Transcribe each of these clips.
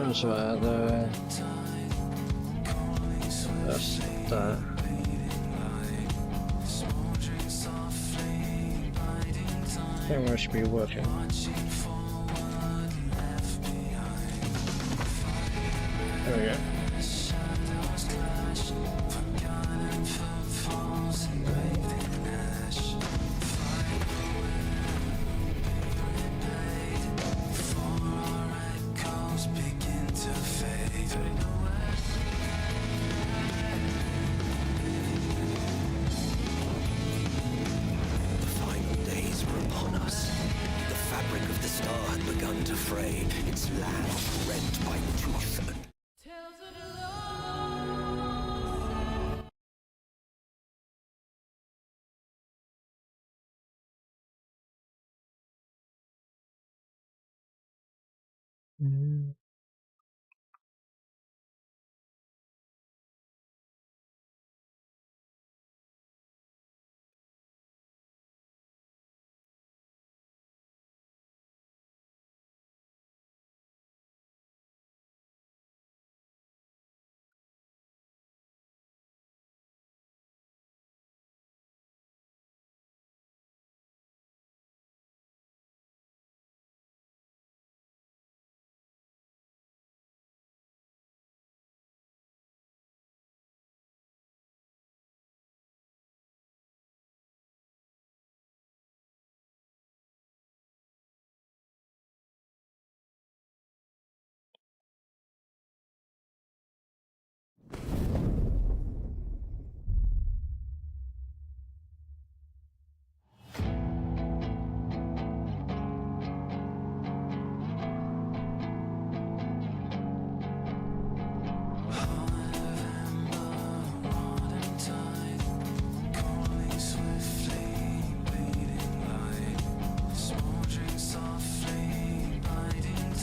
one's right out there. That's that. I think we should be working. There we go.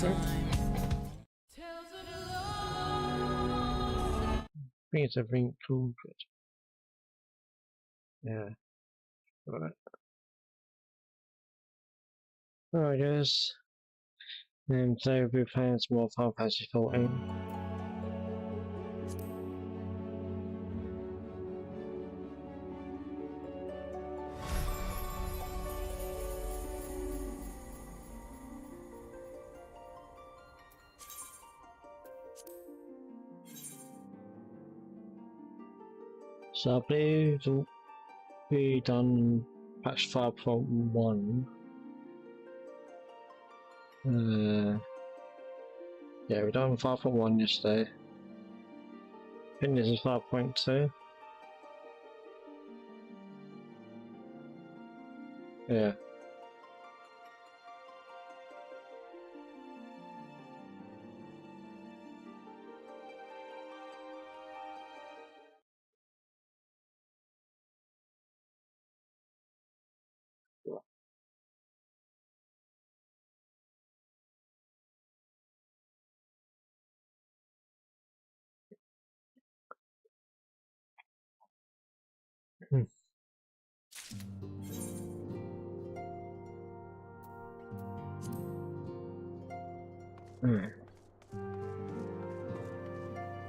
I think it's everything cool, good. Yeah. Alright. Alright guys. And today we'll be playing some more Final Fantasy 14. So I believe we'll be done patch 5.1. Yeah, we done 5.1 yesterday. I think this is 5.2. Yeah.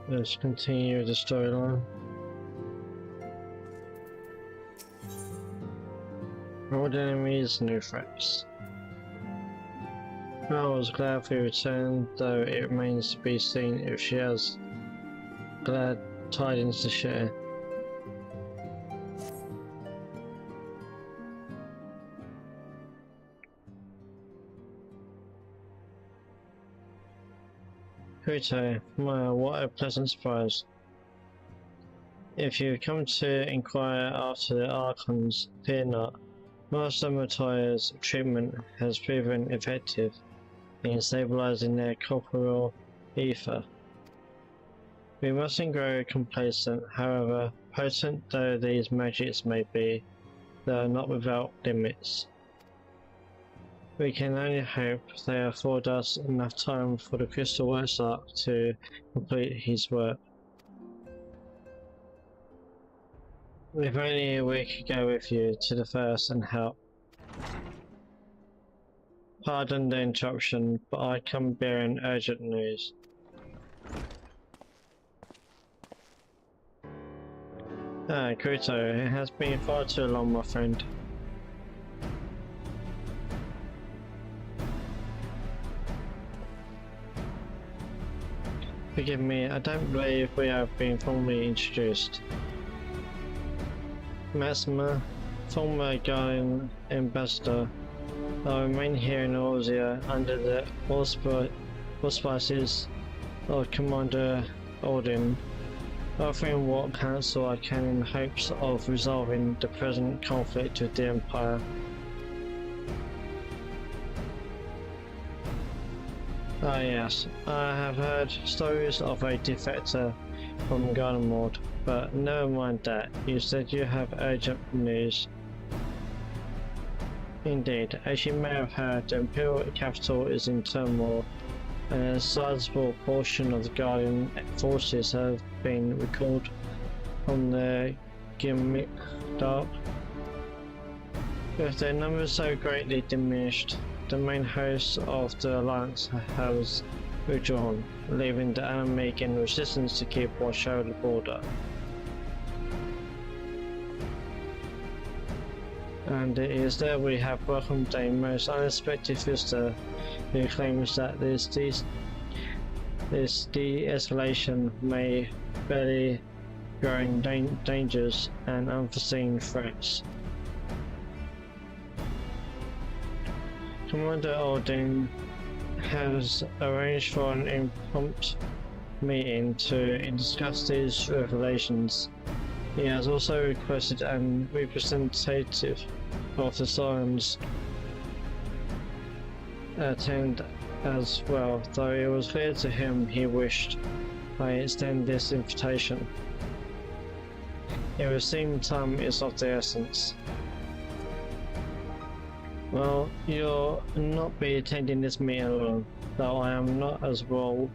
Let's continue the storyline. Old enemies, new threats. I was glad we returned, though it remains to be seen if she has glad tidings to share. Kuto, wow, what a pleasant surprise. If you come to inquire after the Archons, fear not. Master Matoya's treatment has proven effective in stabilizing their corporeal ether. We mustn't grow complacent, however, potent though these magics may be, they are not without limits. We can only hope they afford us enough time for the Crystal Works Arc to complete his work. If only we could go with you to the first and help. Pardon the interruption, but I come bearing urgent news. Kuto, it has been far too long, my friend. Forgive me, I don't believe we have been formally introduced. Massima, former Guardian Ambassador, I remain here in Austria under the auspices of Commander Odin, offering what counsel I can in hopes of resolving the present conflict with the Empire. Ah yes, I have heard stories of a defector from Garlemald, but never mind that. You said you have urgent news. Indeed, as you may have heard, the Imperial capital is in turmoil, and a sizable portion of the Guardian forces have been recalled from the Gimmick Dark. With their numbers so greatly diminished, the main host of the Alliance has withdrawn, leaving the Animagan resistance to keep watch over the border. And it is there we have welcomed a most unexpected visitor who claims that this de-escalation may belly growing dangers and unforeseen threats. Commander Odin has arranged for an impromptu meeting to discuss these revelations. He has also requested an representative of the Sirens attend as well, though it was clear to him he wished I extend this invitation. It would seem time is of the essence. Well, you'll not be attending this meeting alone, though I am not as well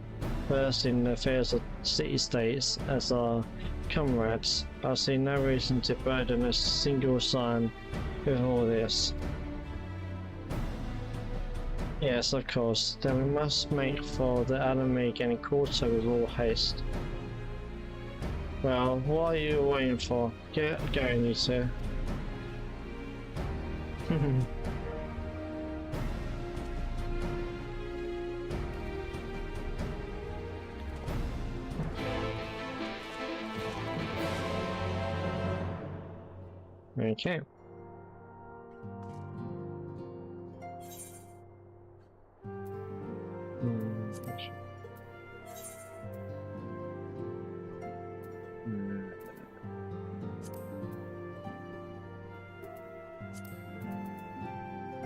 versed in the affairs of city-states as our comrades. I see no reason to burden a single sign with all this. Yes, of course, then we must make for the Animagan quarter with all haste. Well, what are you waiting for? Get going, you two. Okay.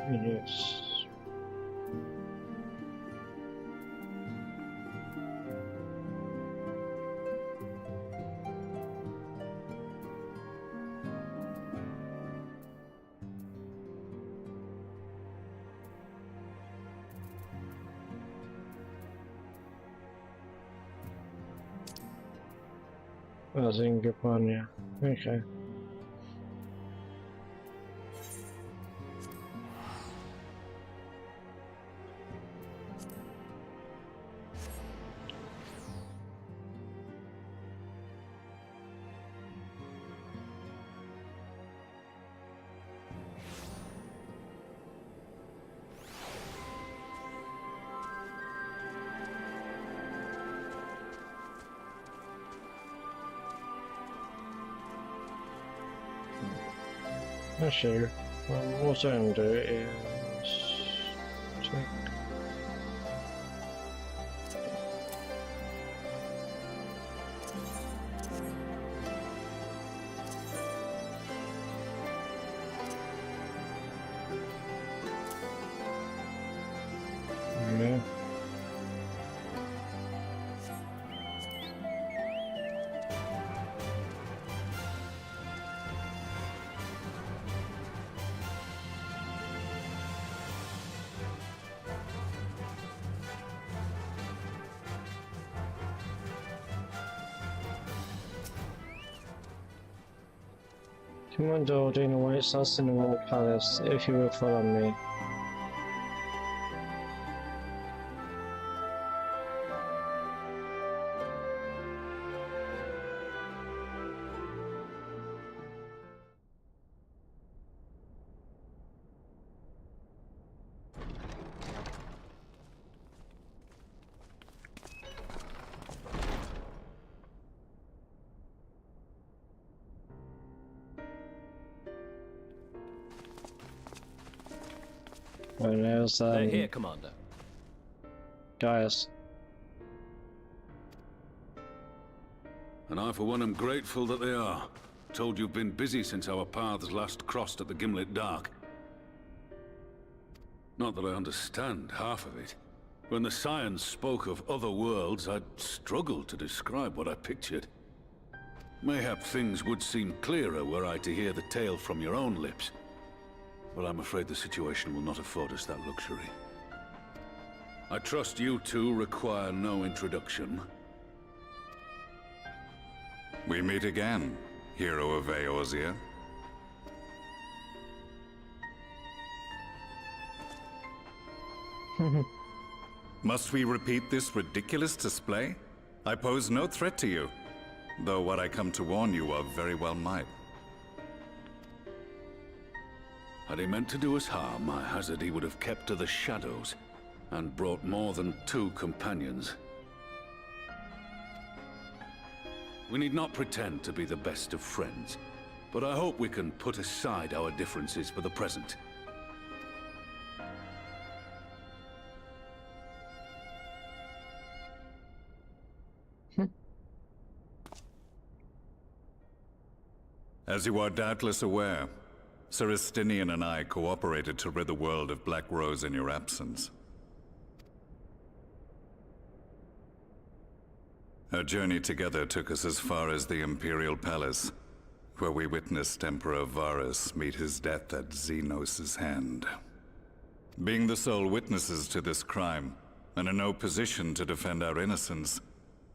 Yes. That's in Gapania. Okay. Actually, what I'm going to do is check. Yeah. Commander Odin awaits us in the Royal Palace, if you will follow me. Well, there's They're here, Commander. guys. And I for one am grateful that they are. Told you've been busy since our paths last crossed at the Gimlet Dark. Not that I understand half of it. When the Scions spoke of other worlds, I'd struggled to describe what I pictured. Mayhap things would seem clearer were I to hear the tale from your own lips. But I'm afraid the situation will not afford us that luxury. I trust you two require no introduction. We meet again, hero of Eorzea. Must we repeat this ridiculous display? I pose no threat to you, though what I come to warn you of very well might. Had he meant to do us harm, I hazard he would have kept to the shadows, and brought more than 2 companions. We need not pretend to be the best of friends, but I hope we can put aside our differences for the present. As you are doubtless aware, Sir Estinian and I cooperated to rid the world of Black Rose in your absence. Our journey together took us as far as the Imperial Palace, where we witnessed Emperor Varus meet his death at Xenos' hand. Being the sole witnesses to this crime, and in no position to defend our innocence,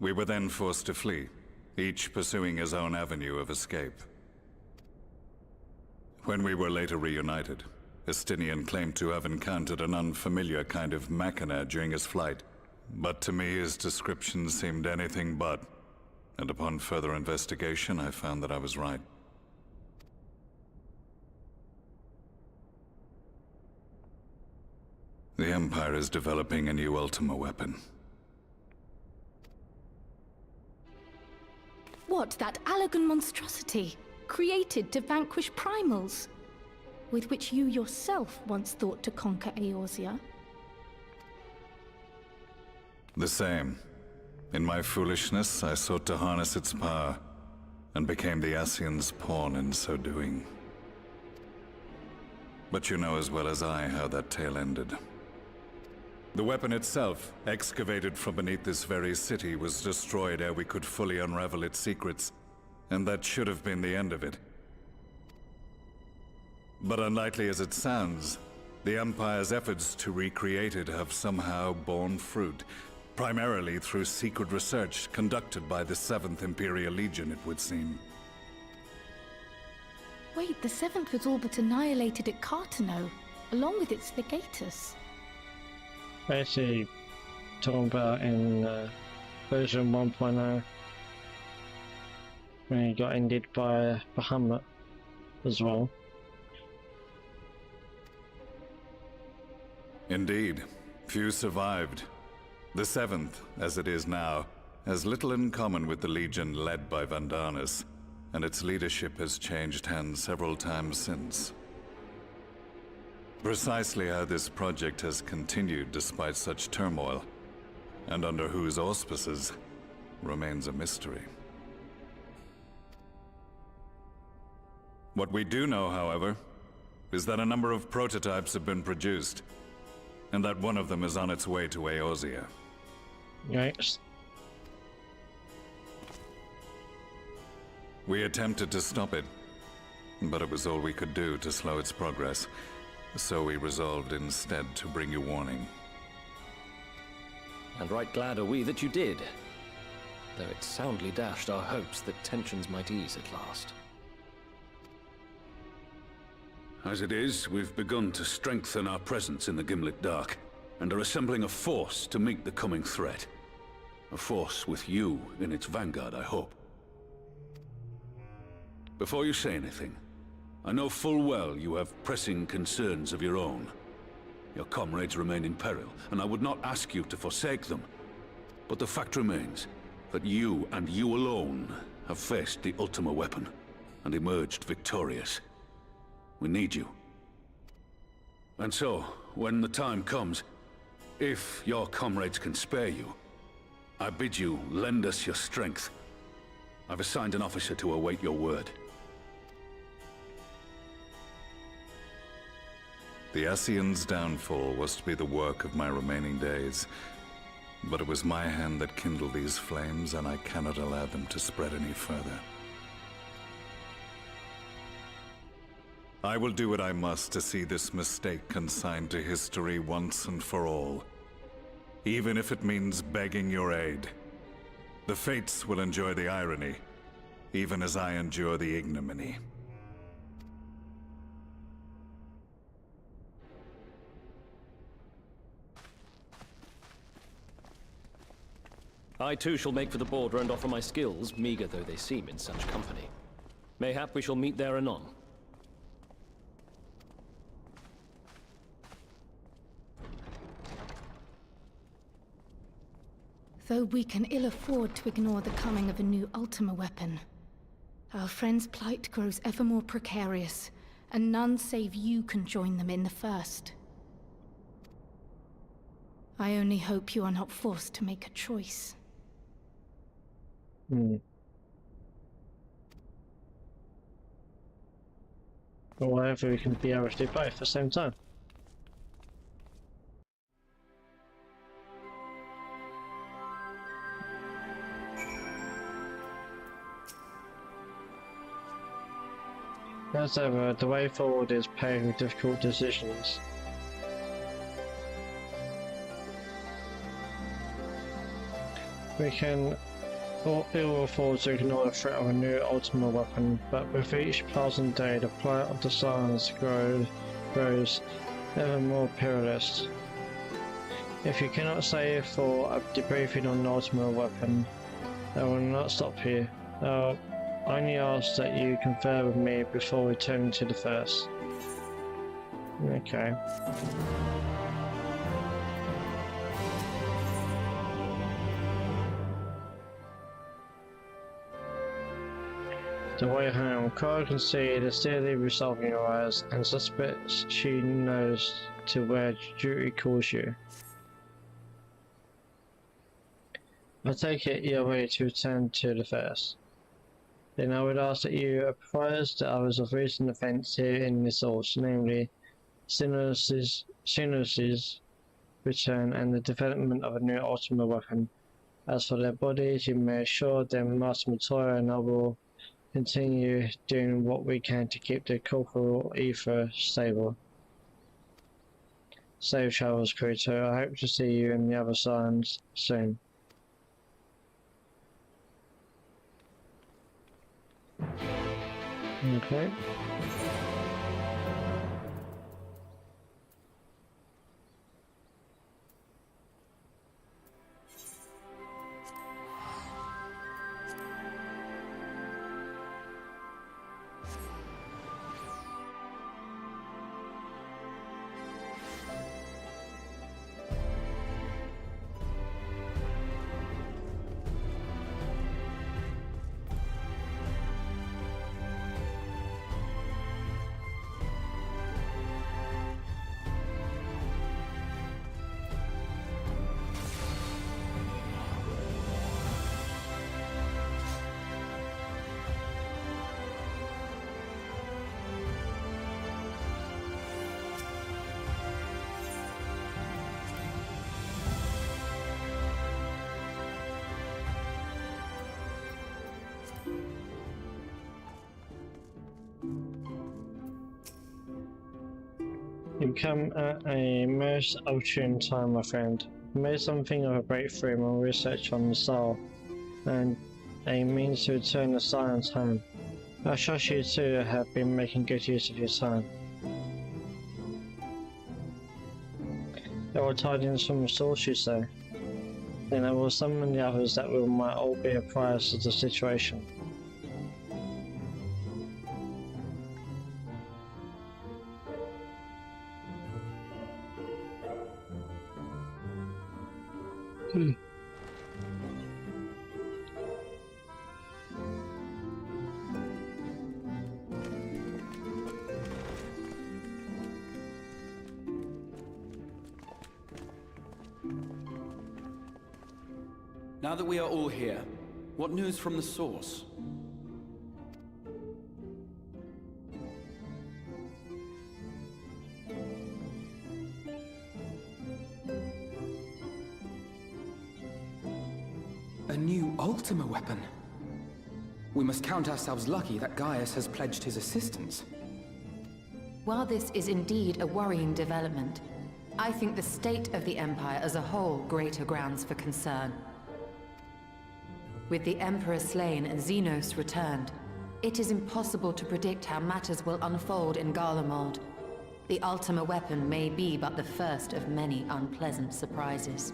we were then forced to flee, each pursuing his own avenue of escape. When we were later reunited, Estinian claimed to have encountered an unfamiliar kind of machina during his flight, but to me his description seemed anything but, and upon further investigation I found that I was right. The Empire is developing a new Ultima weapon. What, that Allagan monstrosity, created to vanquish primals, with which you yourself once thought to conquer Eorzea? The same. In my foolishness, I sought to harness its power, and became the Ascian's pawn in so doing. But you know as well as I how that tale ended. The weapon itself, excavated from beneath this very city, was destroyed ere we could fully unravel its secrets, and that should have been the end of it. But unlikely as it sounds, the Empire's efforts to recreate it have somehow borne fruit, primarily through secret research conducted by the 7th Imperial Legion, it would seem. Wait, the 7th was all but annihilated at Cartano, along with its legatus. Basically, talking about in version 1.0, when he got ended by Bahamut as well. Indeed, few survived. The 7th, as it is now, has little in common with the Legion led by Vandanis, and its leadership has changed hands several times since. Precisely how this project has continued despite such turmoil, and under whose auspices, remains a mystery. What we do know, however, is that a number of prototypes have been produced, and that one of them is on its way to Eorzea. Yikes. We attempted to stop it, but it was all we could do to slow its progress, so we resolved instead to bring you warning. And right glad are we that you did, though it soundly dashed our hopes that tensions might ease at last. As it is, we've begun to strengthen our presence in the Gimlet Dark, and are assembling a force to meet the coming threat. A force with you in its vanguard, I hope. Before you say anything, I know full well you have pressing concerns of your own. Your comrades remain in peril, and I would not ask you to forsake them. But the fact remains that you, and you alone, have faced the Ultima weapon, and emerged victorious. We need you. And so, when the time comes, if your comrades can spare you, I bid you lend us your strength. I've assigned an officer to await your word. The Ascian's downfall was to be the work of my remaining days. But it was my hand that kindled these flames, and I cannot allow them to spread any further. I will do what I must to see this mistake consigned to history once and for all. Even if it means begging your aid. The Fates will enjoy the irony, even as I endure the ignominy. I too shall make for the border and offer my skills, meager though they seem in such company. Mayhap we shall meet there anon. Though we can ill afford to ignore the coming of a new Ultima weapon, our friend's plight grows ever more precarious, and none save you can join them in the first. I only hope you are not forced to make a choice. Or whether we can be able to do both at the same time. As ever, the way forward is paying with difficult decisions. We can ill afford to ignore the threat of a new Ultima weapon, but with each passing day the plight of the Scions grows ever more perilous. If you cannot stay for a debriefing on the Ultima weapon, I will not stop you. I'll only ask that you confer with me before returning to the first. Okay. The way home, Cora can see the steady resolve in your eyes and suspects she knows to where duty calls you. I take it you're ready to return to the first. Then I would ask that you apprise the others of recent events here in this source, namely Sinus's return and the development of a new Ultima weapon. As for their bodies, you may assure them Master Matoya and I will continue doing what we can to keep the corporal ether stable. Safe travels, Kirito. I hope to see you and the other Scions soon. Okay. You come at a most opportune time, my friend. You made something of a breakthrough in my research on the soul, and a means to return the Scions home. I trust you too have been making good use of your time. There were tidings from the source, you say? Then I will summon the others that we might all be apprised of the situation. Now that we are all here, what news from the source? A new Ultima weapon. We must count ourselves lucky that Gaius has pledged his assistance. While this is indeed a worrying development, I think the state of the Empire as a whole greater grounds for concern. With the Emperor slain and Xenos returned, it is impossible to predict how matters will unfold in Garlemald. The Ultima weapon may be but the first of many unpleasant surprises.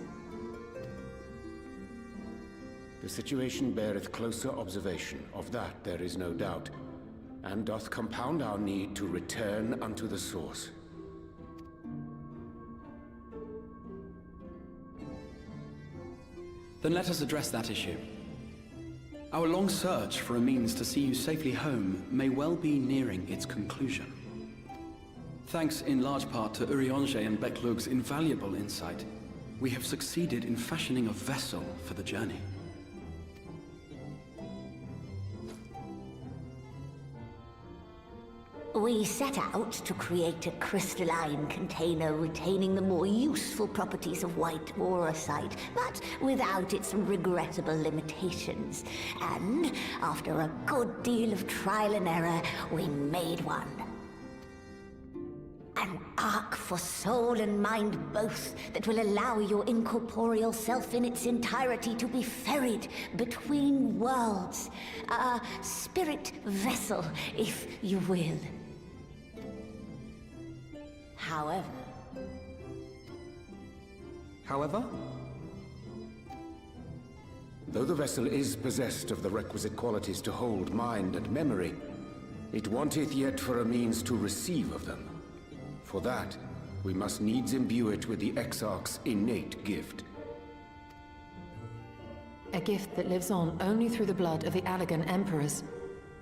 The situation beareth closer observation, of that there is no doubt, and doth compound our need to return unto the source. Then let us address that issue. Our long search for a means to see you safely home may well be nearing its conclusion. Thanks in large part to Urianger and Beklug's invaluable insight, we have succeeded in fashioning a vessel for the journey. We set out to create a crystalline container retaining the more useful properties of white aurosite, but without its regrettable limitations. And after a good deal of trial and error, we made one. An ark for soul and mind both that will allow your incorporeal self in its entirety to be ferried between worlds. A spirit vessel, if you will. However? Though the vessel is possessed of the requisite qualities to hold mind and memory, it wanteth yet for a means to receive of them. For that, we must needs imbue it with the Exarch's innate gift. A gift that lives on only through the blood of the Allagan Emperors,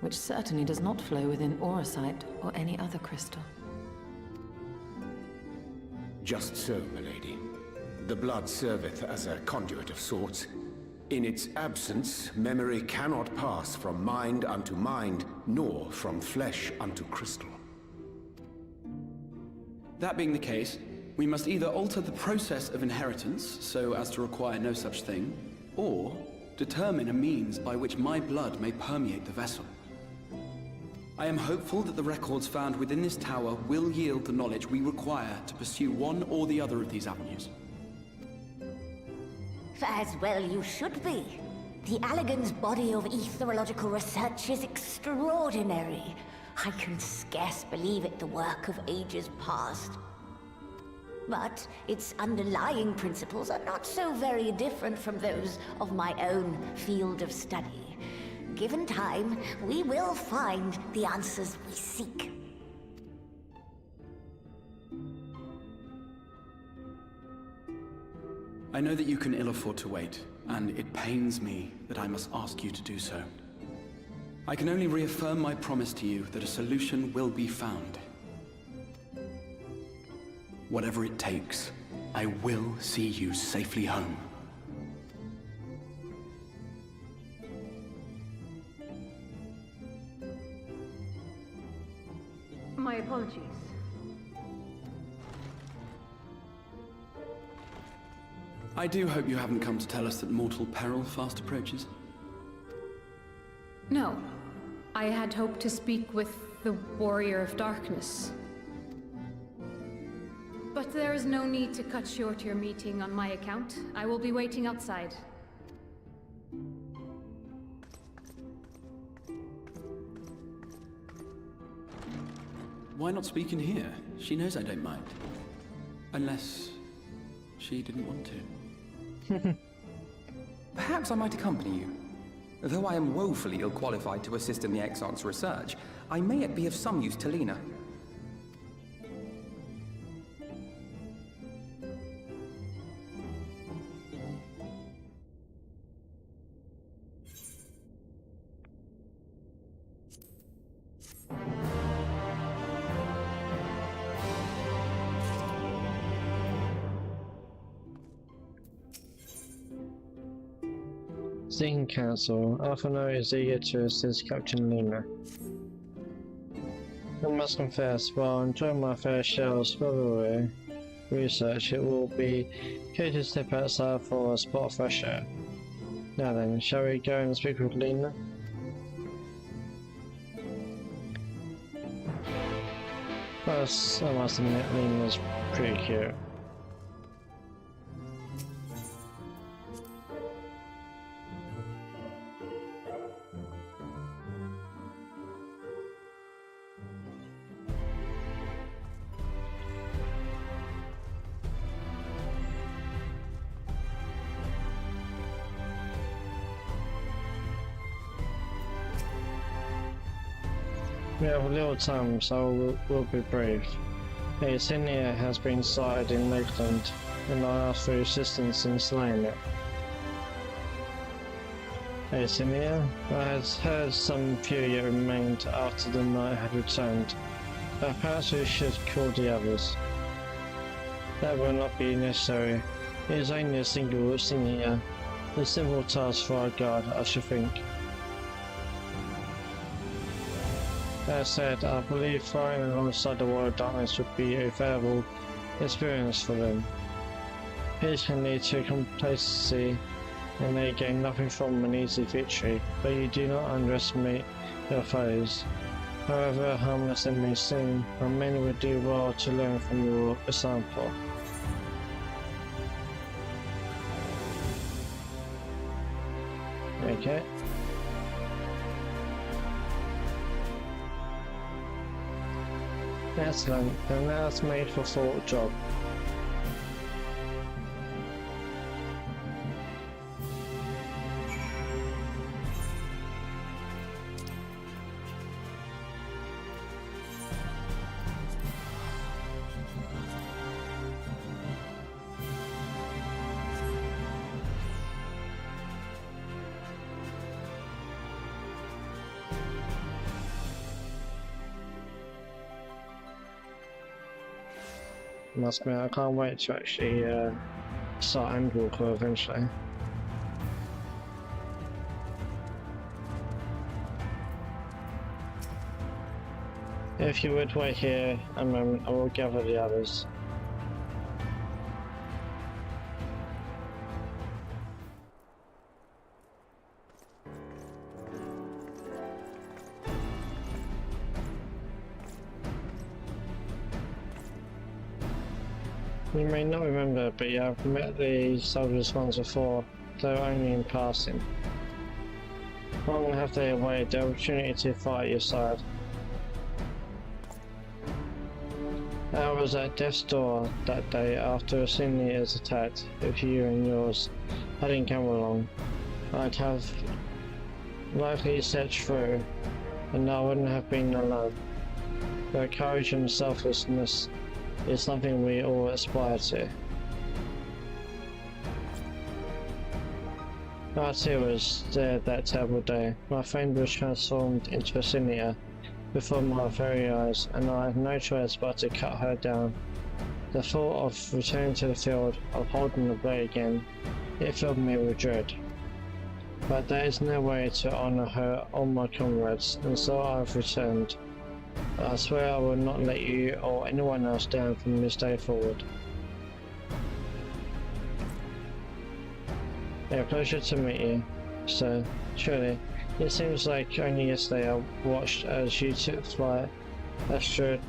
which certainly does not flow within aurosite or any other crystal. Just so, milady. The blood serveth as a conduit of sorts. In its absence, memory cannot pass from mind unto mind, nor from flesh unto crystal. That being the case, we must either alter the process of inheritance so as to require no such thing, or determine a means by which my blood may permeate the vessel. I am hopeful that the records found within this tower will yield the knowledge we require to pursue one or the other of these avenues. As well you should be. The Allagan's body of etherological research is extraordinary. I can scarce believe it the work of ages past. But its underlying principles are not so very different from those of my own field of study. Given time, we will find the answers we seek. I know that you can ill afford to wait, and it pains me that I must ask you to do so. I can only reaffirm my promise to you that a solution will be found. Whatever it takes, I will see you safely home. My apologies. I do hope you haven't come to tell us that mortal peril fast approaches. No. I had hoped to speak with the Warrior of Darkness. But there is no need to cut short your meeting on my account. I will be waiting outside. Why not speak in here? She knows I don't mind. Unless she didn't want to. Perhaps I might accompany you. Though I am woefully ill-qualified to assist in the Exarch's research, I may yet be of some use to Lena. Seeking counsel, Arthur is eager to assist Captain Luna. I must confess, while enjoying my fair share of scholarly research, it will be good to step outside for a spot of fresh air. Now then, shall we go and speak with Lena? First, I must admit, Lena's pretty cute. We have a little time, so we'll be brief. A senior has been sighted in Lakeland, and I asked for assistance in slaying it. A senior? I had heard some few yet remained after the knight had returned, but perhaps we should call the others. That will not be necessary. It is only a single senior. A simple task for our guard, I should think. That said, I believe flying alongside the Wall of Darkness would be a valuable experience for them. Peace can lead to complacency, and they gain nothing from an easy victory, but you do not underestimate your foes. However harmless it may seem, our men would do well to learn from your example. Okay. Excellent, and that's made for full job. Must admit, I can't wait to actually start Endwalker eventually. If you would wait here a moment, I will gather the others. You may not remember, but you have met the soldiers once before, though only in passing. Long have they awaited the opportunity to fight at your side. I was at death's door that day after a senior's attacked. If you and yours hadn't come along, I'd have likely set through, and I wouldn't have been alone. But courage and selflessness is something we all aspire to. I too was there that terrible day. My friend was transformed into a senior before my very eyes, and I had no choice but to cut her down. The thought of returning to the field, of holding the blade again, it filled me with dread. But there is no way to honour her or my comrades, and so I've returned. I swear I will not let you or anyone else down from this day forward. A pleasure to meet you, sir. Surely, it seems like only yesterday I watched as you took flight, Astrid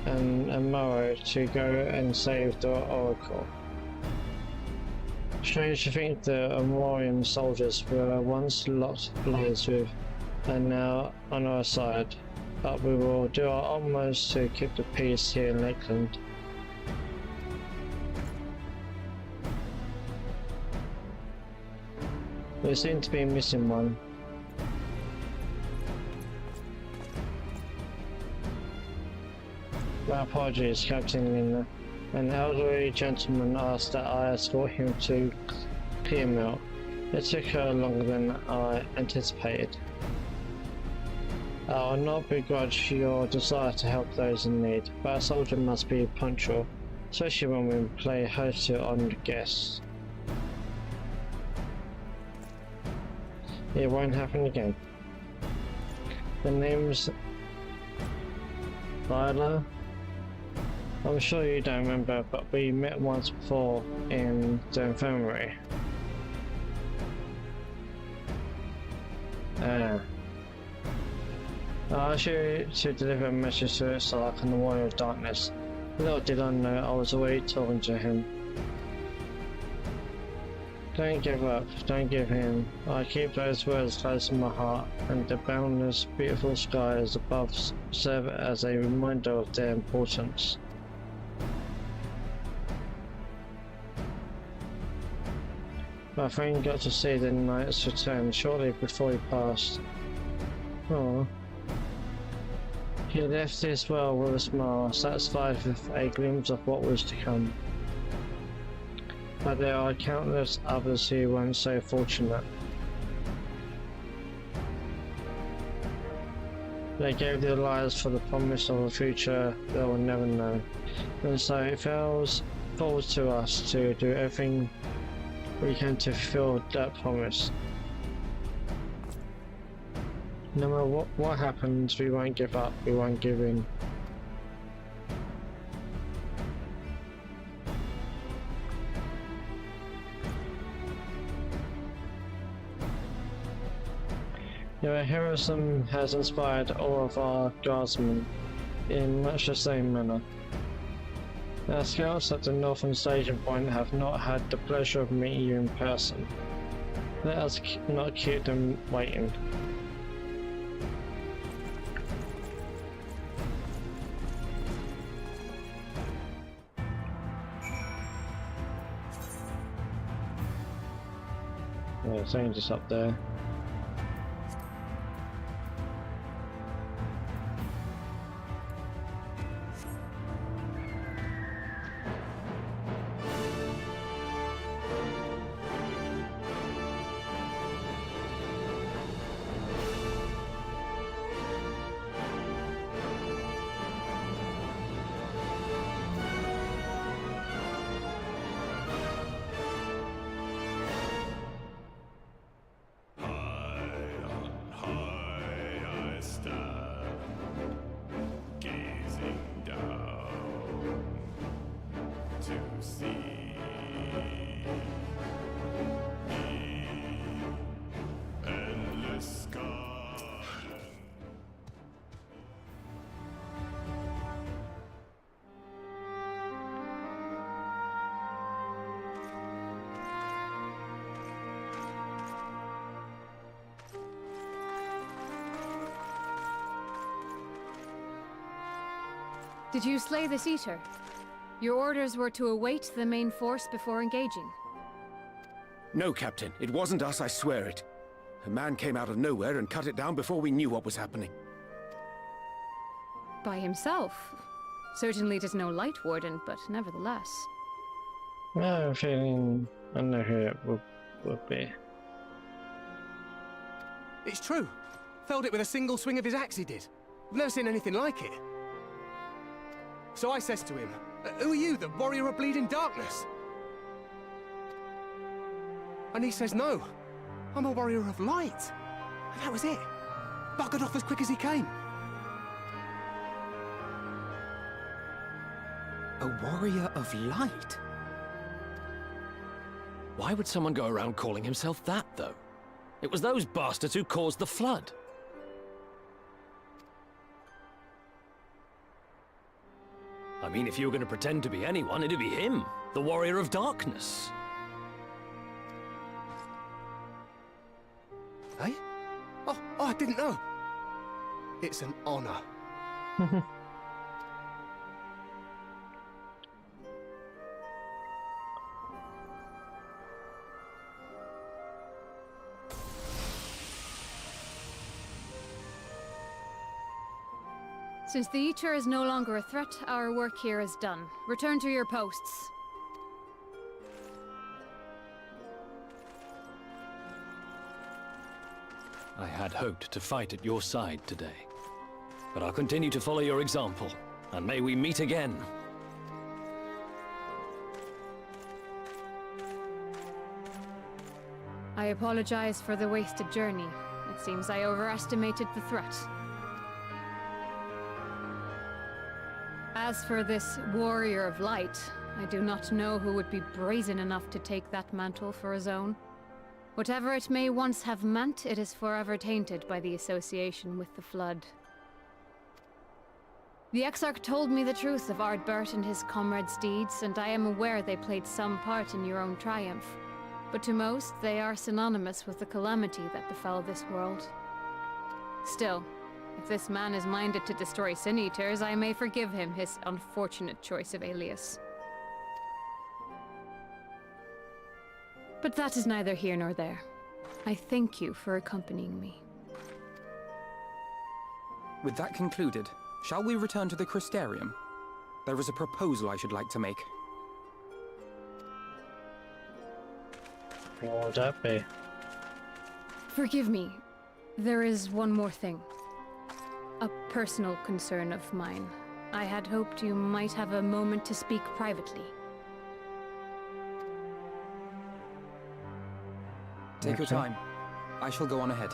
and Morrow to go and save the Oracle. Strange to think the Amorian soldiers were once locked blades with, and now on our side. But we will do our utmost to keep the peace here in Lakeland. We seem to be missing one. My apologies, Captain Lina. An elderly gentleman asked that I escort him to Clearmill. It took her longer than I anticipated. I will not begrudge your desire to help those in need, but a soldier must be punctual, especially when we play host to honoured guests. It won't happen again. The name's Lila. I'm sure you don't remember, but we met once before in the infirmary. I asked you to deliver a message to Sark and the Warrior of Darkness. Little did I know I was already talking to him. Don't give up, don't give in. I keep those words close in my heart, and the boundless, beautiful skies above serve as a reminder of their importance. My friend got to see the knight's return shortly before he passed. Oh. He left this world with a smile, satisfied with a glimpse of what was to come. But there are countless others who weren't so fortunate. They gave their lives for the promise of a future they will never know. And so it falls to us to do everything we can to fulfill that promise. No matter what happens, we won't give up, we won't give in. Your heroism has inspired all of our guardsmen in much the same manner. Our scouts at the northern staging point have not had the pleasure of meeting you in person. Let us not keep them waiting. Yeah, something just up there. Did you slay this Eater? Your orders were to await the main force before engaging. No, Captain. It wasn't us, I swear it. A man came out of nowhere and cut it down before we knew what was happening. By himself? Certainly it is no Light Warden, but nevertheless. I have a feeling I know who it would be. It's true. Felled it with a single swing of his axe, he did. I've never seen anything like it. So I says to him, "Who are you, the warrior of bleeding darkness?" And he says, "No, I'm a warrior of light." And that was it. Buggered off as quick as he came. A warrior of light? Why would someone go around calling himself that, though? It was those bastards who caused the flood. I mean, if you were going to pretend to be anyone, it'd be him, the Warrior of Darkness. Eh? Oh, I didn't know. It's an honor. Since the Eater is no longer a threat, our work here is done. Return to your posts. I had hoped to fight at your side today. But I'll continue to follow your example, and may we meet again. I I apologize for the wasted journey. It seems I overestimated the threat. As for this warrior of light, I do not know who would be brazen enough to take that mantle for his own. Whatever it may once have meant, it is forever tainted by the association with the Flood. The Exarch told me the truth of Ardbert and his comrades' deeds, and I am aware they played some part in your own triumph. But to most, they are synonymous with the calamity that befell this world. Still, if this man is minded to destroy Sin Eaters, I may forgive him his unfortunate choice of alias. But that is neither here nor there. I thank you for accompanying me. With that concluded, shall we return to the Crystarium? There is a proposal I should like to make. What would that be? Forgive me. There is one more thing. A personal concern of mine. I had hoped you might have a moment to speak privately. Take your time. I shall go on ahead.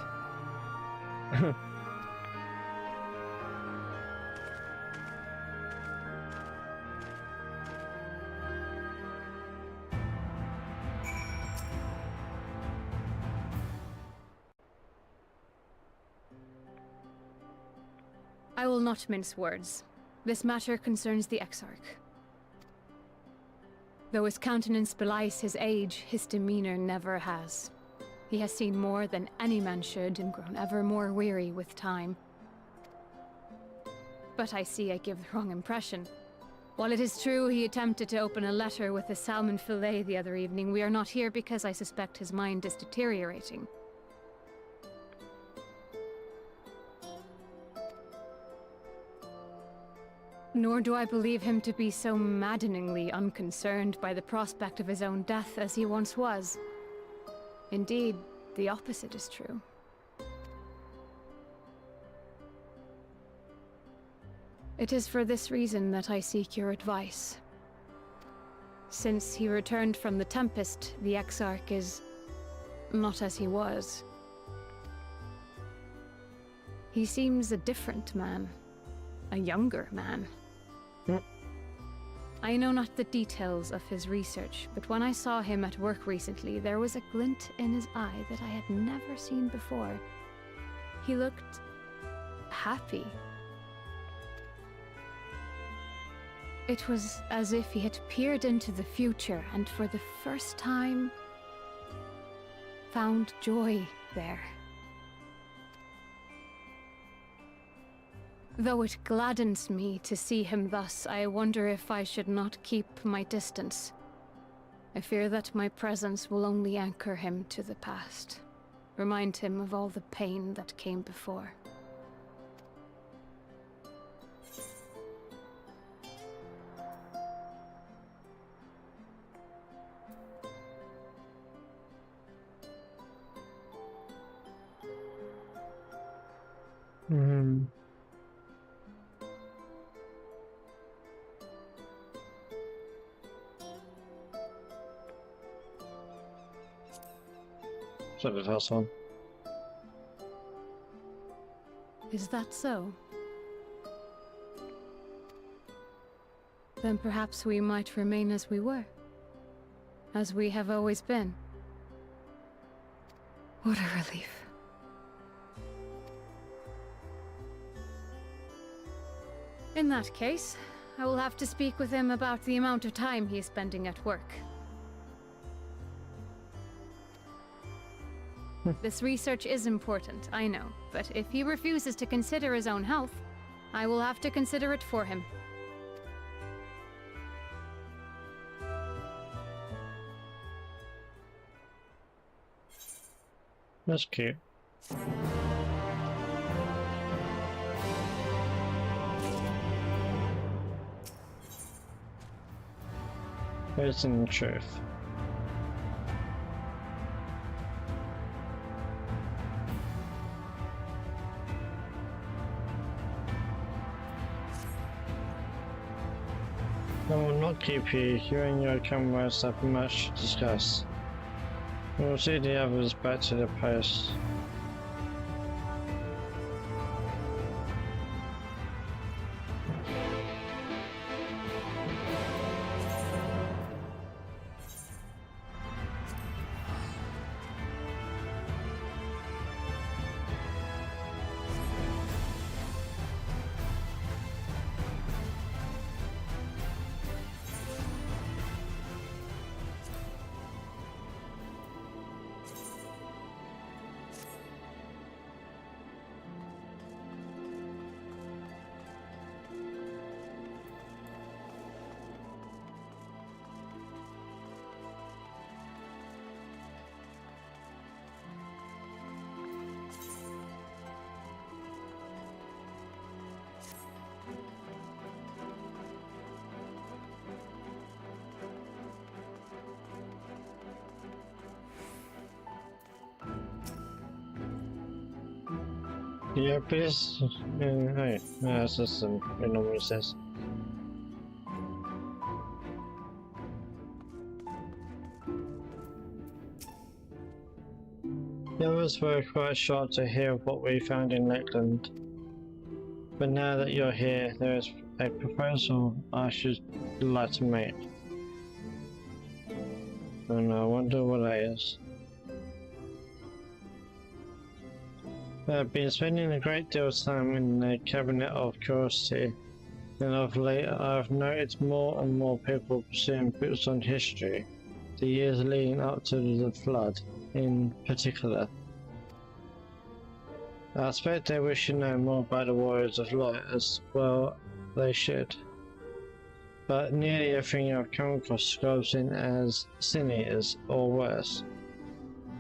I will not mince words. This matter concerns the Exarch. Though his countenance belies his age, his demeanor never has. He has seen more than any man should and grown ever more weary with time. But I see I give the wrong impression. While it is true he attempted to open a letter with a salmon fillet the other evening, we are not here because I suspect his mind is deteriorating. Nor do I believe him to be so maddeningly unconcerned by the prospect of his own death as he once was. Indeed, the opposite is true. It is for this reason that I seek your advice. Since he returned from the Tempest, the Exarch is not as he was. He seems a different man, a younger man. I know not the details of his research, but when I saw him at work recently, there was a glint in his eye that I had never seen before. He looked happy. It was as if he had peered into the future and for the first time found joy there. Though it gladdens me to see him thus, I wonder if I should not keep my distance. I fear that my presence will only anchor him to the past, remind him of all the pain that came before. So the first one. Is that so? Then perhaps we might remain as we were. As we have always been. What a relief. In that case, I will have to speak with him about the amount of time he is spending at work. This research is important, I know, but if he refuses to consider his own health, I will have to consider it for him. That's cute. Where's the truth? I will not keep you. You and your comrades have much to discuss. We'll see the others back to the post. Yeah, please. Hey, that's just it normally says. The others were quite shocked to hear what we found in Lakeland. But now that you're here, there is a proposal I should like to make. And I wonder what that is. I've been spending a great deal of time in the Cabinet of Curiosity, and of late I've noticed more and more people pursuing books on history, the years leading up to the Flood in particular. I expect they wish to know more about the Warriors of Light, as well they should. But nearly everything I've come across describes them as sin eaters or worse.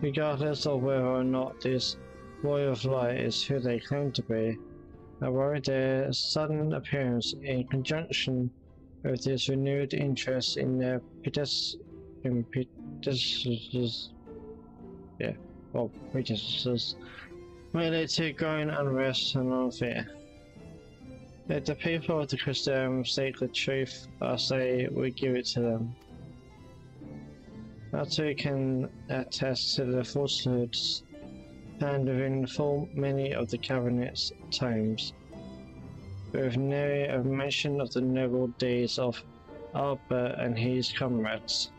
Regardless of whether or not this Warrior of Light is who they claim to be, I worry their sudden appearance in conjunction with this renewed interest in their predecessors may lead to growing unrest and unfear. If the people of the Crystarium seek the truth, I say we give it to them. I too can attest to the falsehoods found within full many of the Cabinet's tomes, with nary a mention of the noble deeds of Albert and his comrades.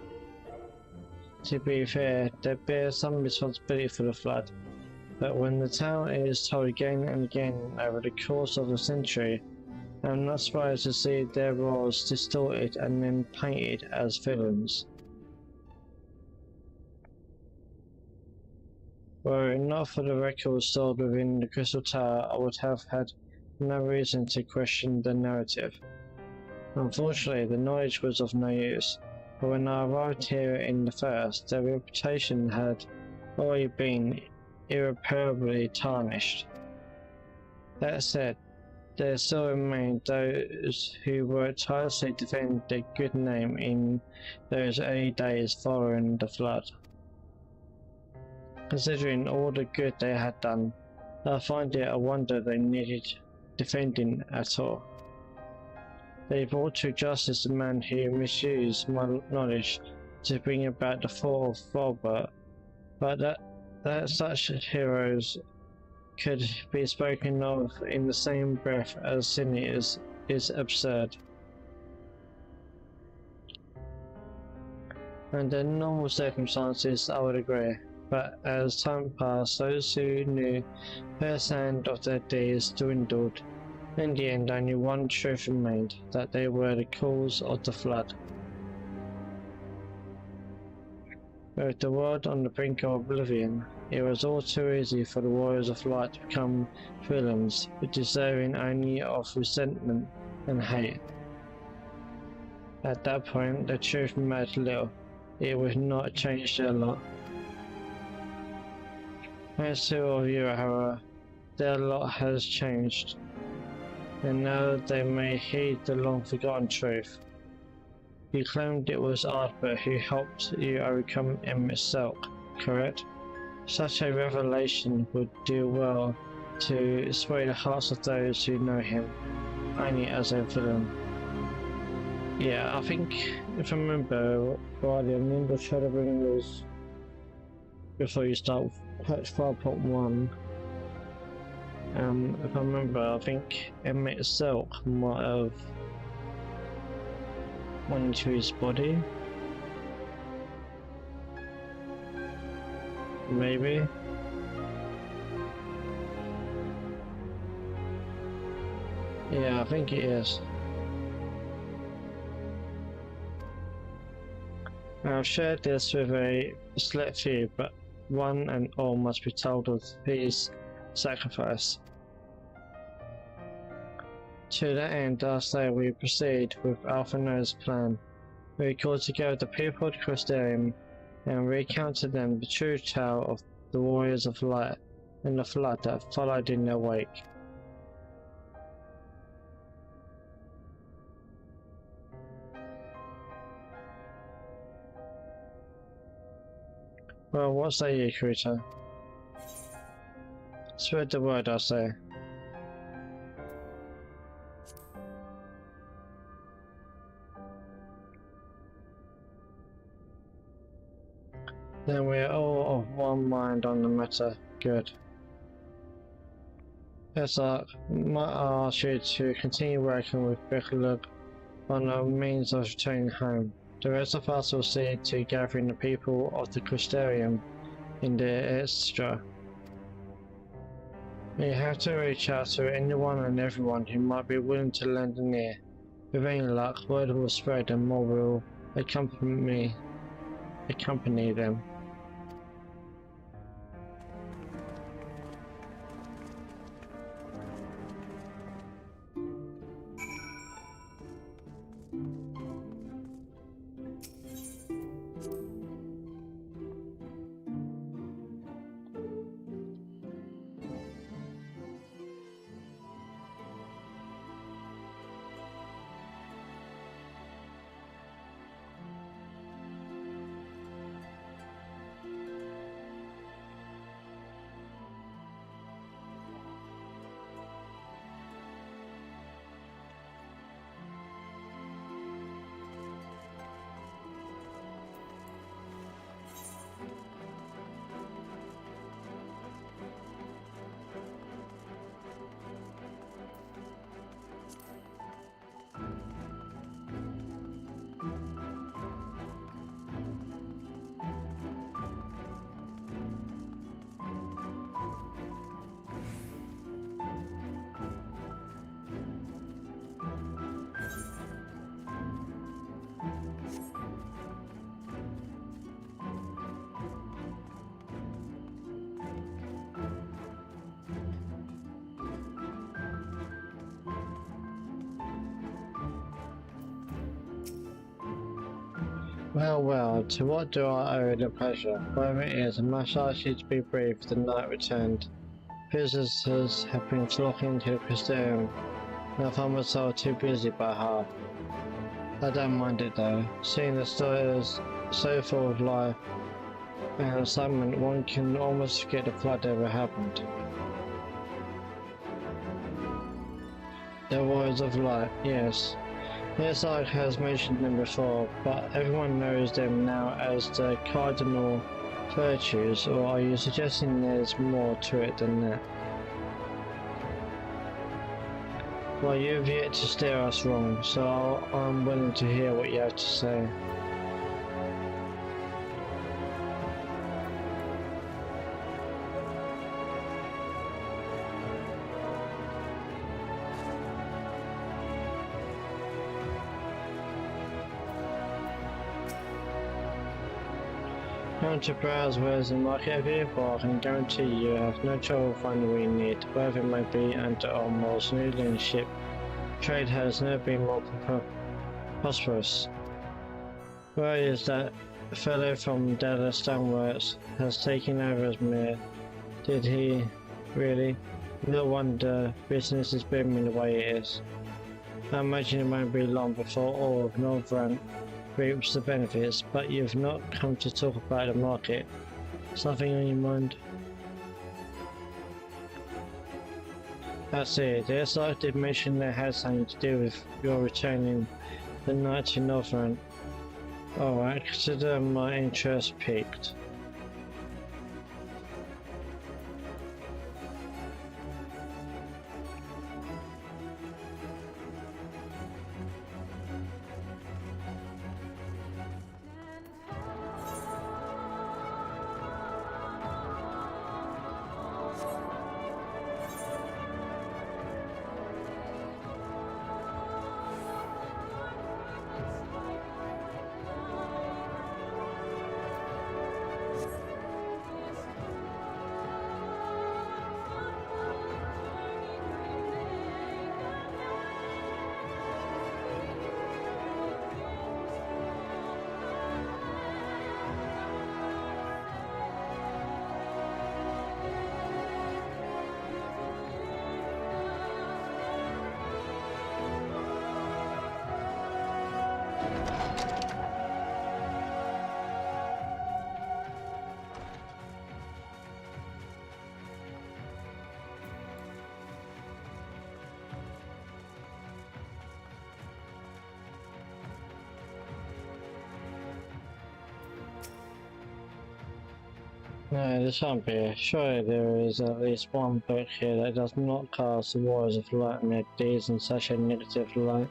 To be fair, they bear some responsibility for the Flood, but when the tale is told again and again over the course of a century, I'm not surprised to see their roles distorted and then painted as villains. Were it not for the records stored within the Crystal Tower, I would have had no reason to question the narrative. Unfortunately, the knowledge was of no use, but when I arrived here in the first, their reputation had already been irreparably tarnished. That said, there still remained those who worked tirelessly to defend their good name in those early days following the Flood. Considering all the good they had done, I find it a wonder they needed defending at all. They brought to justice the man who misused my knowledge to bring about the fall of Robert, but that such heroes could be spoken of in the same breath as sin is absurd. Under normal circumstances, I would agree. But as time passed, those who knew firsthand of their deeds dwindled. In the end, only one truth remained, that they were the cause of the Flood. With the world on the brink of oblivion, it was all too easy for the Warriors of Light to become villains, deserving only of resentment and hate. At that point, the truth mattered little. It would not change their lot. As to all of you, however, their lot has changed, and now they may heed the long-forgotten truth. You claimed it was Ardbert who helped you overcome Emmett Selk, correct? Such a revelation would do well to sway the hearts of those who know him only as a villain. Yeah, I think if I remember rightly, I remember Shadowbringers before you start patch 5.1. If I remember, I think Emmett Silk might have went into his body. Maybe. Yeah, I think it is. I've shared this with a select few, but one and all must be told of his sacrifice. To that end, I say we proceed with Alphina's plan. We called together the people of the Crystarium and recounted them the true tale of the Warriors of Light and the flood that followed in their wake. Well, what say you, Kuta? Spread the word, I say. Then we are all of one mind on the matter. Good. Yes, I might ask you to continue working with Bickleb on a means of returning home. The rest of us will see to gathering the people of the Crystarium in the Extra. You have to reach out to anyone and everyone who might be willing to lend an ear. With any luck, word will spread and more will accompany them. Well, to what do I owe the pleasure? Whatever it is, I must ask you to be brief. The night returned. Visitors have been flocking to the Crystarium, and I find myself too busy by half. I don't mind it though, seeing the story is so full of life and excitement, one can almost forget the flood ever happened. The Warriors of Light, yes. Yes, I has mentioned them before, but everyone knows them now as the cardinal virtues, or are you suggesting there's more to it than that? Well, you've yet to steer us wrong, so I'm willing to hear what you have to say. Come to browse wares in market of you, but I can guarantee you have no trouble finding what you need, wherever it may be, under Armor's new leadership. Trade has never been more prosperous. Where is that fellow from Dallas Stoneworks has taken over as mayor? Did he really? No wonder business is booming the way it is. I imagine it won't be long before all of Northrend reaps the benefits, but you've not come to talk about the market. Something on your mind? I see. The SR did mention that had something to do with your returning the night to Northrend. Alright, consider my interest piqued. No, this can't be. Surely there is at least one book here that does not cast the Warriors of Light and their deeds in such a negative light.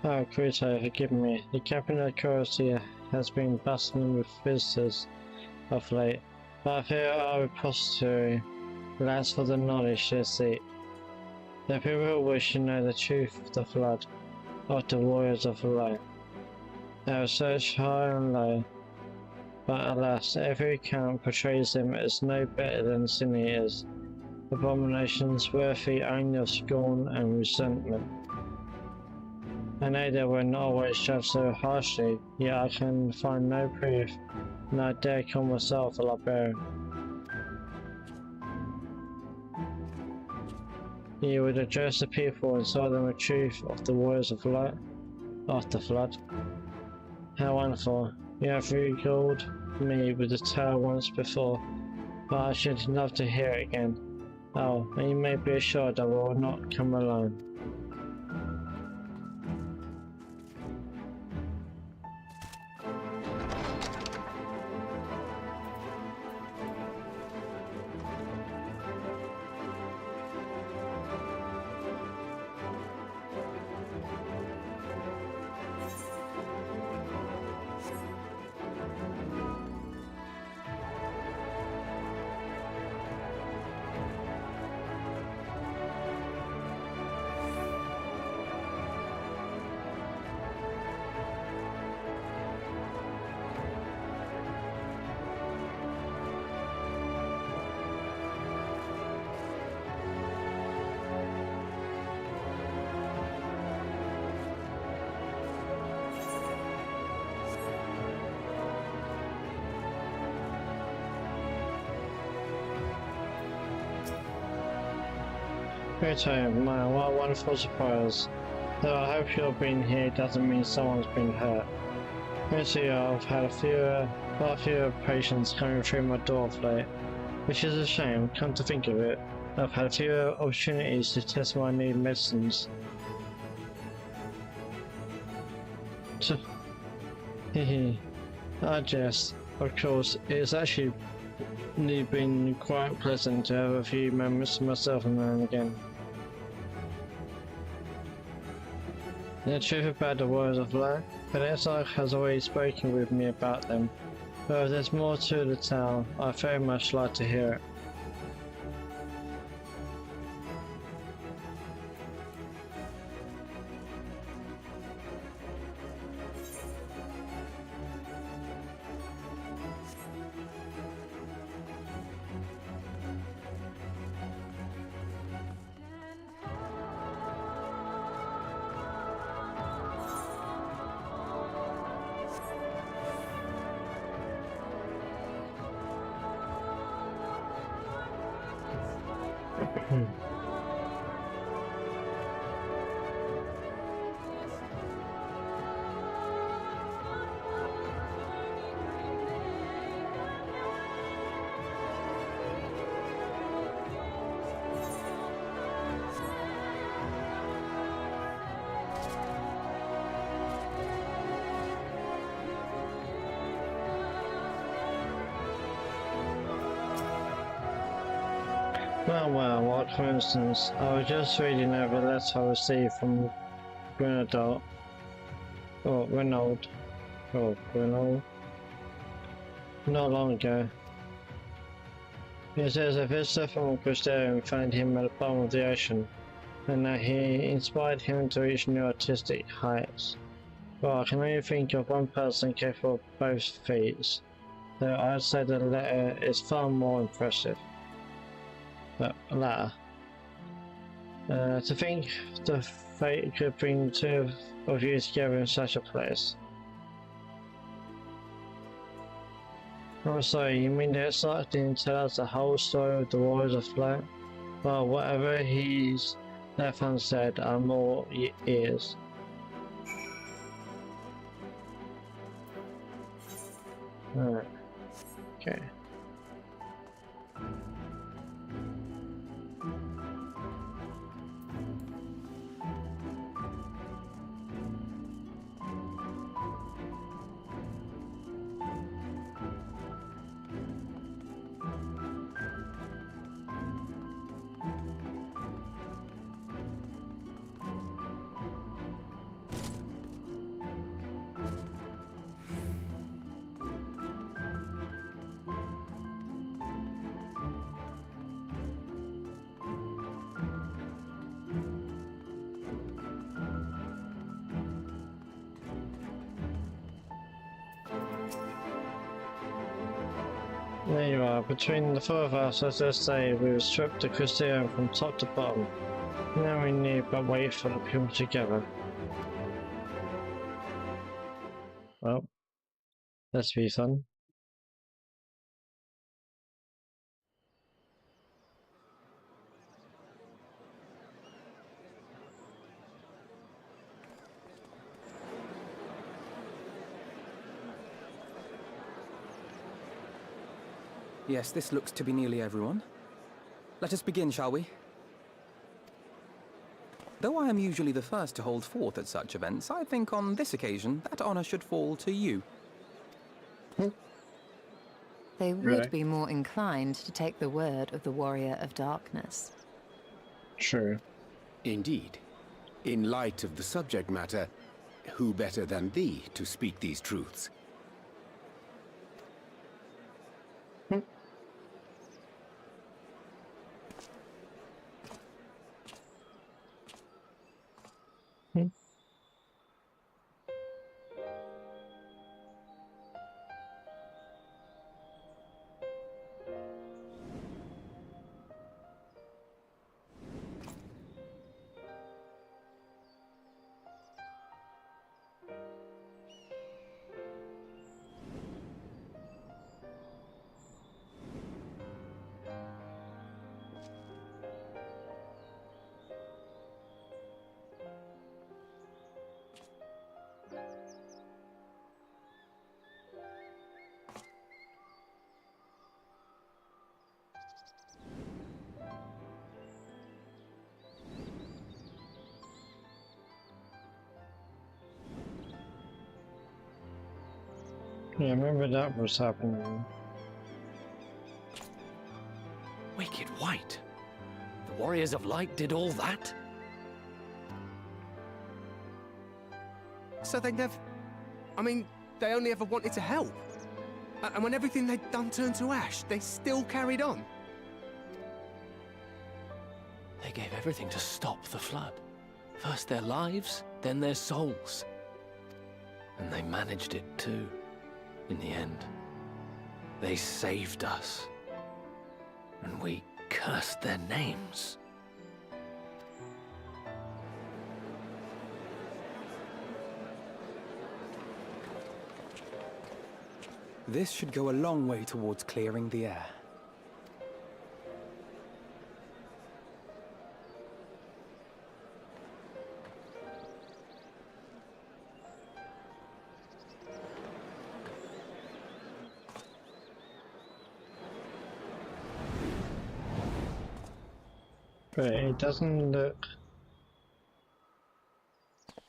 Oh, Crusoe, forgive me. The captain of curiosity has been bustling with visitors of late, but I fear our repository lacks for the knowledge they seek. The people wish to know the truth of the flood, of the warriors of the light. They have searched high and low, but alas, every account portrays them as no better than sin eaters, abominations worthy only of scorn and resentment. I know they were not always judged so harshly, yet I can find no proof, and I dare call myself a librarian. You would address the people and tell them the truth of the warriors of light, of the flood. How wonderful! You have regaled me with the tale once before, but I should love to hear it again. Oh, and you may be assured I will not come alone. Great home, man, what a wonderful surprise. Though I hope your being here doesn't mean someone's been hurt. Mostly I've had quite a few patients coming through my door of late, which is a shame, come to think of it. I've had a few opportunities to test my new medicines. Hehe, I jest. Of course, it's actually been quite pleasant to have a few moments to myself now and again. The truth about the Warriors of Light, Vanessa has already spoken with me about them, but if there's more to the tale, I'd very much like to hear it. Well, what coincidence. I was just reading over a letter I received from Renaud. Not long ago. It says a visitor from Crystarium found him at the bottom of the ocean, and that he inspired him to reach new artistic heights. Well, I can only think of one person capable of both feats, though I'd say the letter is far more impressive. But latter. To think the fate could bring the two of you together in such a place. I'm sorry, you mean that Sark didn't tell us the whole story of the Warriors of Light? Well, whatever he's left unsaid, I'm all ears. Alright. Okay. There you are. Between the four of us, as I say, we have stripped the Crysterium from top to bottom. Now we need but wait for the people together. Well, let's be fun. Yes, this looks to be nearly everyone. Let us begin, shall we? Though I am usually the first to hold forth at such events, I think on this occasion that honor should fall to you. They would be more inclined to take the word of the Warrior of Darkness. True. Indeed. In light of the subject matter, who better than thee to speak these truths? Yeah, I remember that was happening. Wicked White. The Warriors of Light did all that? So they never... I mean, they only ever wanted to help. And when everything they'd done turned to ash, they still carried on. They gave everything to stop the flood. First their lives, then their souls. And they managed it too, in the end. They saved us. And we cursed their names. This should go a long way towards clearing the air. But it doesn't look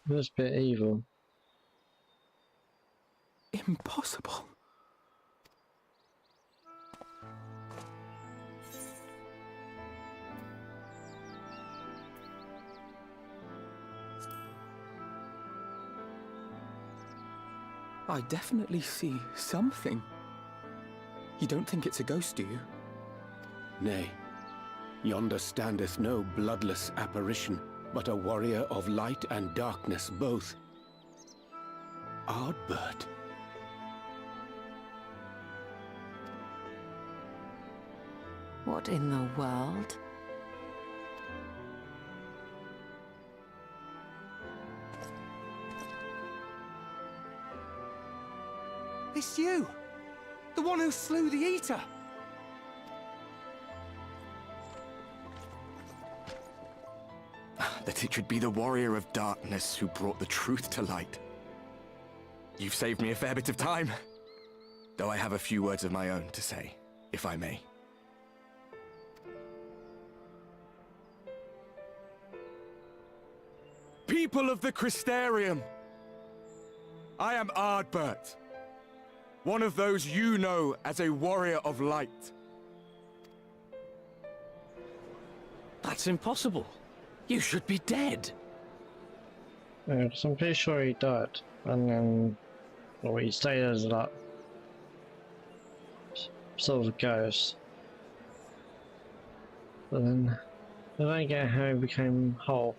this bit evil. Impossible. I definitely see something. You don't think it's a ghost, do you? Nay. Yonder standeth no bloodless apparition, but a warrior of light and darkness both. Ardbert. What in the world? It's you! The one who slew the Eater! That it should be the Warrior of Darkness who brought the truth to light. You've saved me a fair bit of time, though I have a few words of my own to say, if I may. People of the Crysterium, I am Ardbert, one of those you know as a Warrior of Light. That's impossible. You should be dead. Yeah, 'cause I'm pretty sure he died, and then, well, he stayed as that sort of ghost. But then I don't get how he became whole.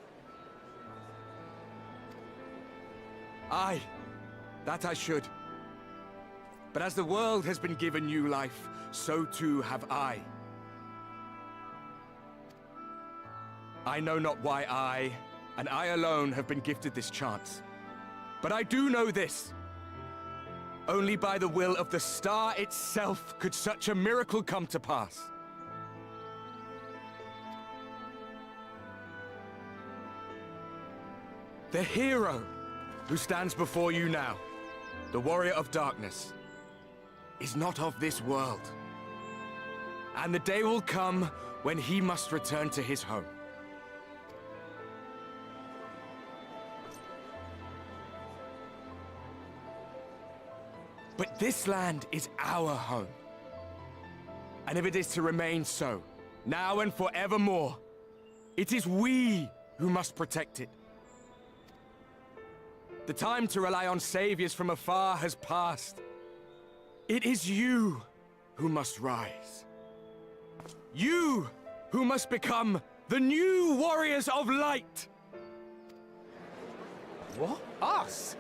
Aye, that I should. But as the world has been given new life, so too have I. I know not why I, and I alone, have been gifted this chance. But I do know this. Only by the will of the star itself could such a miracle come to pass. The hero who stands before you now, the warrior of darkness, is not of this world. And the day will come when he must return to his home. But this land is our home. And if it is to remain so, now and forevermore, it is we who must protect it. The time to rely on saviors from afar has passed. It is you who must rise. You who must become the new warriors of light. What? Us?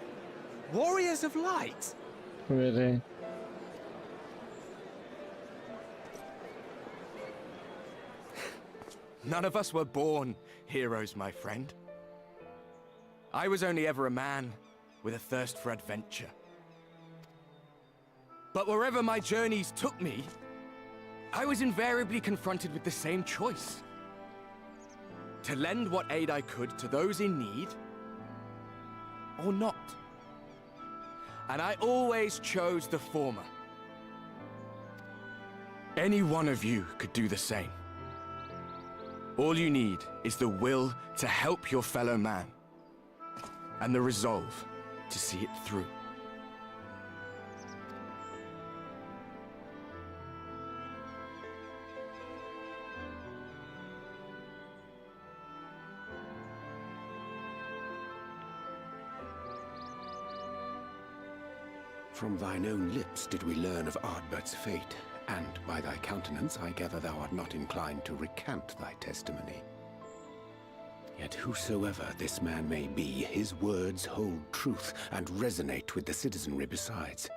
Warriors of light? Really? None of us were born heroes, my friend. I was only ever a man with a thirst for adventure. But wherever my journeys took me, I was invariably confronted with the same choice. To lend what aid I could to those in need, or not. And I always chose the former. Any one of you could do the same. All you need is the will to help your fellow man, and the resolve to see it through. From thine own lips did we learn of Ardbert's fate, and by thy countenance I gather thou art not inclined to recant thy testimony. Yet whosoever this man may be, his words hold truth and resonate with the citizenry besides.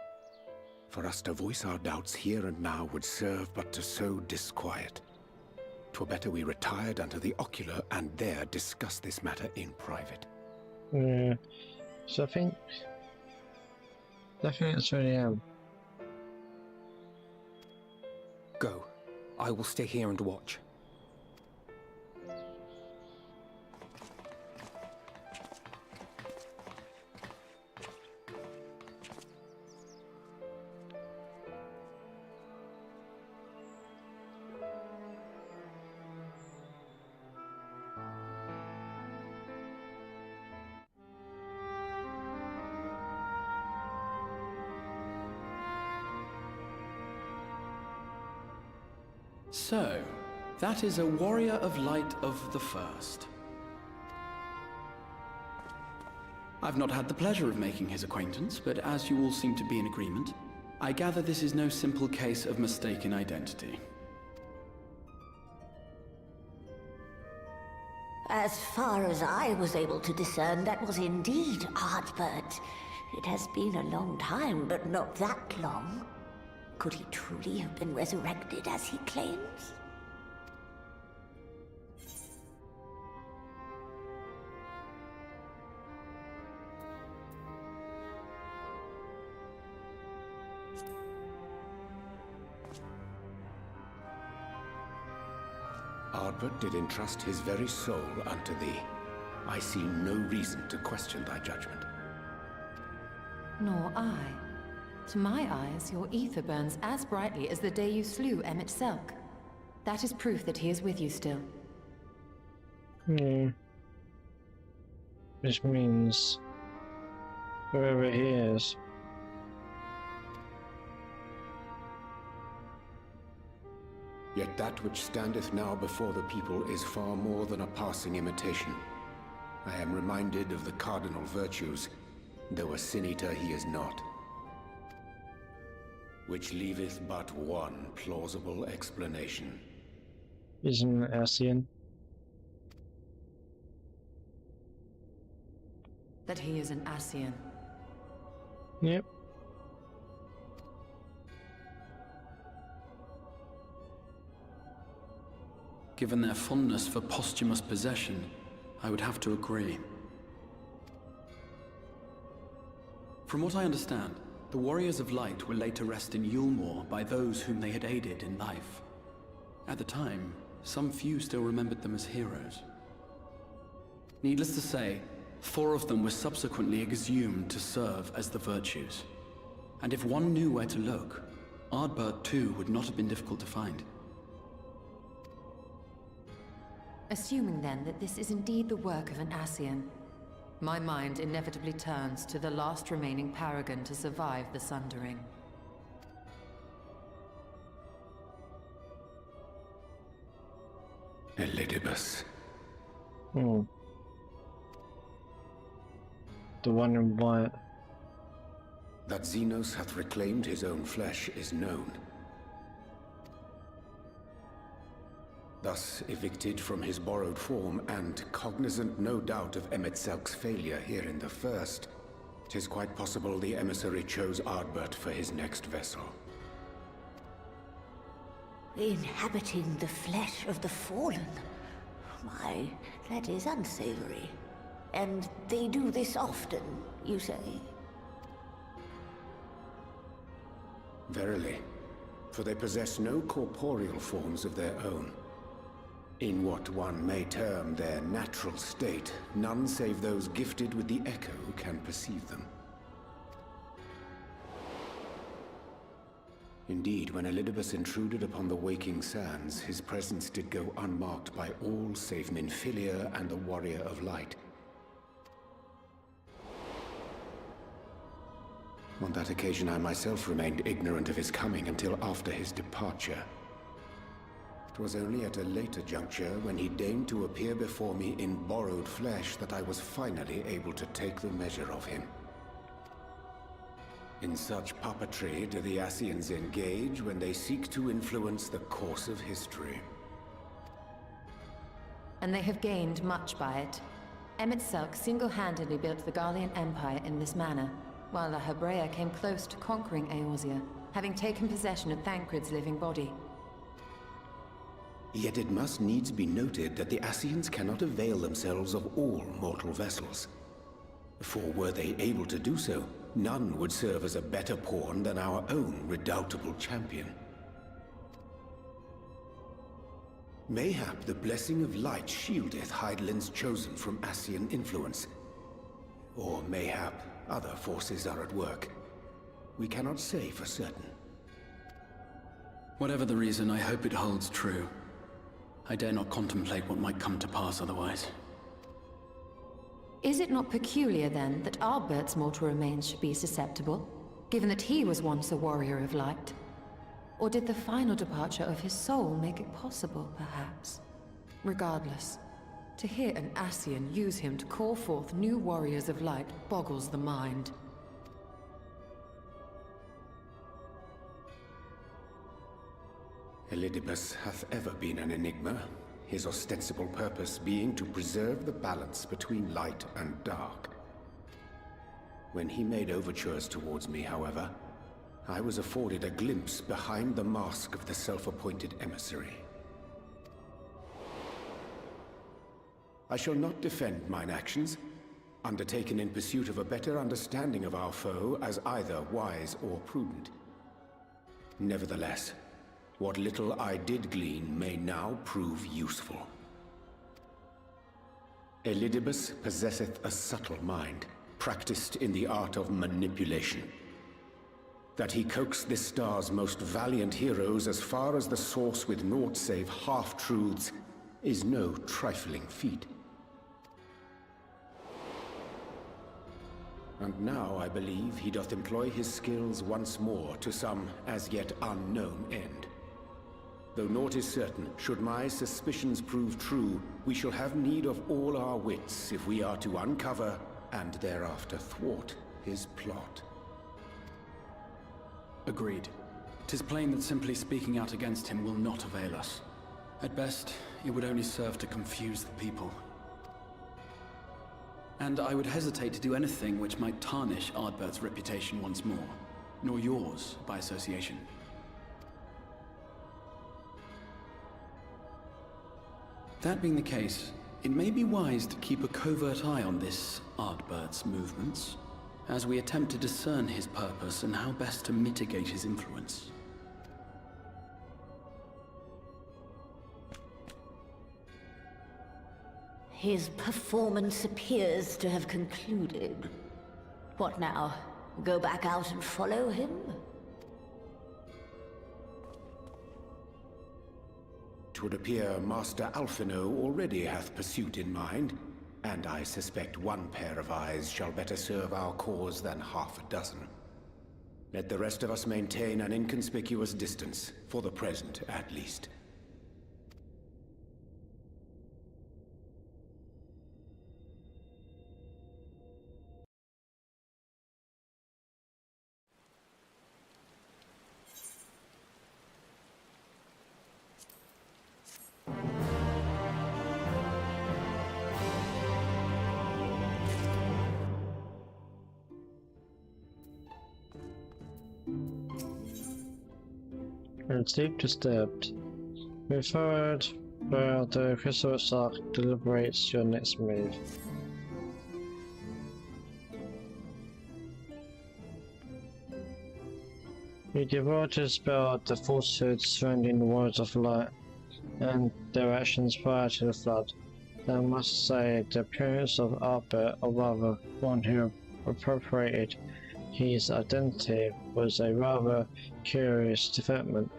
For us to voice our doubts here and now would serve but to sow disquiet. 'Twere better we retired unto the ocular and there discuss this matter in private. Yeah. So I think that's where I am. Go. I will stay here and watch. So, that is a warrior of light of the first. I've not had the pleasure of making his acquaintance, but as you all seem to be in agreement, I gather this is no simple case of mistaken identity. As far as I was able to discern, that was indeed Ardbert. It has been a long time, but not that long. Could he truly have been resurrected as he claims? Ardbert did entrust his very soul unto thee. I see no reason to question thy judgment. Nor I. To my eyes, your ether burns as brightly as the day you slew Emmett Selk. That is proof that he is with you still. Which means wherever he is. Yet that which standeth now before the people is far more than a passing imitation. I am reminded of the cardinal virtues, though a sin-eater he is not. Which leaveth but one plausible explanation. Isn't it Ascian? That he is an Ascian. Yep. Given their fondness for posthumous possession, I would have to agree. From what I understand, the Warriors of Light were laid to rest in Yulmore by those whom they had aided in life. At the time, some few still remembered them as heroes. Needless to say, 4 of them were subsequently exhumed to serve as the Virtues. And if one knew where to look, Ardbert too would not have been difficult to find. Assuming then that this is indeed the work of an Ascian, my mind inevitably turns to the last remaining paragon to survive the Sundering. Elidibus. Hmm. The one in white. That Xenos hath reclaimed his own flesh is known. Thus evicted from his borrowed form, and cognizant no doubt of Emet-Selk's failure here in the First, 'tis quite possible the emissary chose Ardbert for his next vessel. Inhabiting the flesh of the fallen? My, that is unsavory. And they do this often, you say? Verily, for they possess no corporeal forms of their own. In what one may term their natural state, none save those gifted with the echo can perceive them. Indeed, when Elidibus intruded upon the waking sands, his presence did go unmarked by all save Minfilia and the Warrior of Light. On that occasion, I myself remained ignorant of his coming until after his departure. It was only at a later juncture, when he deigned to appear before me in borrowed flesh, that I was finally able to take the measure of him. In such puppetry do the Ascians engage when they seek to influence the course of history. And they have gained much by it. Emet-Selk single-handedly built the Garlean Empire in this manner, while the Hebrea came close to conquering Eorzea, having taken possession of Thancred's living body. Yet it must needs be noted that the Ascians cannot avail themselves of all mortal vessels. For were they able to do so, none would serve as a better pawn than our own redoubtable champion. Mayhap the blessing of light shieldeth Hydaelyn's chosen from Ascian influence. Or mayhap other forces are at work. We cannot say for certain. Whatever the reason, I hope it holds true. I dare not contemplate what might come to pass otherwise. Is it not peculiar, then, that Ardbert's mortal remains should be susceptible, given that he was once a warrior of light? Or did the final departure of his soul make it possible, perhaps? Regardless, to hear an Ascian use him to call forth new warriors of light boggles the mind. Elidibus hath ever been an enigma, his ostensible purpose being to preserve the balance between light and dark. When he made overtures towards me, however, I was afforded a glimpse behind the mask of the self-appointed emissary. I shall not defend mine actions, undertaken in pursuit of a better understanding of our foe, as either wise or prudent. Nevertheless, what little I did glean may now prove useful. Elidibus possesseth a subtle mind, practiced in the art of manipulation. That he coaxed this star's most valiant heroes as far as the source with naught save half-truths is no trifling feat. And now I believe he doth employ his skills once more to some as yet unknown end. Though naught is certain, should my suspicions prove true, we shall have need of all our wits if we are to uncover and thereafter thwart his plot. Agreed. 'Tis plain that simply speaking out against him will not avail us. At best, it would only serve to confuse the people. And I would hesitate to do anything which might tarnish Ardbert's reputation once more, nor yours by association. That being the case, it may be wise to keep a covert eye on this Ardbert's movements, as we attempt to discern his purpose and how best to mitigate his influence. His performance appears to have concluded. What now? Go back out and follow him? It would appear Master Alphino already hath pursuit in mind, and I suspect one pair of eyes shall better serve our cause than half a dozen. Let the rest of us maintain an inconspicuous distance, for the present at least. And deep disturbed. Move forward, while the Crystal Arc deliberates your next move. You devour to spell the falsehood surrounding the words of light and their actions prior to the flood. I must say the appearance of Albert, or rather one who appropriated his identity, was a rather curious development.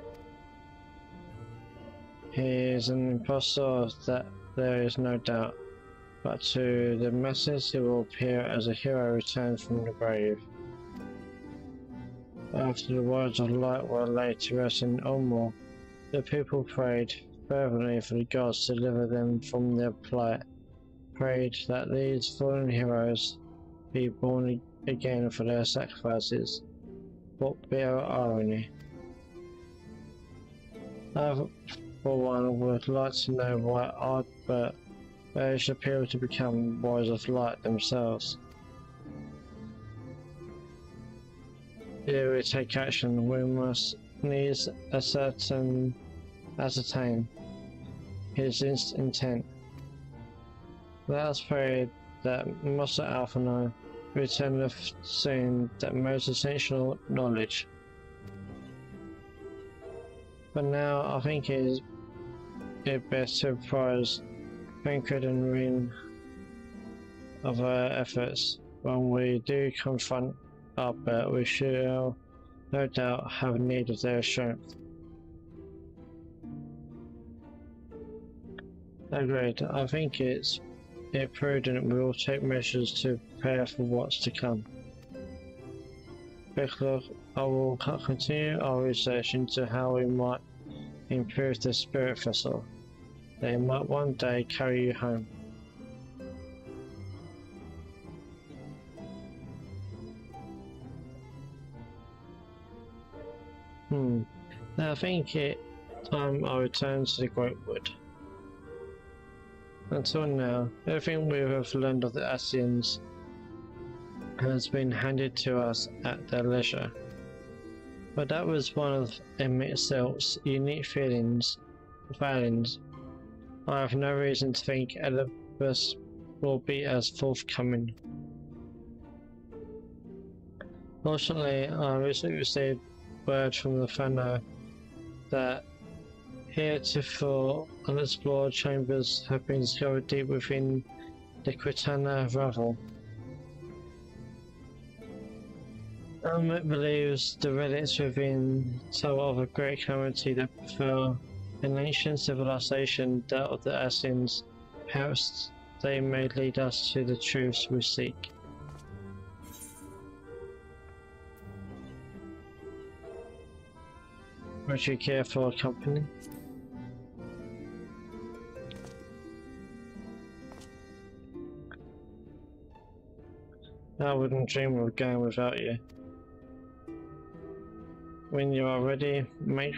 He is an impostor, that there is no doubt, but to the masses he will appear as a hero returned from the grave. After the words of light were laid to rest in Ulmor, the people prayed fervently for the gods to deliver them from their plight, prayed that these fallen heroes be born again for their sacrifices. What bitter irony. I, for one, would like to know why Ardbert urged the people to become warriors of light themselves. Ere we take action, we must needs ascertain his intent. Let us pray that Master Alphino returneth soon, that most essential knowledge. But now I think it is best to apprise Tancred and Rin of our efforts. When we do confront Albert, we shall no doubt have need of their strength. Agreed. I think it's prudent we will take measures to prepare for what's to come. Bickler, I will continue our research into how we might improve the spirit vessel. They might one day carry you home. Now I think it's time I return to the Great Wood. Until now, everything we have learned of the Ascians has been handed to us at their leisure. But that was one of Emitsel's unique failings. I have no reason to think Elibus will be as forthcoming. Fortunately, I recently received word from the Fano that heretofore unexplored chambers have been discovered deep within the Quitana Ravel. It believes the relics within tell of a great calamity that befell an ancient civilization, that of the Ascians. Perhaps they may lead us to the truths we seek. Would you care for company? I wouldn't dream of going without you. When you are ready, make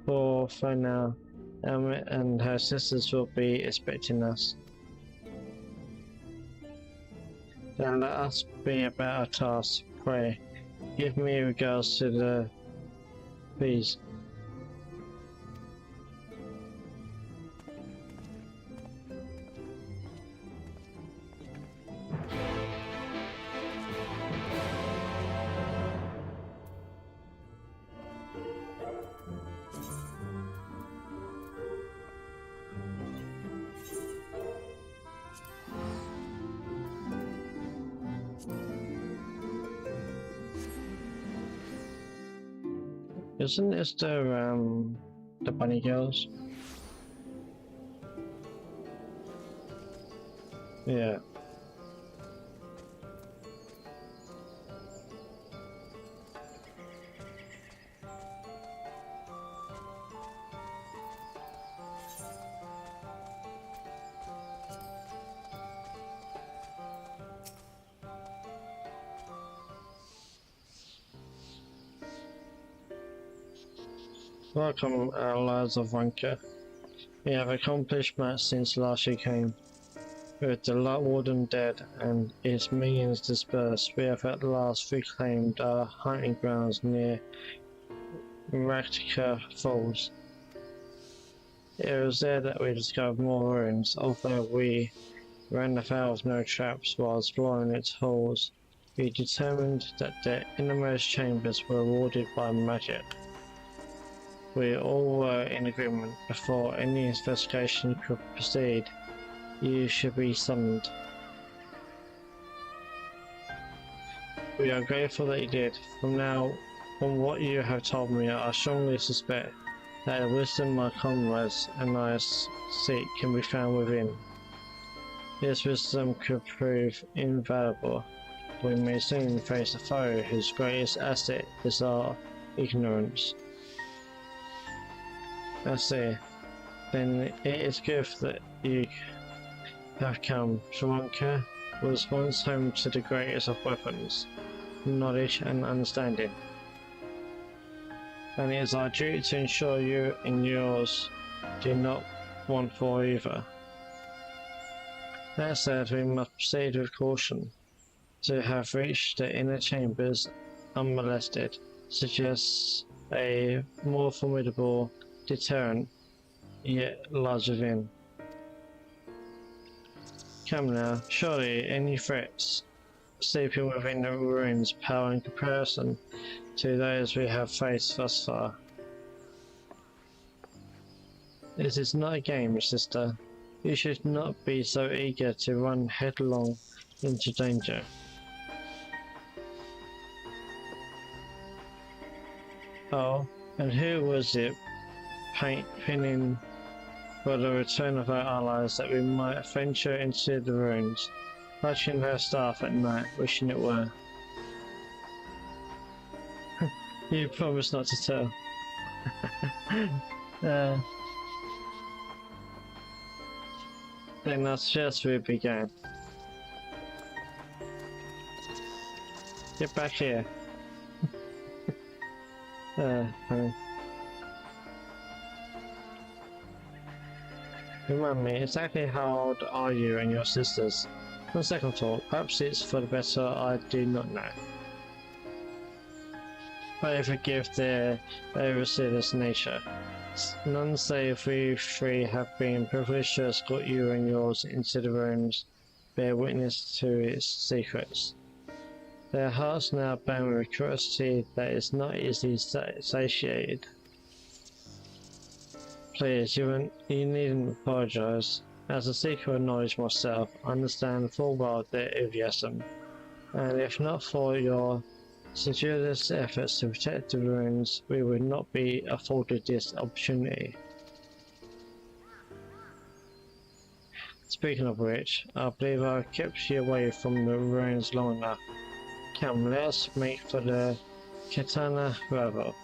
for now. Elmet and her sisters will be expecting us. Then let us be about our task. Pray, give me regards to the bees. Isn't this the bunny girls? Yeah. Welcome, allies of Ranker. We have accomplished much since last you came. With the Light Warden dead and its minions dispersed, we have at last reclaimed our hunting grounds near Raktika Falls. It was there that we discovered more ruins, although we ran afoul of no traps while exploring its halls. We determined that the innermost chambers were warded by magic. We all were in agreement before any investigation could proceed. You should be summoned. We are grateful that you did. From what you have told me, I strongly suspect that the wisdom my comrades and I seek can be found within. This wisdom could prove invaluable. We may soon face a foe whose greatest asset is our ignorance. I see. Then it is good that you have come. Shawanka was once home to the greatest of weapons, knowledge and understanding. And it is our duty to ensure you and yours do not want for either. That said, we must proceed with caution. To have reached the inner chambers unmolested suggests a more formidable deterrent yet lies within. Come now, surely any threats sleeping within the ruins pale in comparison to those we have faced thus far. This is not a game, sister. You should not be so eager to run headlong into danger. Oh, and who was it pinning for the return of our allies that we might venture into the ruins, watching their staff at night, wishing it were? You promised not to tell. Then I suggest we begin. Get back here. Remind me, exactly how old are you and your sisters? On second thought, perhaps it's for the better, I do not know. But I forgive their overzealous nature. None save we three have been privileged to escort you and yours into the rooms, bear witness to its secrets. Their hearts now burn with curiosity that is not easily satiated. Please, you needn't apologize. As a seeker of knowledge myself, I understand full well their enthusiasm, and if not for your sincerest efforts to protect the ruins, we would not be afforded this opportunity. Speaking of which, I believe I've kept you away from the ruins long enough. Come, let's make for the Katana Revel.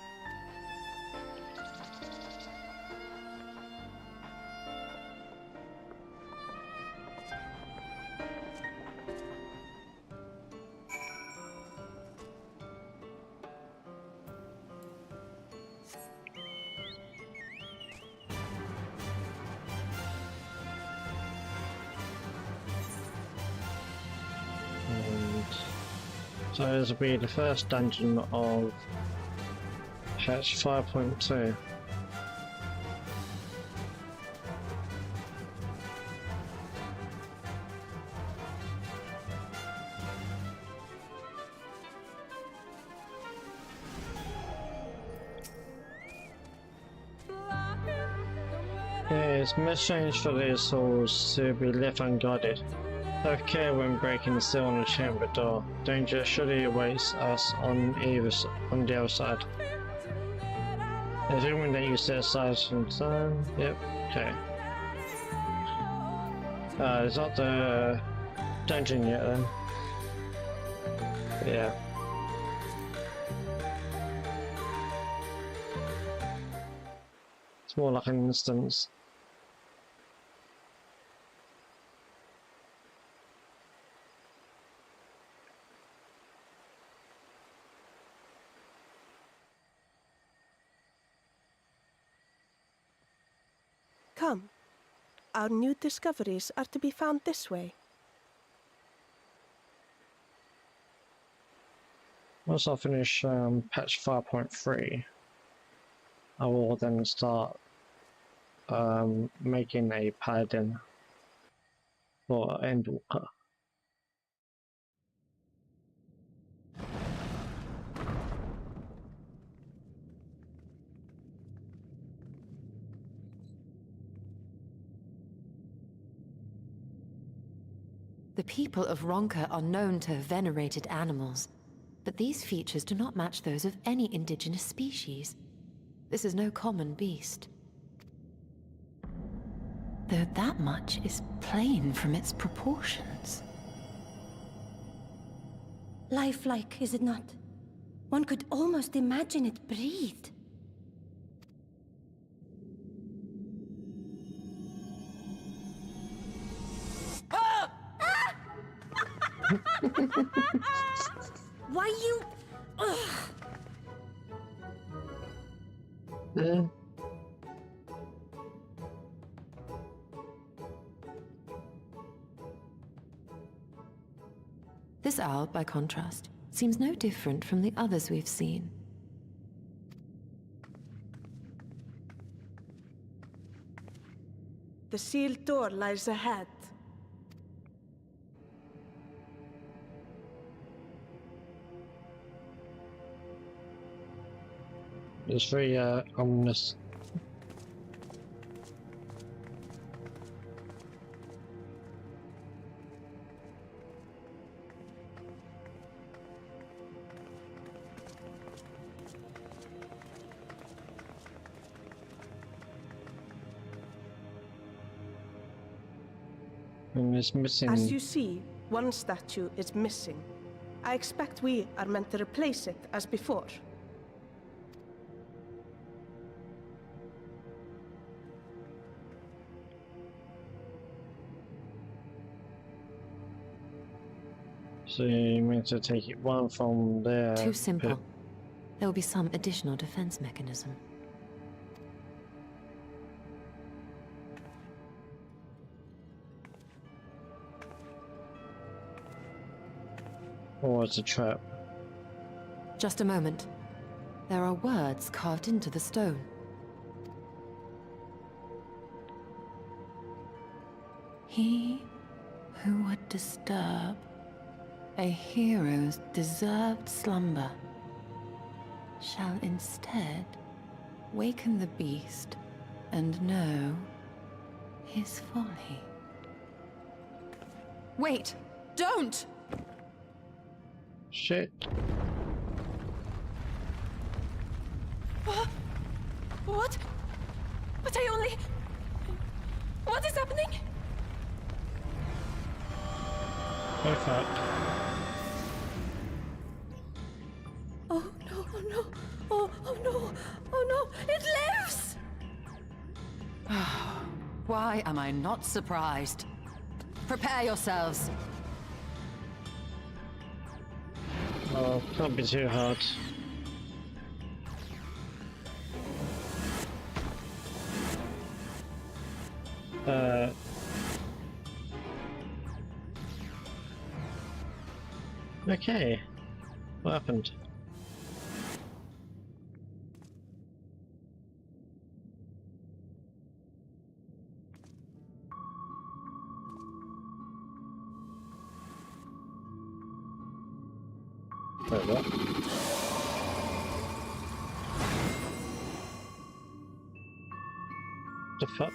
So this will be the first dungeon of patch 5.2. It is most strange for these halls to be left unguarded. Have care when breaking the seal on the chamber door. Danger surely awaits us on the other side. Assuming that you set aside some time. Yep, okay. It's not the dungeon yet then. But yeah. It's more like an instance. Come. Our new discoveries are to be found this way. Once I finish patch 5.3, I will then start making a paladin for Endwalker. The people of Ronka are known to have venerated animals, but these features do not match those of any indigenous species. This is no common beast. Though that much is plain from its proportions. Lifelike, is it not? One could almost imagine it breathed. Why you... This owl, by contrast, seems no different from the others we've seen. The sealed door lies ahead. It's very ominous. And it's missing. As you see, one statue is missing. I expect we are meant to replace it as before. So you mean to take it one from there? Too simple. There will be some additional defense mechanism. Or it's a trap? Just a moment. There are words carved into the stone. He who would disturb a hero's deserved slumber shall instead waken the beast and know his folly. Wait! Don't! Shit. What? But I only... What is happening? Oh fuck. Oh no, oh no, oh no, oh no, it lives! Why am I not surprised? Prepare yourselves. Oh, can't be too hard. Okay. What happened? Wait, what? The fuck?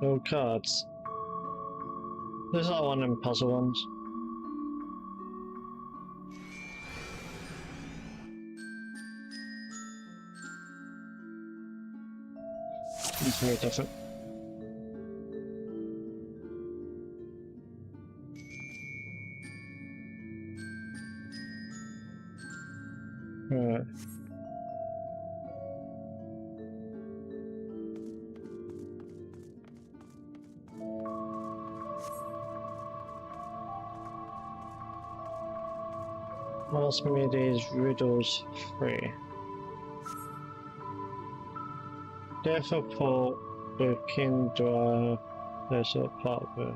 No cards. There's not one of them puzzle ones. It's very different. Right. Ask me these riddles free. Death of Paul with King Dwyer, there's a part of it.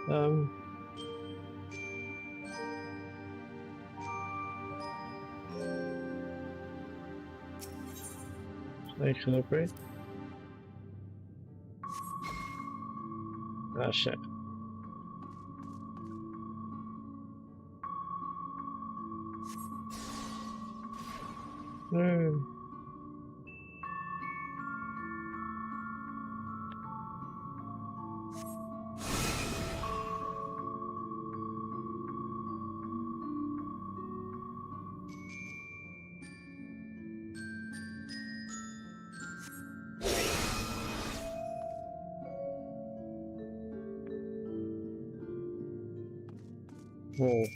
Um, equilibrate. Ah, shit. No. Whoa.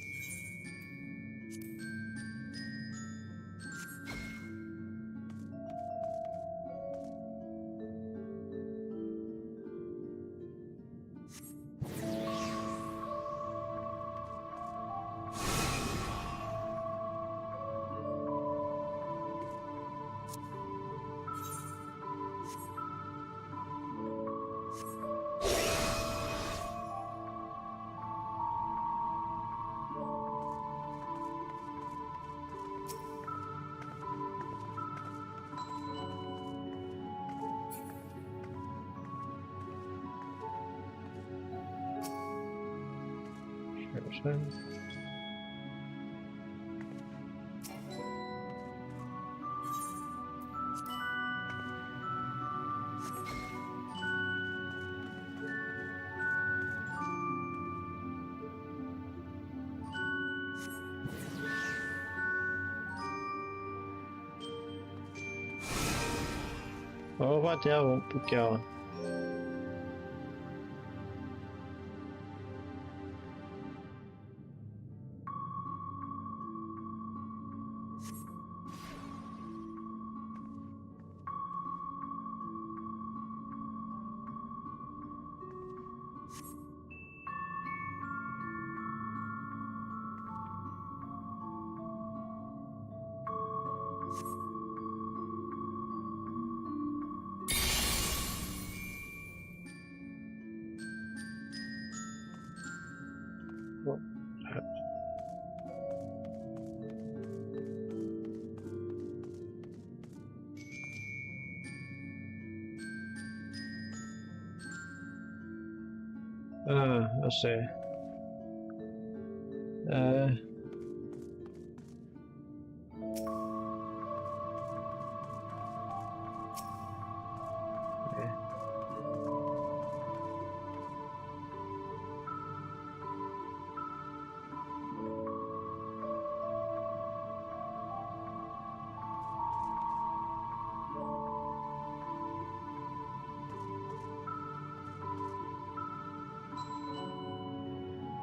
Vad var det jag fick göra? I see.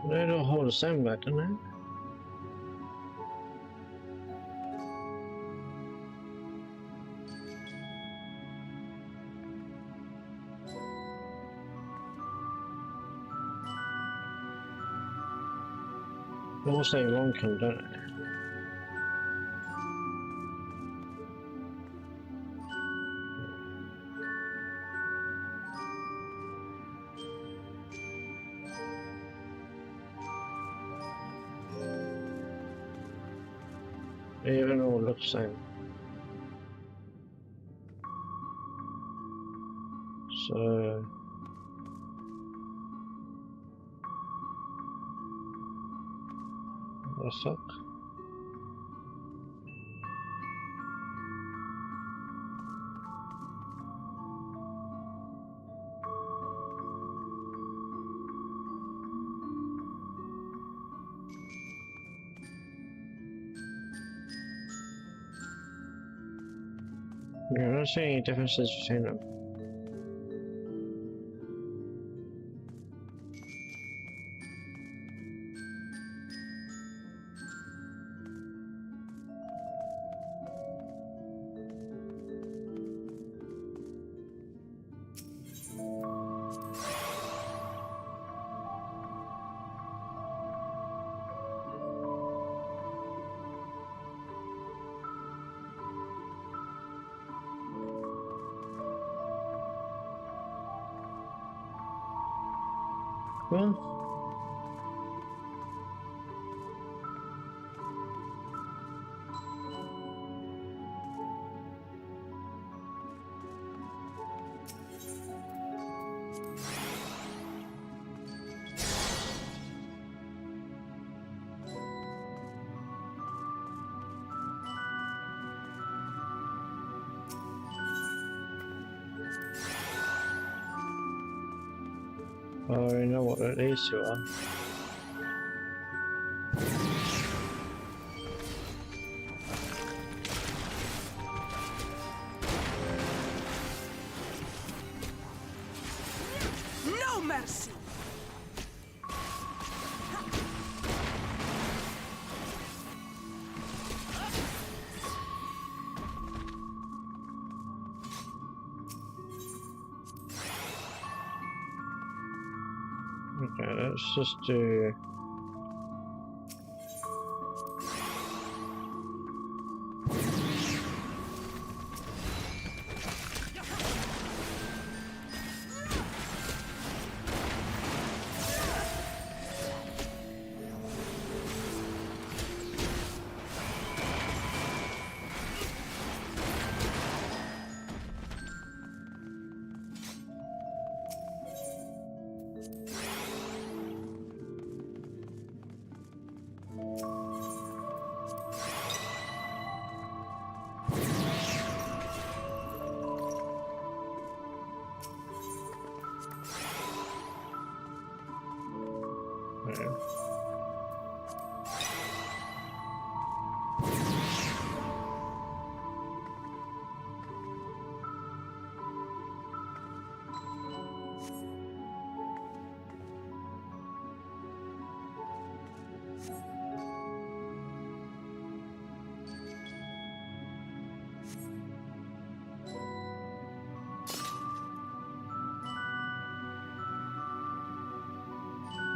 They don't hold the same back, don't they? They all say long come, don't they? They even all look the same. So... what the fuck? Yeah, I don't see any differences between them. Well, I already know what these two are. No mercy! Okay, let's just do...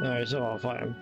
No, so I'll fight him.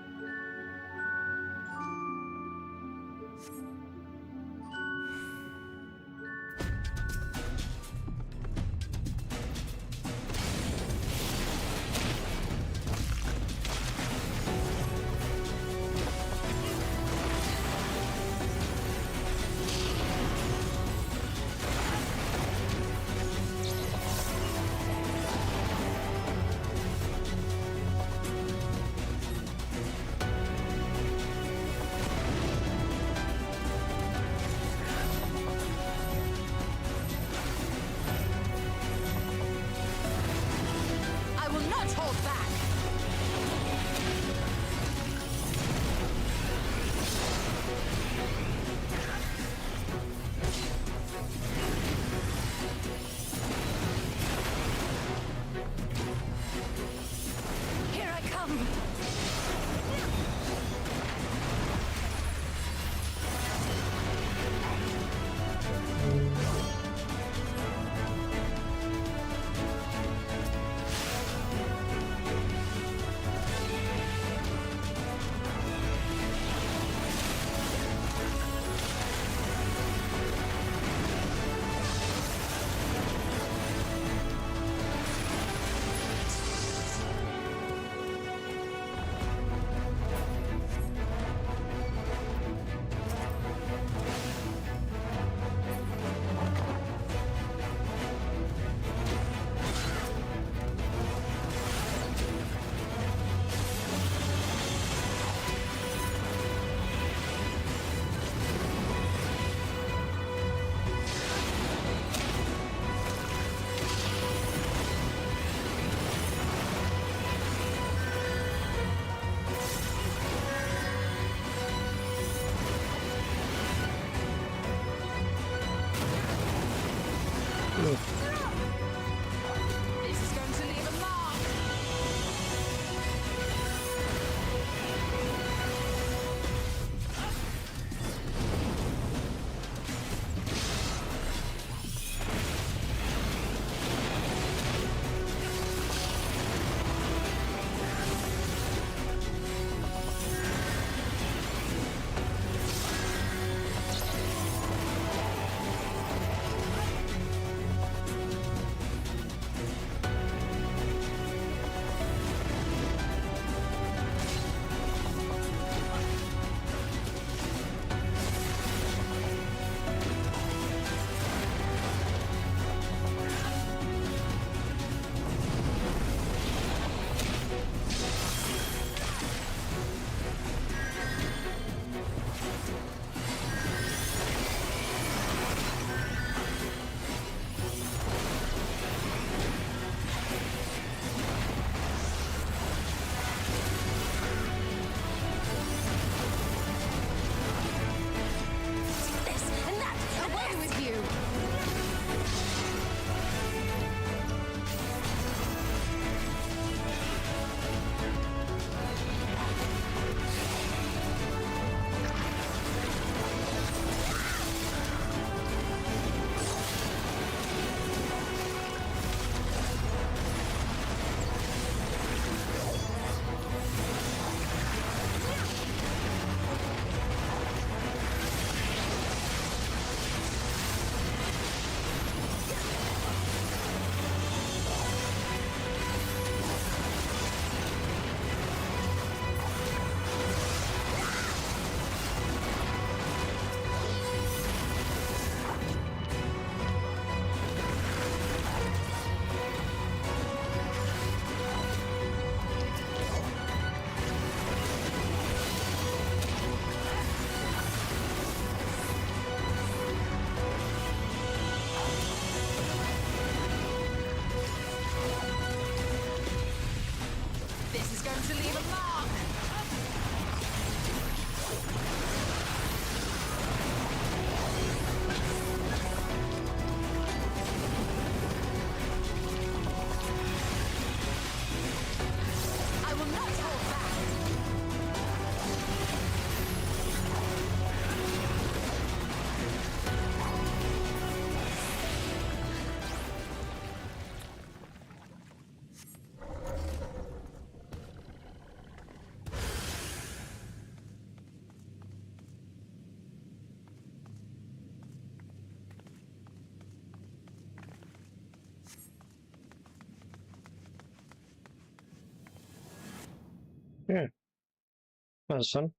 That's fun.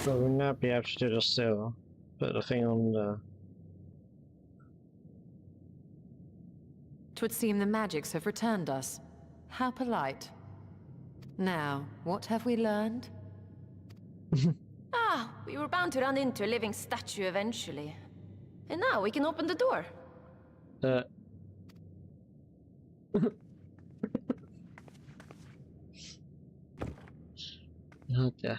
But we'll now be able to do the seal. Put the thing on the... 'Twould seem the magics have returned us. How polite. Now, what have we learned? We were bound to run into a living statue eventually. And now we can open the door. Okay.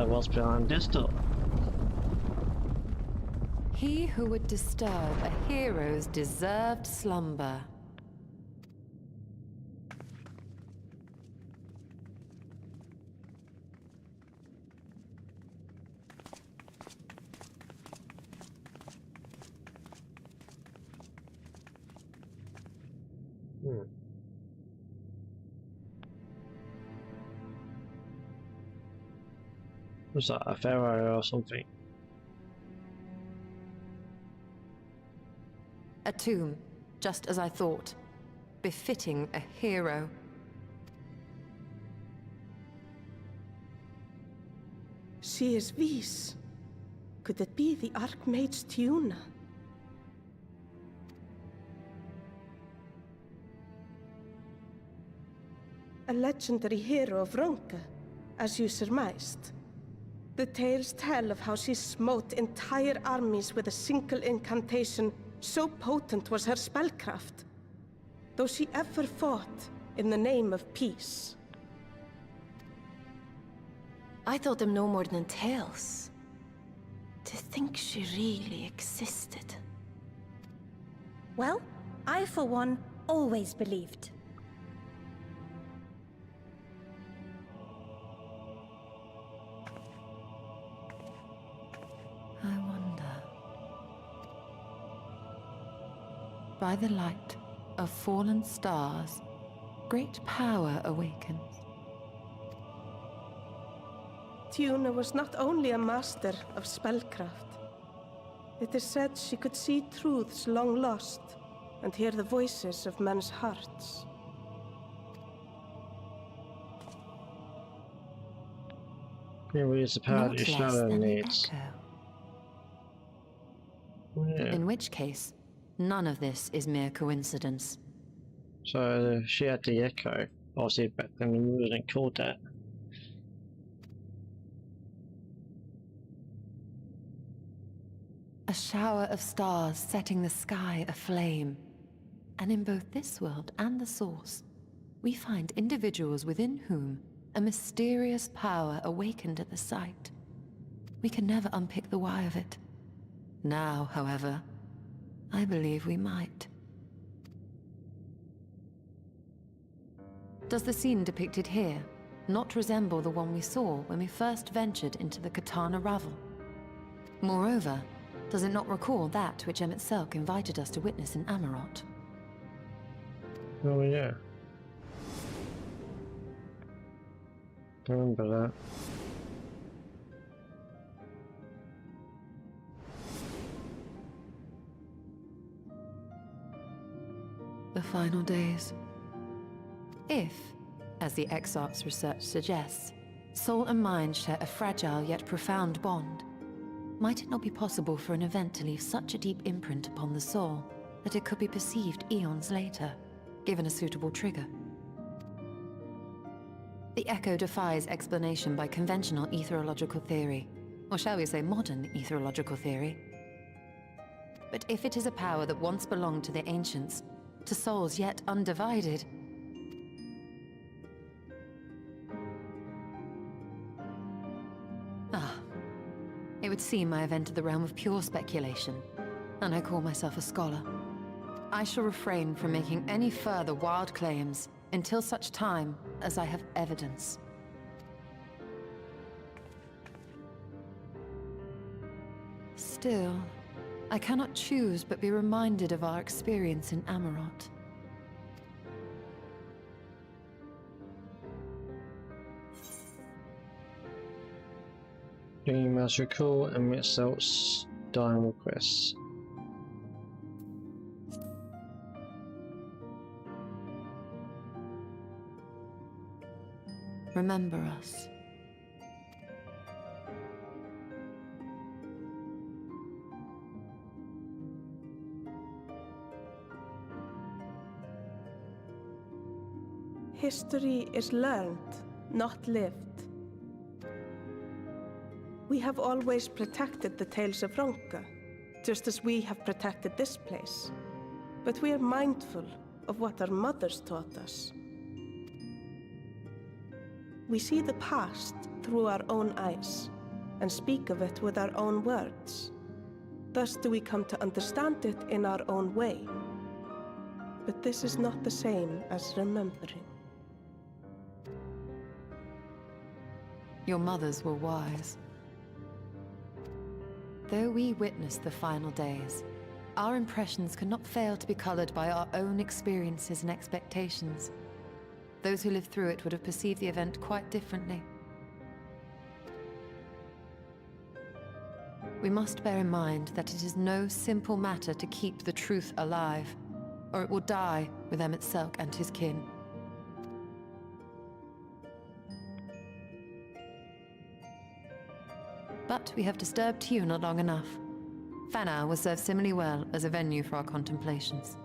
What's behind this door? He who would disturb a hero's deserved slumber. Was that a pharaoh or something? A tomb, just as I thought. Befitting a hero. She is Vis. Could it be the Archmage Tiuna? A legendary hero of Ronka, as you surmised. The tales tell of how she smote entire armies with a single incantation, so potent was her spellcraft. Though she ever fought in the name of peace. I thought them no more than tales. To think she really existed. Well, I for one always believed. I wonder. By the light of fallen stars, great power awakens. Tiuna was not only a master of spellcraft. It is said she could see truths long lost and hear the voices of men's hearts. Maybe it's the power Not that less Shadow than the needs. echo. Yeah. In which case, none of this is mere coincidence. So she had the echo. Obviously back then we wouldn't call that. A shower of stars setting the sky aflame. And in both this world and the Source, we find individuals within whom a mysterious power awakened at the sight. We can never unpick the why of it. Now, however, I believe we might. Does the scene depicted here not resemble the one we saw when we first ventured into the Katana Ravel? Moreover, does it not recall that which Emmett Selk invited us to witness in Amarot? Oh yeah. I remember that. The final days. If, as the Exarch's research suggests, soul and mind share a fragile yet profound bond, might it not be possible for an event to leave such a deep imprint upon the soul that it could be perceived eons later, given a suitable trigger? The echo defies explanation by conventional etherological theory, or shall we say modern etherological theory. But if it is a power that once belonged to the ancients, to souls yet undivided, it would seem I have entered the realm of pure speculation, and I call myself a scholar. I shall refrain from making any further wild claims until such time as I have evidence. Still, I cannot choose but be reminded of our experience in Amarot. You must recall and Mitzel's dying requests. Remember us. History is learned, not lived. We have always protected the tales of Ronka, just as we have protected this place. But we are mindful of what our mothers taught us. We see the past through our own eyes, and speak of it with our own words. Thus do we come to understand it in our own way. But this is not the same as remembering. Your mothers were wise. Though we witnessed the final days, our impressions cannot fail to be colored by our own experiences and expectations. Those who lived through it would have perceived the event quite differently. We must bear in mind that it is no simple matter to keep the truth alive, or it will die with Emmett Selk and his kin. But we have disturbed Tuna long enough. Fana will serve similarly well as a venue for our contemplations.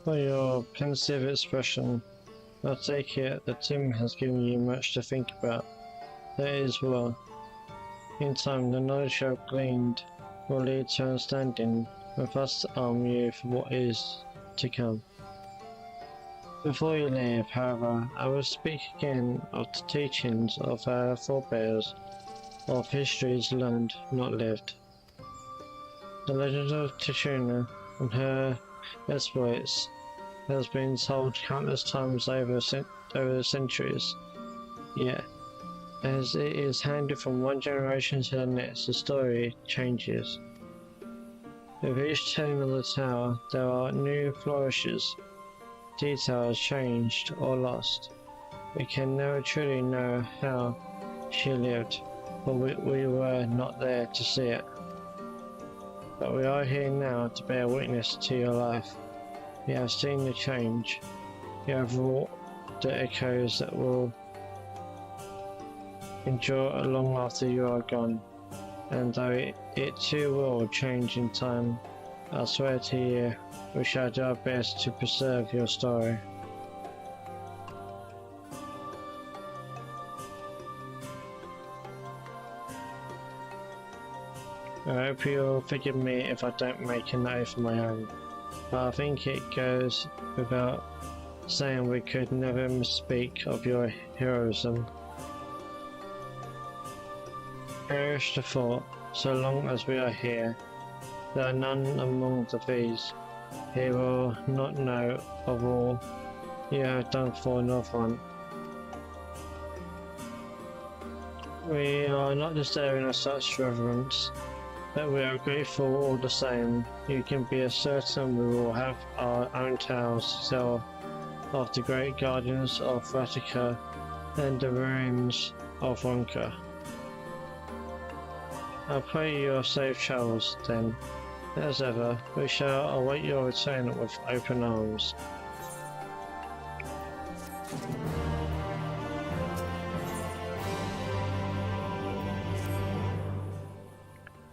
For your pensive expression, I take it that Tim has given you much to think about. That is well. In time, the knowledge you have gleaned will lead to understanding, and thus arm you for what is to come. Before you leave, however, I will speak again of the teachings of our forebears, of histories learned, not lived. The legend of Tishuna and her exploits has been told countless times over the centuries, yet, as it is handed from one generation to the next, the story changes. With each telling of the tale, there are new flourishes, details changed or lost. We can never truly know how she lived, for we were not there to see it. But we are here now to bear witness to your life. You have seen the change. You have wrought the echoes that will endure long after you are gone. And though it too will change in time, I swear to you, we shall do our best to preserve your story. I hope you'll forgive me if I don't make an oath of my own. But I think it goes without saying we could never misspeak of your heroism. Perish the thought, so long as we are here, there are none among the thieves who will not know of all you have done for Northront. We are not deserving of such reverence, but we are grateful all the same. You can be certain we will have our own tales to tell of the great guardians of Vatica and the ruins of Ronka. I pray you are safe travels, then. As ever, we shall await your return with open arms.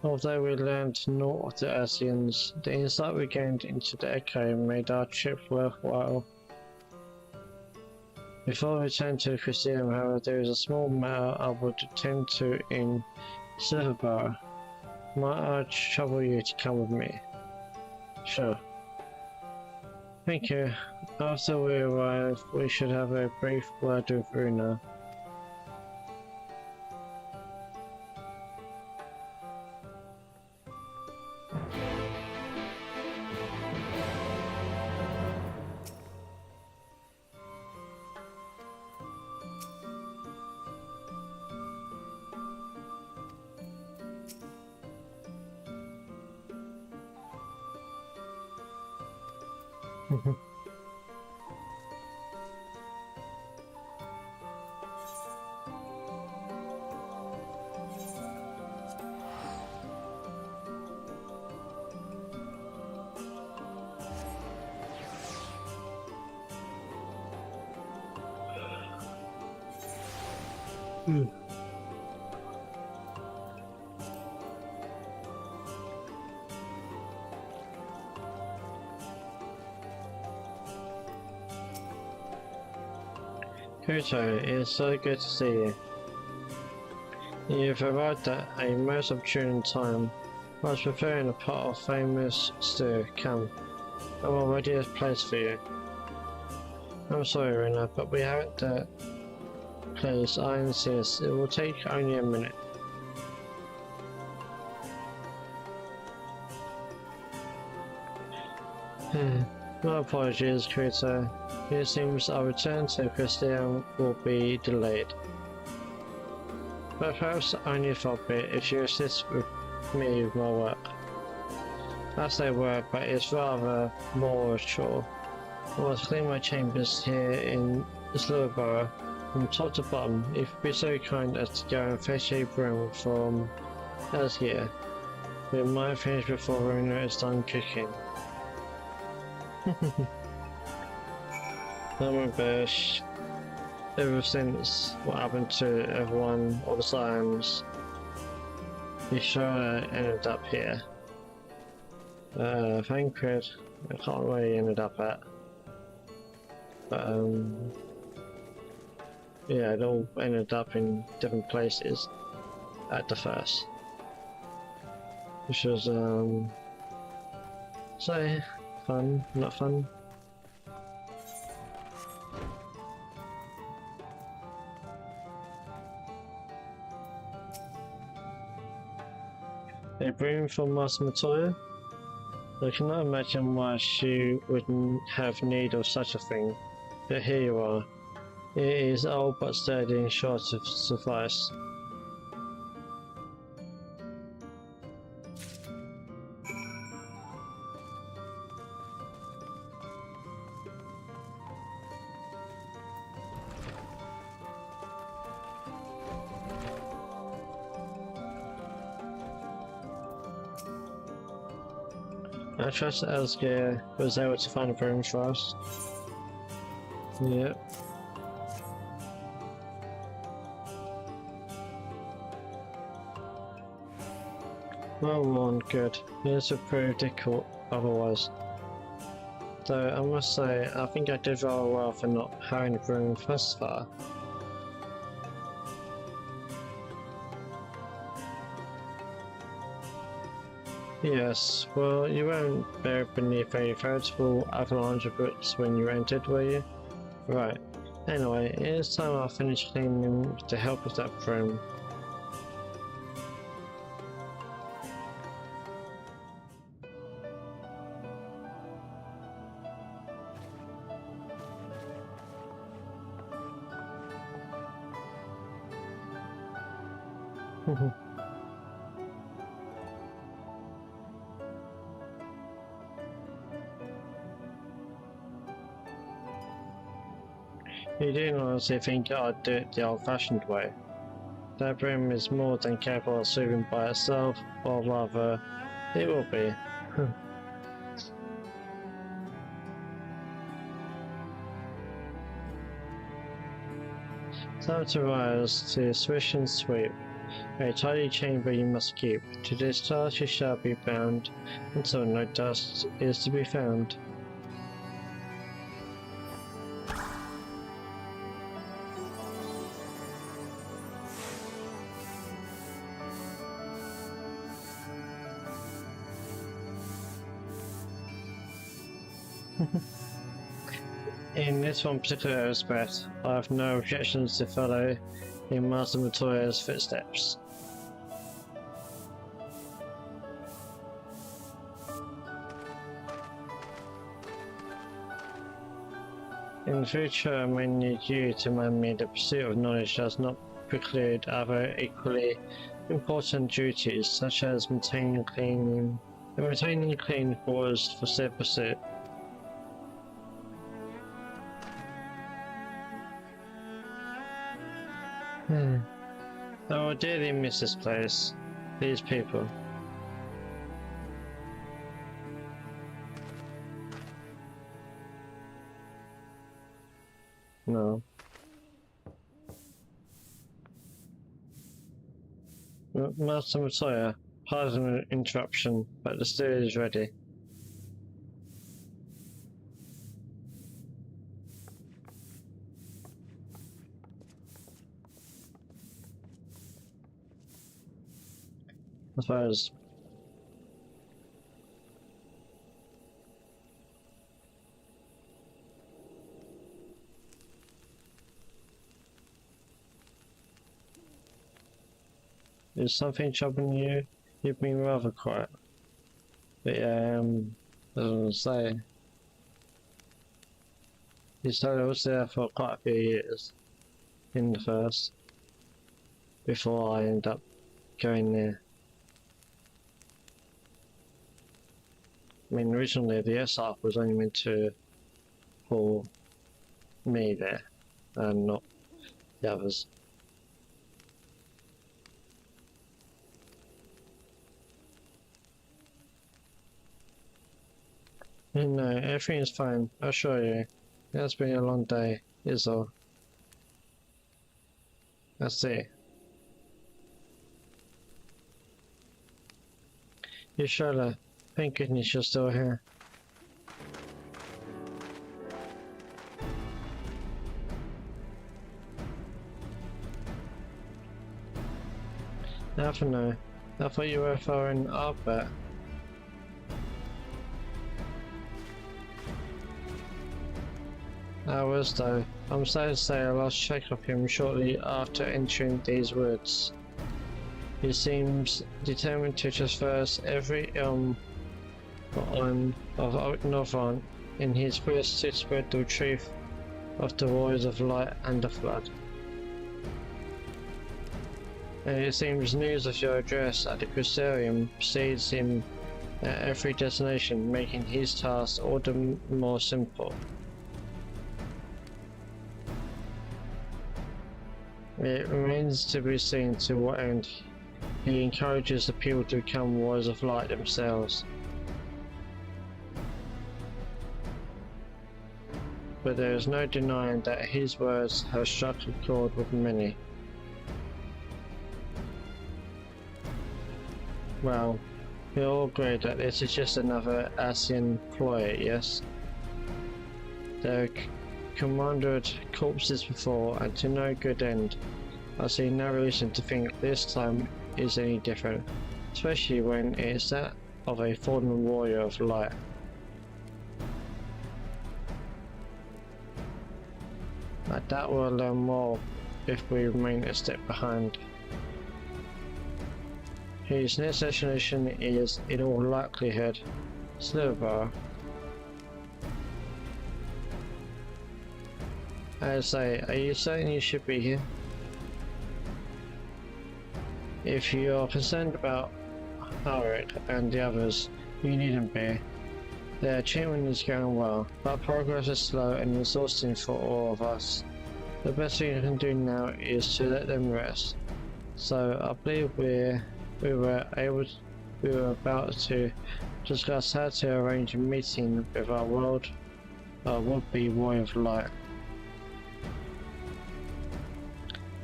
Although we learned naught of the Asians, the insight we gained into the Echo made our trip worthwhile. Before we return to the Christium, however, there is a small matter I would attend to in Silverborough. Might I trouble you to come with me? Sure. Thank you. After we arrive, we should have a brief word with Una. Kuto, it is so good to see you. You've arrived at a most opportune time. I was preparing a pot of famous stew. Come, I'm already a place for you. I'm sorry, Rina, but we haven't. Please, I insist. It will take only a minute. My apologies, Kuto. It seems our return to Christian will be delayed. But perhaps only for a bit if you assist with me with my work. I say work, but it's rather more a chore. I must clean my chambers here in Slowborough from top to bottom. If you'd be so kind as to go and fetch a broom from Elsgear, we might finish before Runa is done cooking. I'm embarrassed. Ever since what happened to everyone, all the Scions, you sure ended up here. Thancred, I can't remember where he ended up at. But yeah, it all ended up in different places at the first. Which was so fun, not fun. A broom from Master Matoya? I cannot imagine why she wouldn't have need of such a thing, but here you are. It is old but sturdy and sure to suffice. I trust Elsgear was able to find a broom for us. Yep. Well worn, good. This would prove difficult otherwise. Though I must say, I think I did rather well for not having a broom thus far. Yes, well, you weren't buried beneath a veritable avalanche of bricks when you entered, were you? Right. Anyway, it is time I finish cleaning with the help of that broom. You do honestly think I'd do it the old-fashioned way. That broom is more than capable of sweeping by itself, or rather, it will be. Time to rise, to swish and sweep. A tidy chamber you must keep. To this task you shall be bound, until no dust is to be found. In this one particular respect, I have no objections to follow in Master Matoya's footsteps. In the future, I may need you to remind me the pursuit of knowledge does not preclude other equally important duties, such as maintaining clean quarters for said pursuit. Oh, I dearly miss this place. These people. No. Master Messiah, pardon an interruption, but the stew is ready. I suppose. Is something troubling you? You've been rather quiet. But yeah, as I was saying, you said I was there for quite a few years in the first, before I ended up going there. I mean, originally the SR was only meant to pull me there, and not the others. No, everything's fine, I assure you. It has been a long day, is all. I see. You sure? Thank goodness you're still here. Now for no. I thought you were foreign Arbet. I was though. I'm sad to say I lost track of him shortly after entering these woods. He seems determined to traverse every of Northront in his quest to spread the truth of the Warriors of Light and the Flood. And it seems news of your address at the Crusarium precedes him at every destination, making his task all the more simple. It remains to be seen to what end he encourages the people to become Warriors of Light themselves. But there is no denying that his words have struck a chord with many. Well, we all agree that this is just another Asian ploy, yes? There commandered corpses before, and to no good end. I see no reason to think this time is any different, especially when it is that of a fallen warrior of light. I doubt we'll learn more if we remain a step behind. His next destination is, in all likelihood, Silver. I say, are you certain you should be here? If you are concerned about Harit and the others, you needn't be. Their treatment is going well, but progress is slow and exhausting for all of us. The best thing you can do now is to let them rest. So I believe we were about to discuss how to arrange a meeting with our would-be Warrior of Light.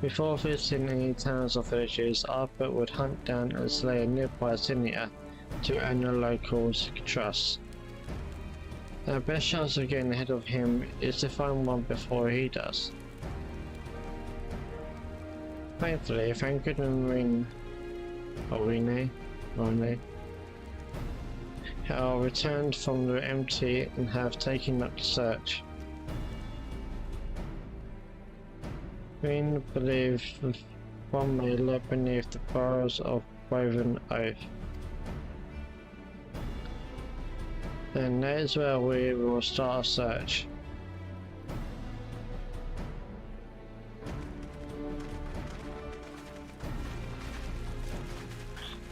Before visiting any towns or villages, Arbet would hunt down and slay a nearby Zinnia to earn the locals' trust. Our best chance of getting ahead of him is to find one before he does. Thankfully, Frankfurt and Rene have returned from the empty and have taken up the search. Rene believes one may lurk beneath the bars of Woven Oath. And that is where we will start a search.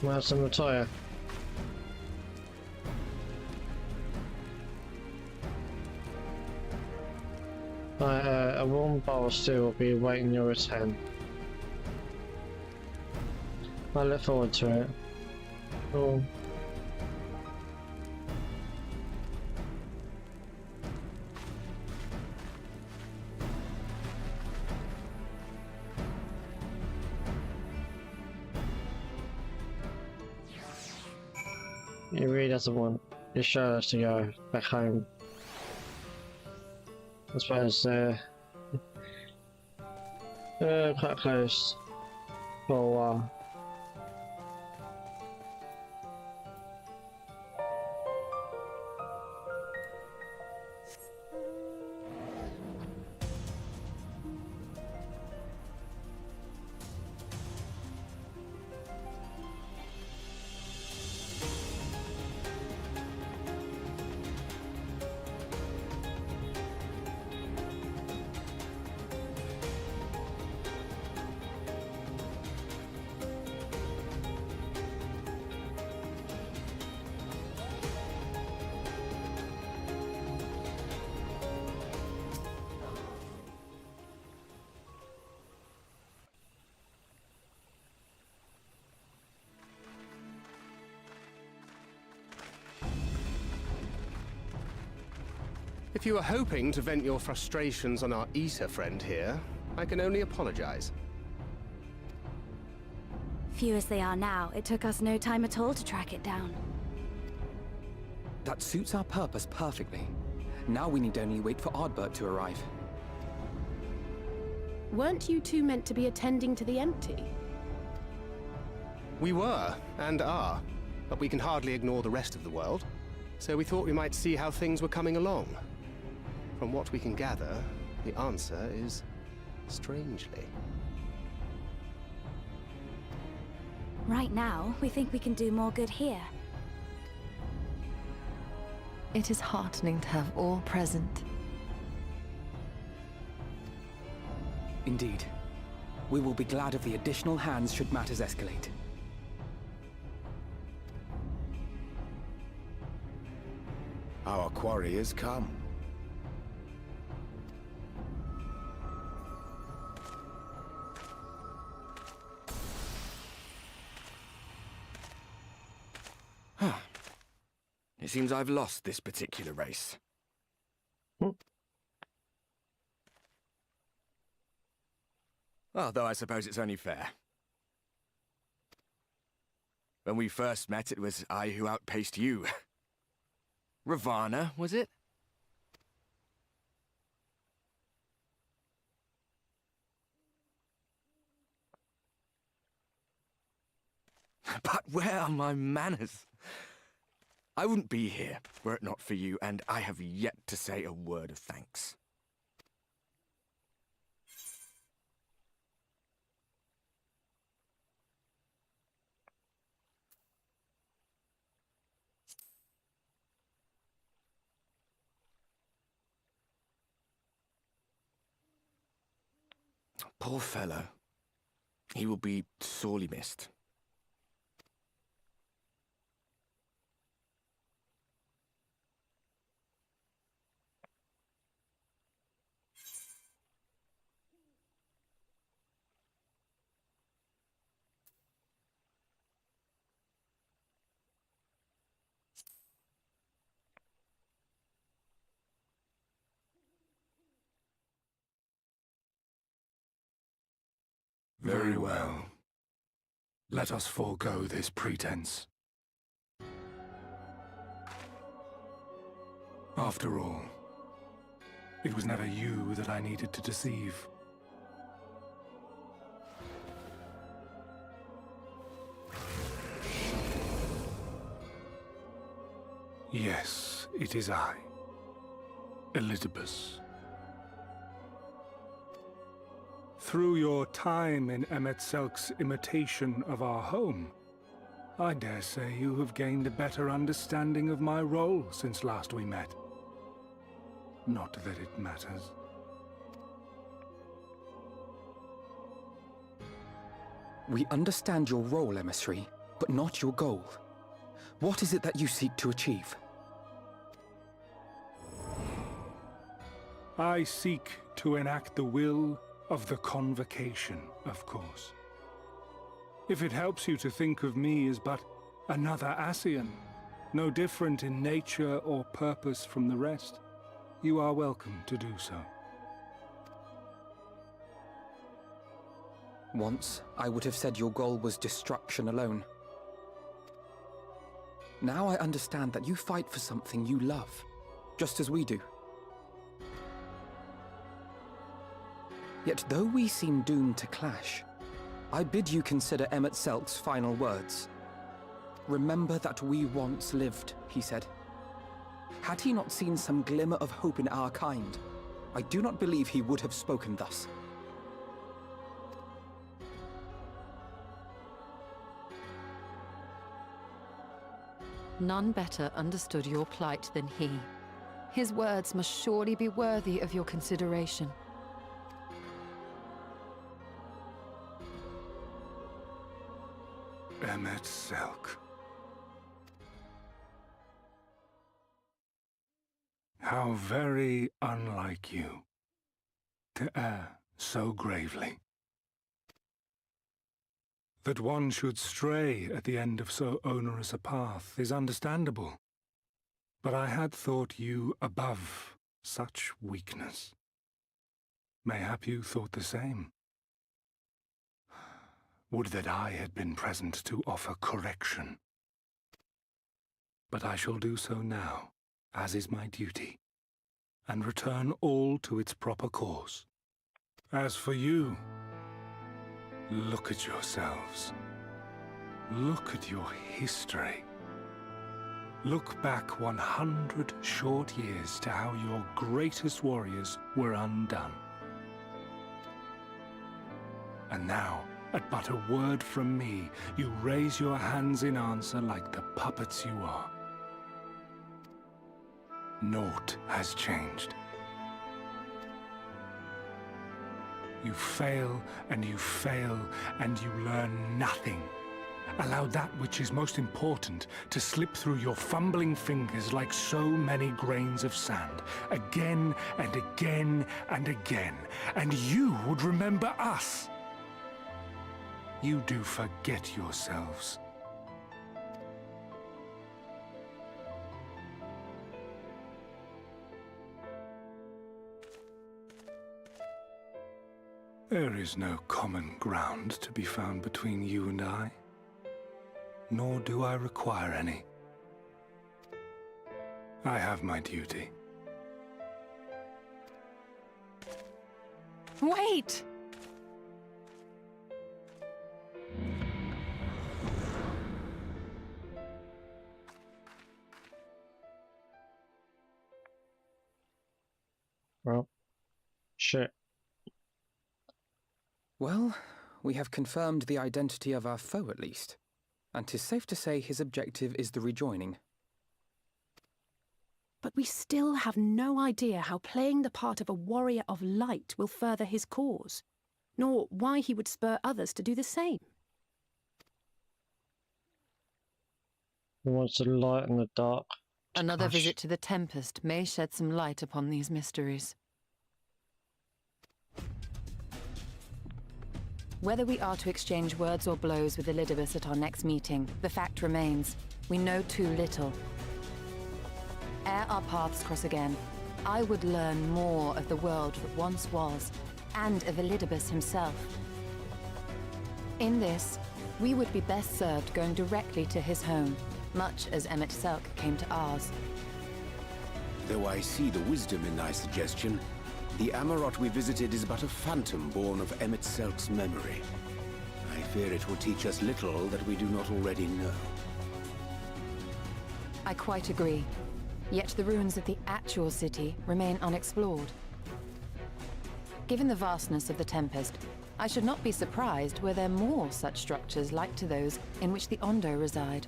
Master Matoya. A warm bowl of stew will be awaiting your return. I look forward to it. Oh. He really doesn't want his shoulders to go back home. I suppose quite close for a while. If you were hoping to vent your frustrations on our Issa friend here, I can only apologize. Few as they are now, it took us no time at all to track it down. That suits our purpose perfectly. Now we need only wait for Ardbert to arrive. Weren't you two meant to be attending to the empty? We were, and are, but we can hardly ignore the rest of the world. So we thought we might see how things were coming along. From what we can gather, the answer is strangely. Right now, we think we can do more good here. It is heartening to have all present. Indeed. We will be glad of the additional hands should matters escalate. Our quarry has come. It seems I've lost this particular race. Although I suppose it's only fair. When we first met, it was I who outpaced you. Ravana, was it? But where are my manners? I wouldn't be here were it not for you, and I have yet to say a word of thanks. Poor fellow. He will be sorely missed. Very well. Let us forego this pretense. After all, it was never you that I needed to deceive. Yes, it is I, Elizabeth. Through your time in Emetselk's imitation of our home, I dare say you have gained a better understanding of my role since last we met. Not that it matters. We understand your role, Emissary, but not your goal. What is it that you seek to achieve? I seek to enact the will of the Convocation, of course. If it helps you to think of me as but another Ascian, no different in nature or purpose from the rest, you are welcome to do so. Once, I would have said your goal was destruction alone. Now I understand that you fight for something you love, just as we do. Yet though we seem doomed to clash, I bid you consider Emmett Selk's final words. Remember that we once lived, he said. Had he not seen some glimmer of hope in our kind, I do not believe he would have spoken thus. None better understood your plight than he. His words must surely be worthy of your consideration. Emmett Selk. How very unlike you to err so gravely. That one should stray at the end of so onerous a path is understandable, but I had thought you above such weakness. Mayhap you thought the same. Would that I had been present to offer correction. But I shall do so now, as is my duty, and return all to its proper course. As for you, look at yourselves. Look at your history. Look back 100 short years to how your greatest warriors were undone. And now, at but a word from me, you raise your hands in answer like the puppets you are. Naught has changed. You fail, and you fail, and you learn nothing. Allow that which is most important to slip through your fumbling fingers like so many grains of sand, again and again and again, and you would remember us. You do forget yourselves. There is no common ground to be found between you and I, nor do I require any. I have my duty. Wait! Well, shit. Well, we have confirmed the identity of our foe at least, and 'tis safe to say his objective is the rejoining. But we still have no idea how playing the part of a warrior of light will further his cause, nor why he would spur others to do the same. He wants to light in the dark. Another visit to the Tempest may shed some light upon these mysteries. Whether we are to exchange words or blows with Elidibus at our next meeting, the fact remains, we know too little. Ere our paths cross again, I would learn more of the world that once was, and of Elidibus himself. In this, we would be best served going directly to his home, much as Emmett Selk came to ours. Though I see the wisdom in thy suggestion, the Amarot we visited is but a phantom born of Emmett Selk's memory. I fear it will teach us little that we do not already know. I quite agree. Yet the ruins of the actual city remain unexplored. Given the vastness of the Tempest, I should not be surprised were there more such structures like to those in which the Ondo reside.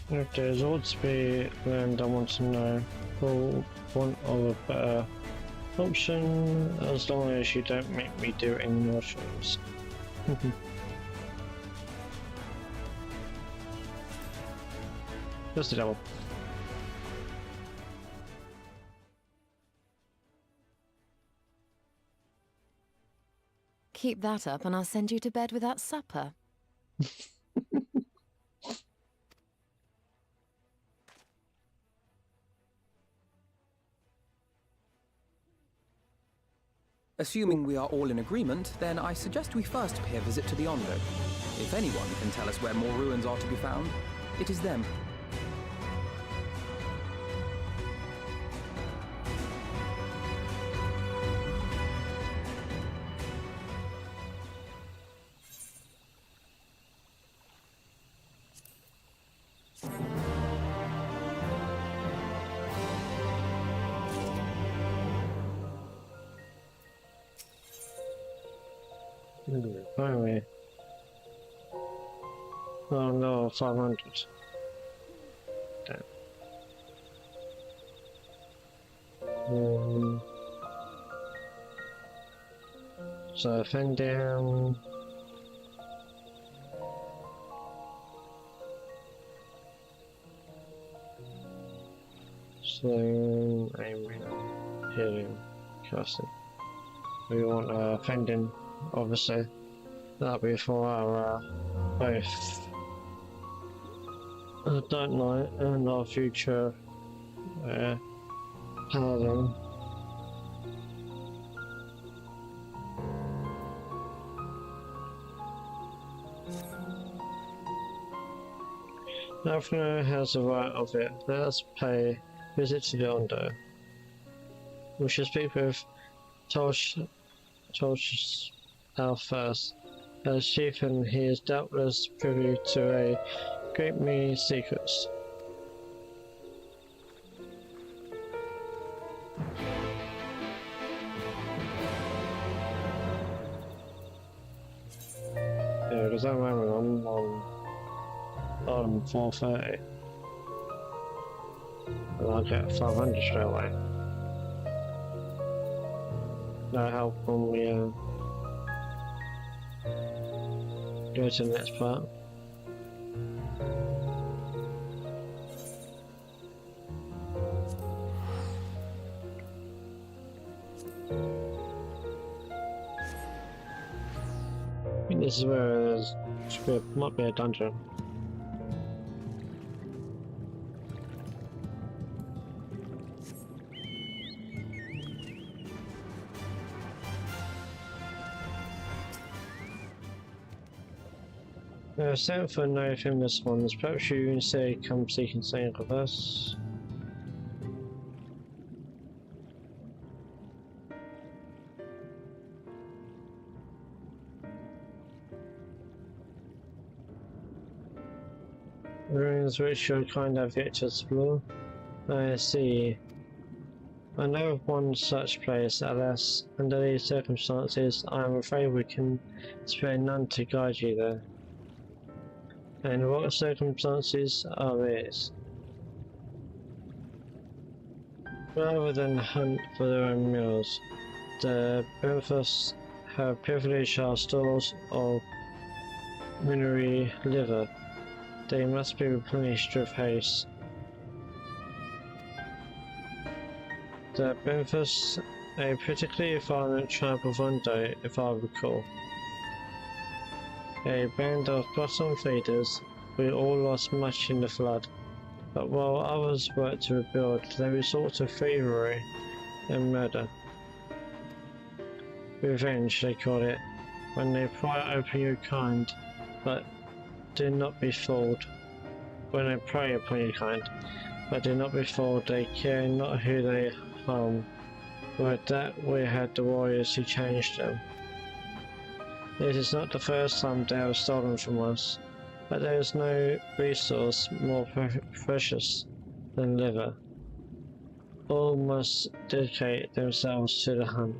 If there's ought to be land I want to know, we'll want of a better option, as long as you don't make me do it in your shows. Just the devil. Keep that up and I'll send you to bed without supper. Assuming we are all in agreement, then I suggest we first pay a visit to the Ondo. If anyone can tell us where more ruins are to be found, it is them. Finally. Oh no, 500. Damn. So fend down. So aiming, hitting, casting. We want fending, obviously. That'll be for our both Dark Knight and our future paladin. Alfredo has the right of it. Let us pay visit to the Ondo. We should speak with Tolch first. As chief, and he is doubtless privy to a great many secrets. Yeah, because I'm on 430. And I'll get 500 straight away. No help when we go to the next part. I think this is where there might be a dungeon. Sent for no famous ones. Perhaps you instead come seeking something of us. Ruins which your kind have yet to explore. I see. I know of one such place, alas, under these circumstances, I am afraid we can spare none to guide you there. And what circumstances are these? Rather than hunt for their own meals, the Benefits have privileged our stores of minery liver. They must be replenished with haste. The Benefits, a particularly violent tribe of Ondo, if I recall. A band of blossom feeders, we all lost much in the flood, but while others worked to rebuild, they resort to thievery and murder. Revenge, they call it, when they pry open your kind, but do not be fooled. When they prey upon your kind, but do not be fooled, they care not who they harm. With that, we had the warriors who changed them. It is not the first time they have stolen from us, but there is no resource more precious than liver. All must dedicate themselves to the hunt.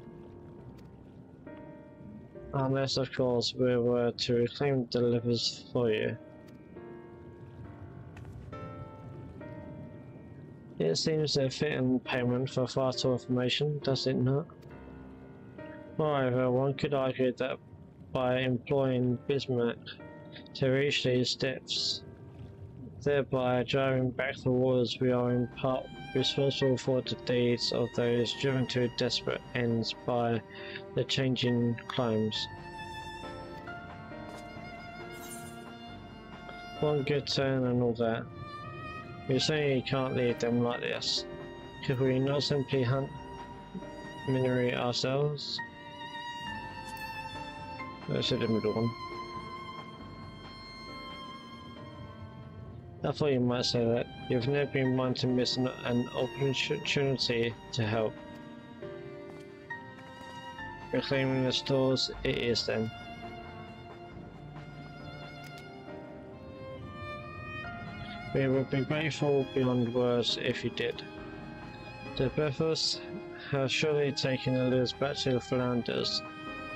Unless, of course, we were to reclaim the livers for you. It seems a fitting payment for vital information, does it not? Moreover, one could argue that by employing Bismarck to reach these depths, thereby driving back the wars. We are in part responsible for the deeds of those driven to desperate ends by the changing climes. One good turn and all that. You're saying you can't leave them like this. Could we not simply hunt minery ourselves? Let's hit the middle one. I thought you might say that. You've never been one to miss an opportunity to help. Reclaiming the stores, it is then. We would be grateful beyond words if you did. The Bethos have surely taken the lures back to the Flounders,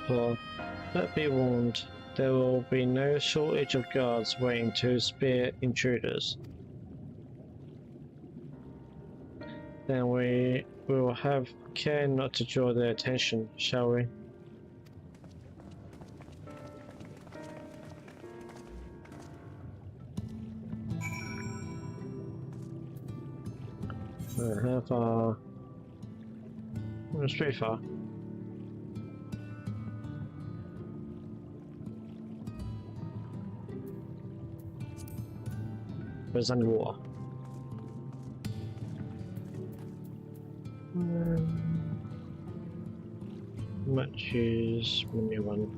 but be warned, there will be no shortage of guards waiting to spear intruders. Then we will have care not to draw their attention, shall we? How far? It's pretty far. But it's underwater. Might choose menu one.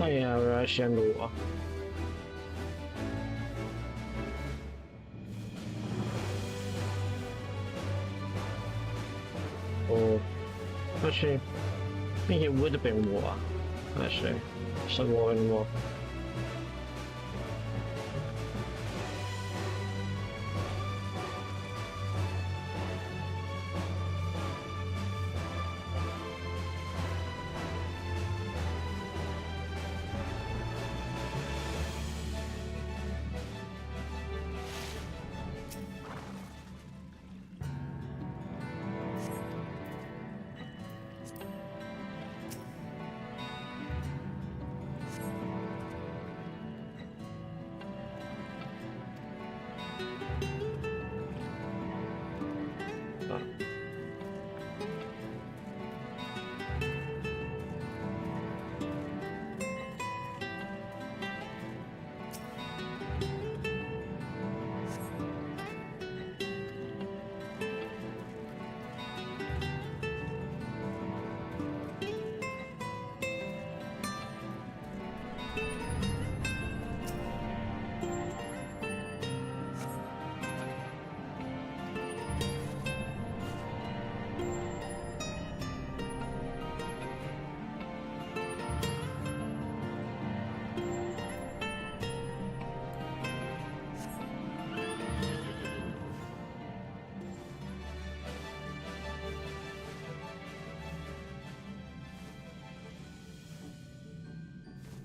Oh yeah, we're actually underwater. Or actually, I think it would have been water. Actually, it's not water anymore.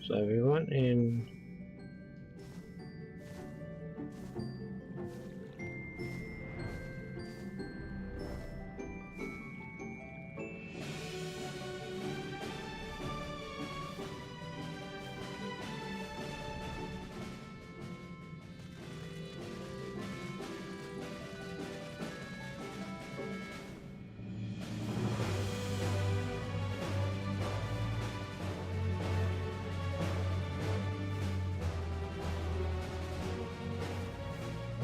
So we went in.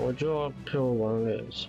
Or draw a pill one it is.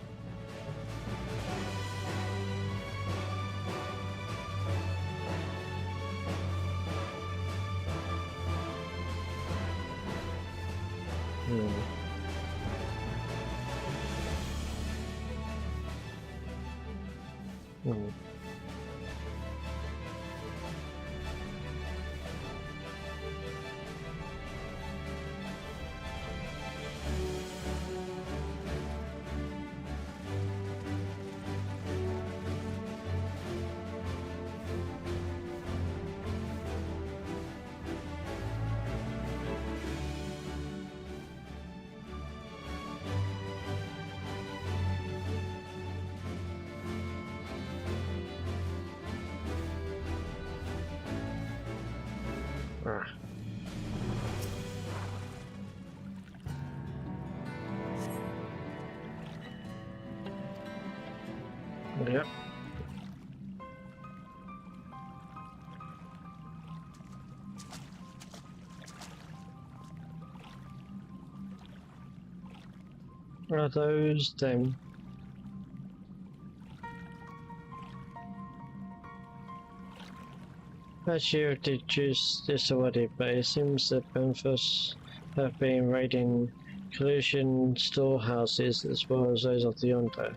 Yep. Are those them? Actually, I deduced this already, but it seems that Memphis have been raiding collusion storehouses as well as those of the Yonder.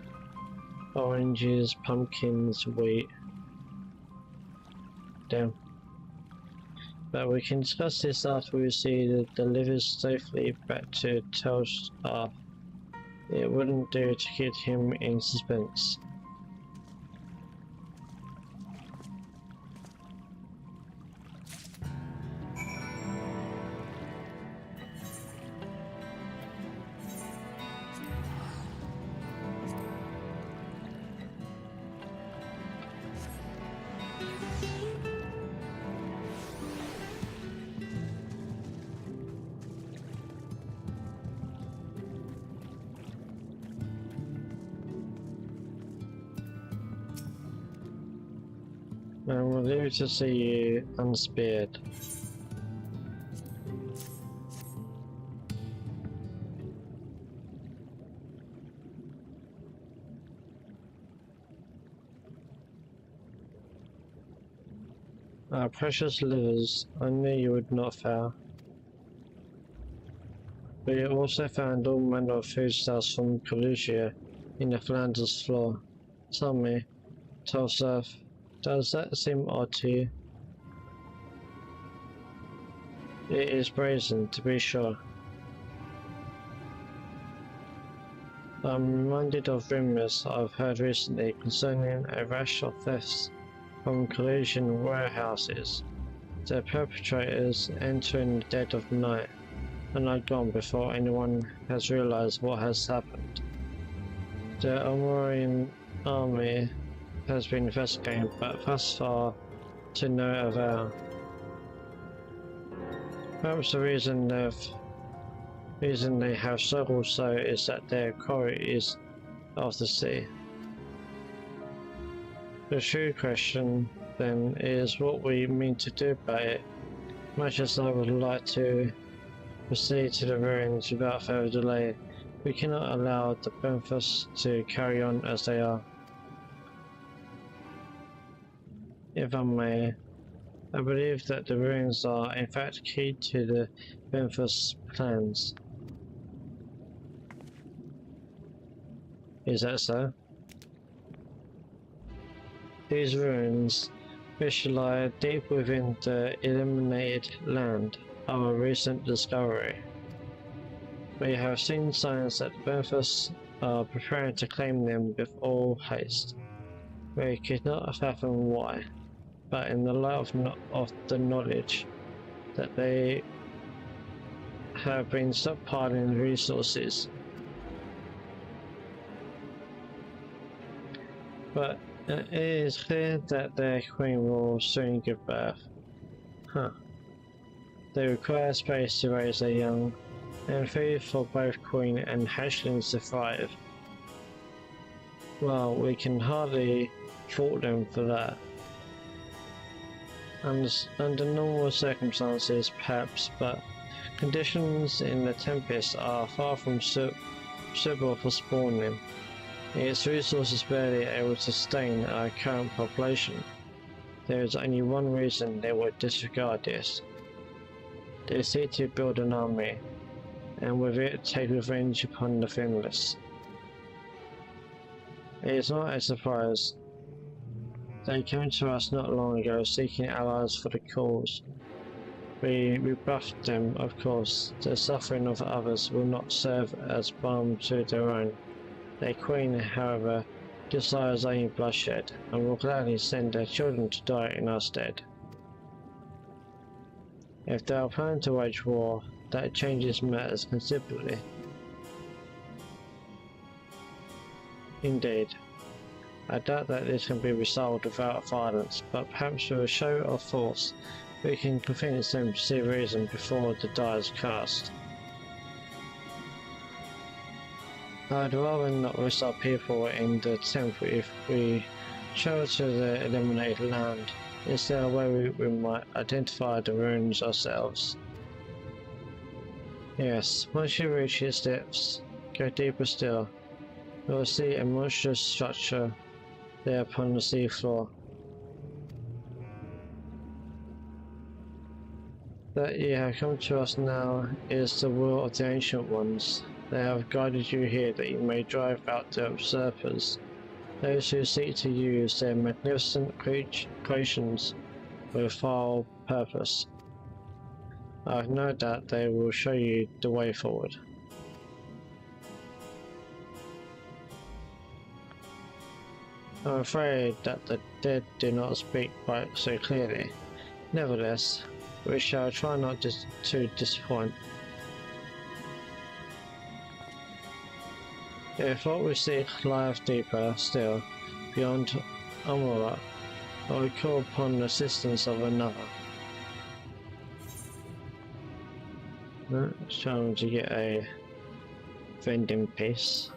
Oranges, pumpkins, wheat. Damn. But we can discuss this after we see the delivers safely back to Telstar. It wouldn't do to keep him in suspense. And we'll leave to see you unspared. Our precious livers, I knew you would not fail. We also found all manner of foodstuffs from Calusia in the Flanders floor. Tell me, Tulsa, does that seem odd to you? It is brazen, to be sure. I'm reminded of rumors I've heard recently concerning a rash of thefts from collusion warehouses. The perpetrators enter in the dead of night and are gone before anyone has realized what has happened. The Omorian army has been investigating, but thus far to no avail. Perhaps the reason they have struggled so is that their quarry is of the sea. The true question then is what we mean to do about it. Much as I would like to proceed to the ruins without further delay, we cannot allow the Memphis to carry on as they are. If I may, I believe that the ruins are in fact key to the Memphis plans. Is that so? These ruins, which lie deep within the illuminated land, are a recent discovery. We have seen signs that the Memphis are preparing to claim them with all haste. We could not fathom why, but in the light of the knowledge that they have been stockpiling resources. But it is clear that their queen will soon give birth. They require space to raise their young, and food for both queen and hatchlings to thrive. Well, we can hardly fault them for that. Under normal circumstances, perhaps, but conditions in the Tempest are far from suitable for spawning. Its resources barely able to sustain our current population. There is only one reason they would disregard this. They seek to build an army, and with it take revenge upon the Finless. It is not a surprise. They came to us not long ago seeking allies for the cause. We rebuffed them, of course. The suffering of others will not serve as balm to their own. Their queen, however, desires only bloodshed, and will gladly send their children to die in our stead. If they are planning to wage war, that changes matters considerably. Indeed. I doubt that this can be resolved without violence, but perhaps with a show of force, we can convince them to see reason before the die is cast. I'd rather not risk our people in the temple if we travel to the eliminated land. Is there a way we might identify the ruins ourselves? Yes, once you reach its depths, go deeper still. You will see a monstrous structure there upon the seafloor. That you have come to us now is the will of the Ancient Ones. They have guided you here that you may drive out the usurpers, those who seek to use their magnificent creations with foul purpose. I have no doubt they will show you the way forward. I'm afraid that the dead do not speak quite so clearly. Nevertheless, we shall try not to disappoint. If what we seek lies deeper still, beyond Amura, I will call upon the assistance of another. It's trying to get a vending piece.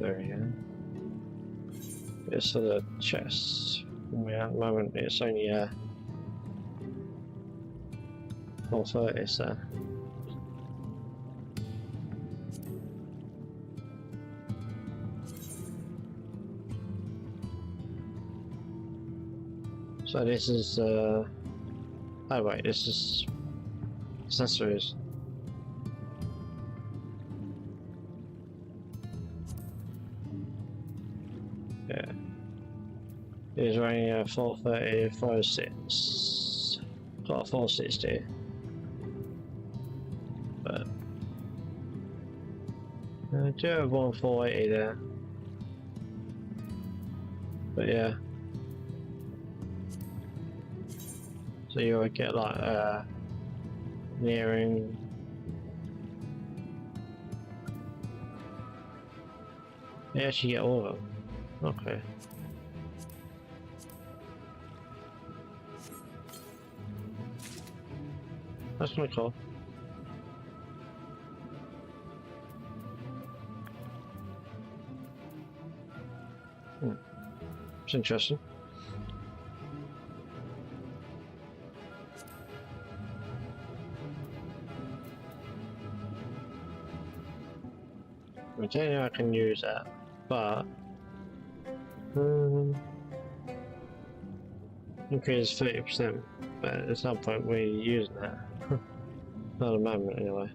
There we go. It's for the chest. At the moment it's only 430, so. So this is oh wait, this is accessories. Yeah. These are only 430, 406. Got 460. But I do have one 480 there. But yeah. So you would get like nearing. You actually get all of them. Okay. That's kinda cool. It's interesting. I don't know I can use that, but increase 30%, but at some point we're using that. Not at the moment anyway.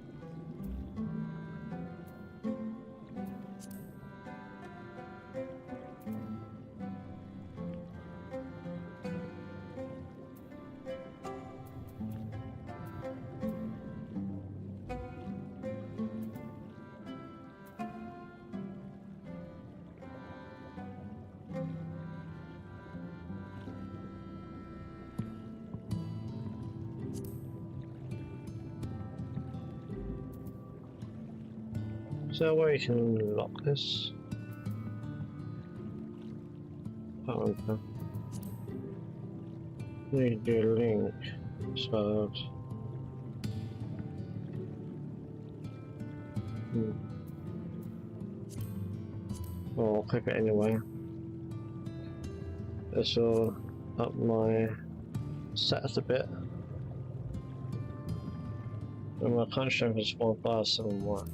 So where you can lock this? Oh, okay. Need to do a link. So well, I'll click it anyway. This will up my stats a bit. And my current strength is 4,571.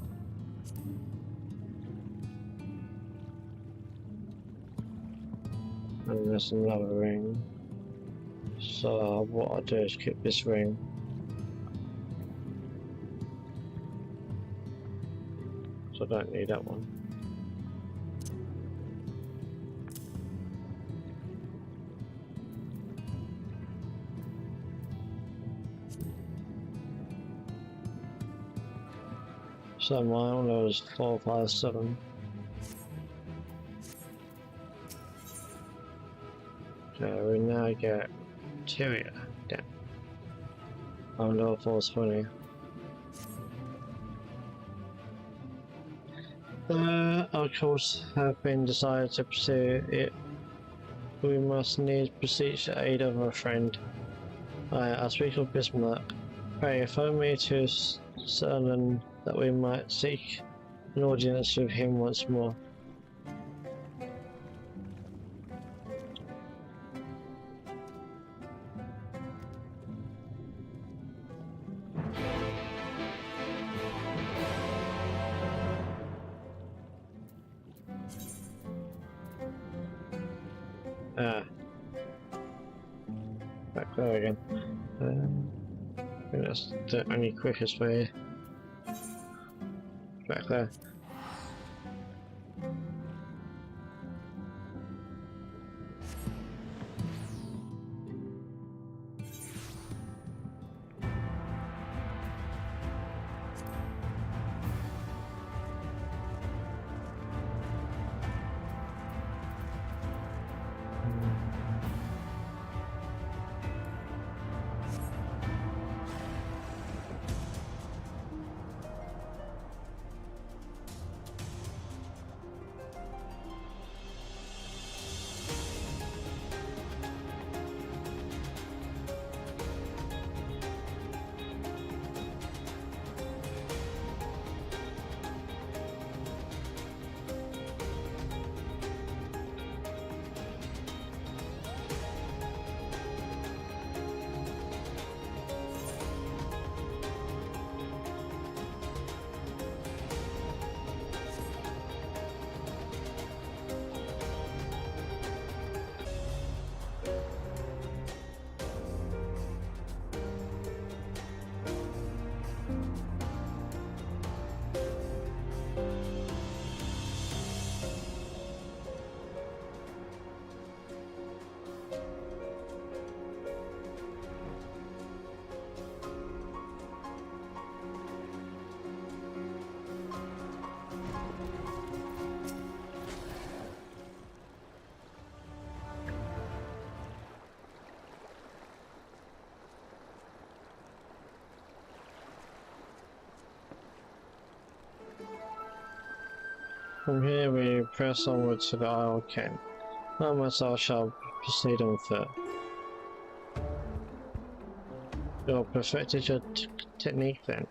And there's another ring. So what I do is keep this ring. So I don't need that one. So my own is 457. So we now get Tyria down. I'm level 420. Our course have been decided to pursue it. We must needs beseech the aid of a friend. I speak of Bismarck. Pray, follow me to Cernan that we might seek an audience with him once more. Back there again. I think that's the only quickest way. Back there. From here we press onward to the Isle Camp. I myself shall proceed on foot. You perfected your technique then.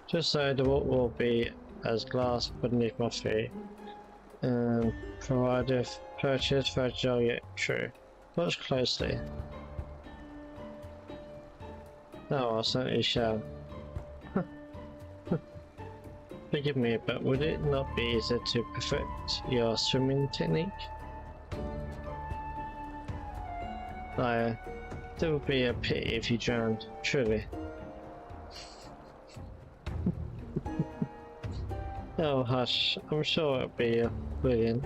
Just so the walk will be as glass beneath my feet, and provided purchase fragile yet true. Watch closely. No, I certainly shall. Forgive me, but would it not be easier to perfect your swimming technique? It would be a pity if you drowned, truly. Oh hush, I'm sure it'll be brilliant.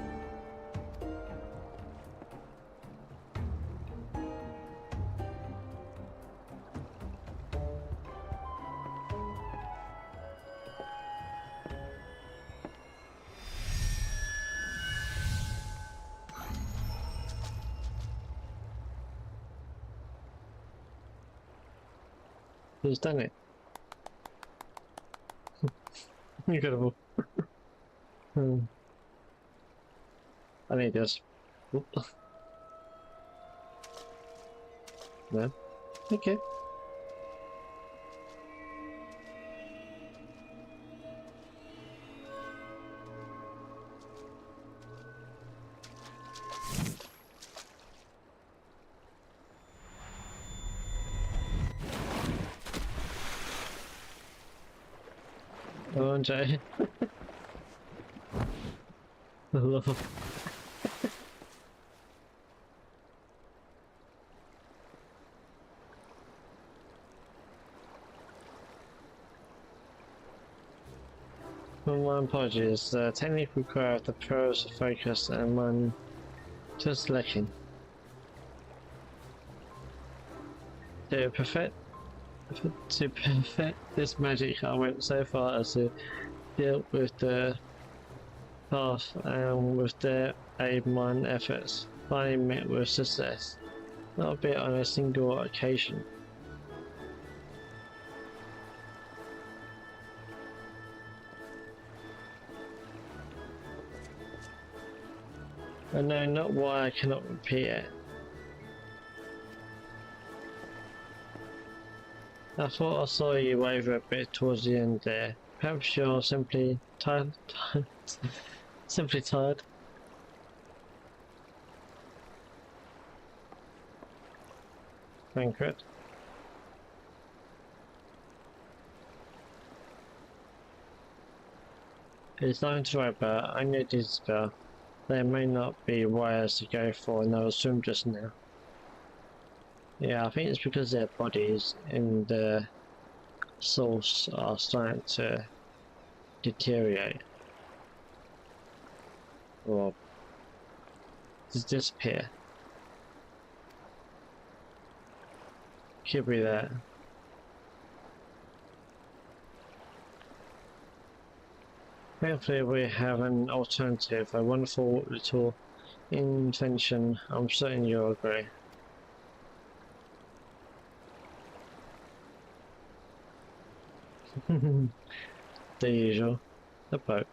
He's done it. Incredible. I need this. No? Okay. Oh, Jay. Hello. My apologies. The technique requires the pros focus and mine just lacking. To perfect this magic, I went so far as to deal with the path, and with their aid, mine efforts finally met with success. Not a bit on a single occasion. I know not why I cannot repeat it. I thought I saw you waver a bit towards the end there. Perhaps you're simply tired? Simply tired? Banquet. It's nothing to worry about. I need this spell. There may not be wires to go for in those swim just now. Yeah, I think it's because their bodies in the source are starting to deteriorate. Or disappear. Could be that. Hopefully we have an alternative, a wonderful little invention. I'm certain you'll agree. The usual. The boat.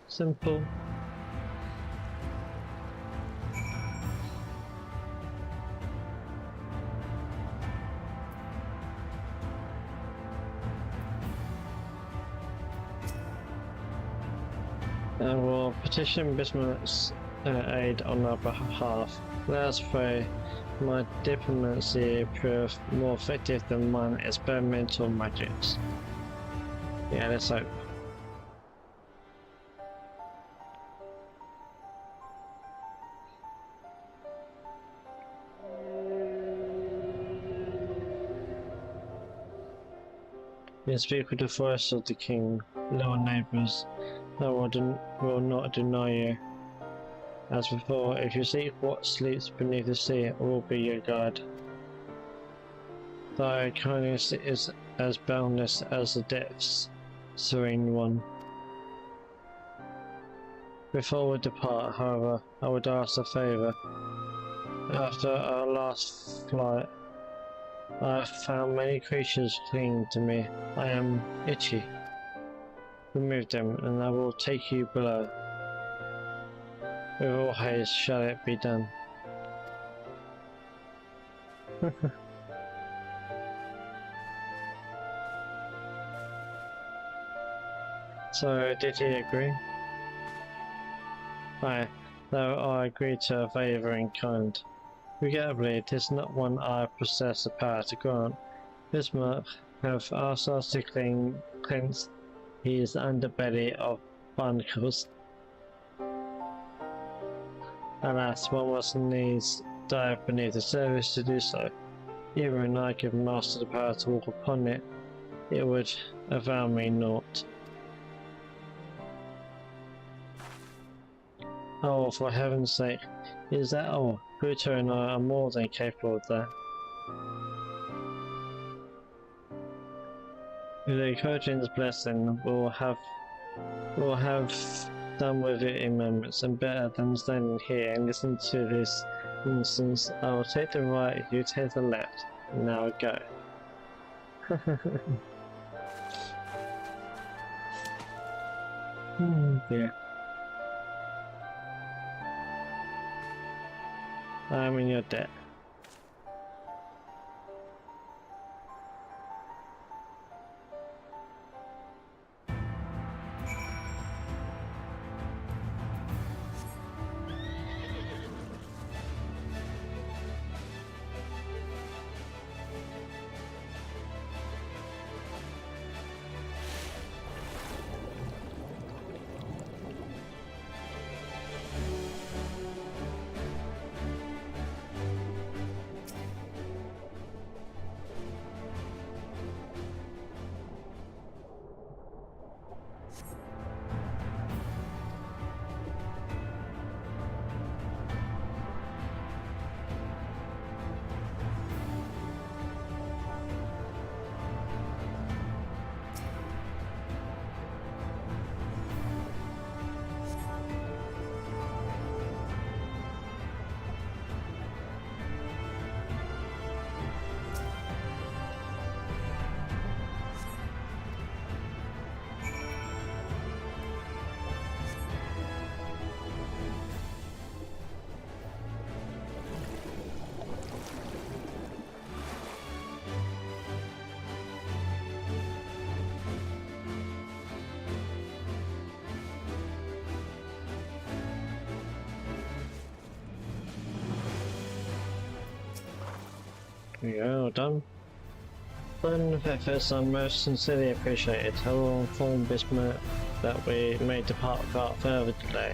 Simple. I will petition Bismarck's aid on our behalf. Let us pray my diplomacy prove more effective than mine experimental magics. Yeah, let's hope. You speak with the voice of the king, lower neighbours. I will not deny you. As before, if you seek what sleeps beneath the sea, I will be your guide. Thy kindness is as boundless as the depths, serene one. Before we depart, however, I would ask a favour. After our last flight, I have found many creatures clinging to me. I am itchy. Remove them, and I will take you below. With all haste shall it be done. So, did he agree? Aye, though I agreed to a favour in kind. Regrettably, it is not one I possess the power to grant. Bismarck have asked us to cleanse his underbelly of barnacles. Alas, one must needs dive beneath the surface to do so. Even when I give Master the power to walk upon it, it would avail me naught. Oh, for heaven's sake, is that all? Pluto and I are more than capable of that. With the Coaching's blessing, we'll have done with it in moments, and better than standing here and listen to this instance, I will take the right, you take the left. Now go. Dear. I am in your debt. Yeah, well done. When FF I most sincerely appreciated. I will inform Bismarck that we may depart without further delay.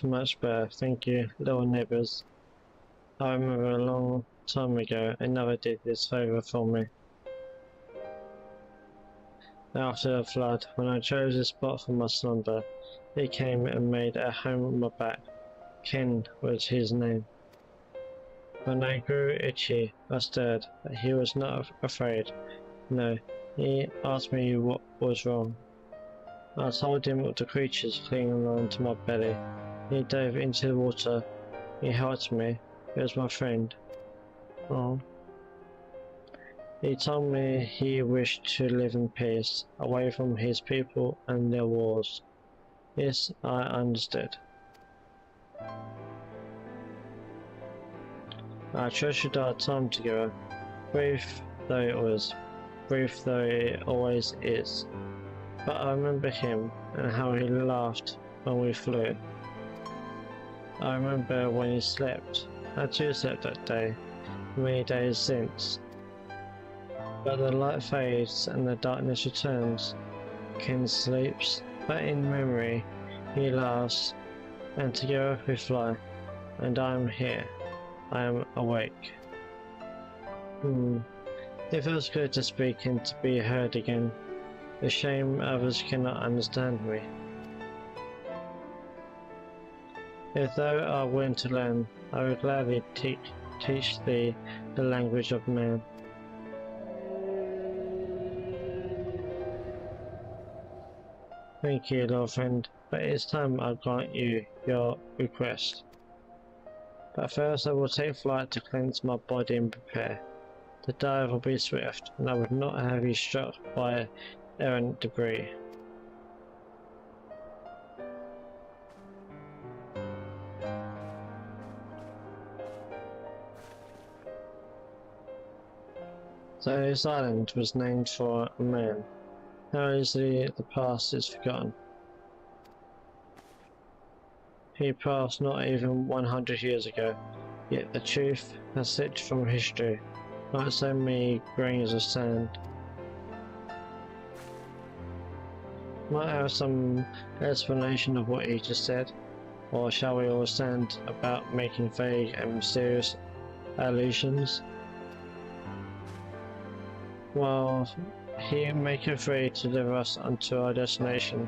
Much better, thank you, little neighbours. I remember a long time ago another did this favour for me. After the flood, when I chose a spot for my slumber, he came and made a home on my back. Ken was his name. When I grew itchy, I stirred, but he was not afraid. No, he asked me what was wrong. I told him of the creatures clinging on to my belly. He dove into the water. He helped me. He was my friend. Oh. He told me he wished to live in peace, away from his people and their wars. Yes, I understood. I treasured our time together, brief though it was, brief though it always is. But I remember him and how he laughed when we flew. I remember when he slept. I too slept that day, many days since. But the light fades and the darkness returns. Ken sleeps, but in memory he laughs, and together we fly. And I am here. I am awake. It feels good to speak and to be heard again. A shame others cannot understand me. If thou art willing to learn, I will gladly teach thee the language of man. Thank you, little friend, but it is time I grant you your request. But first I will take flight to cleanse my body and prepare. The dive will be swift, and I would not have you struck by errant debris. So this island was named for a man. How easily the past is forgotten. He passed not even 100 years ago, yet the truth has slipped from history, like so many grains of sand. Might I have some explanation of what he just said, or shall we all stand about making vague and mysterious allusions? Well, he maketh ready to deliver us unto our destination.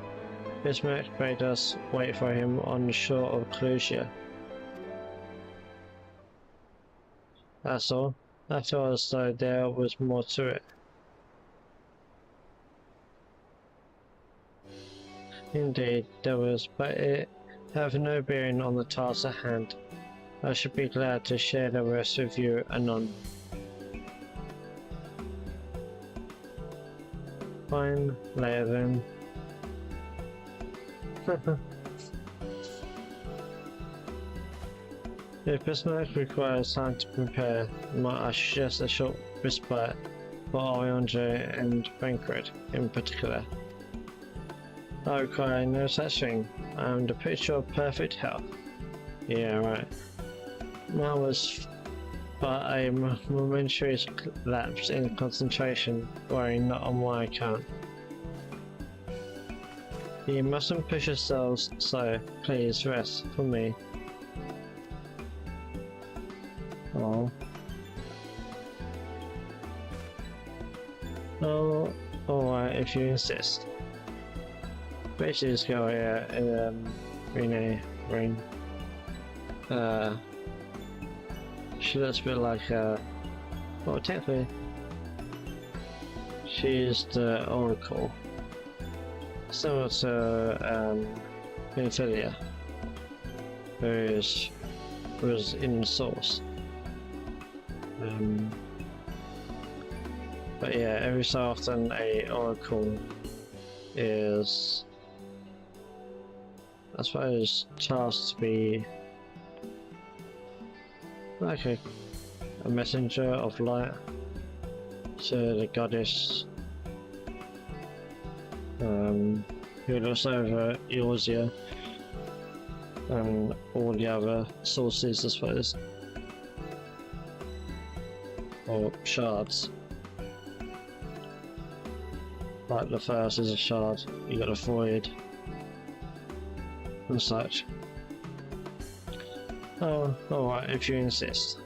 Bismarck bade us wait for him on the shore of Clusia. That's all. I felt as though there was more to it. Indeed, there was, but it have no bearing on the task at hand. I should be glad to share the rest with you anon. Fine, later then. If Bismarck requires time to prepare, might I suggest a short respite for Oriandre and Banquet in particular? I require no such thing. I am the picture of perfect health. Yeah, right. Mine was but a momentary lapse in concentration, worrying not on my account. You mustn't push yourselves so, please rest for me. Oh. Oh, alright if you insist. Basically just go here and ring. She looks a bit like well technically she's the Oracle. Similar to Ophelia, who was in the source. But yeah, every so often a Oracle is, I suppose, tasked to be like a messenger of light. to the goddess who looks over Eorzea and all the other sources, I suppose, or shards. Like the first is a shard, you got a void and such. Oh, alright, if you insist.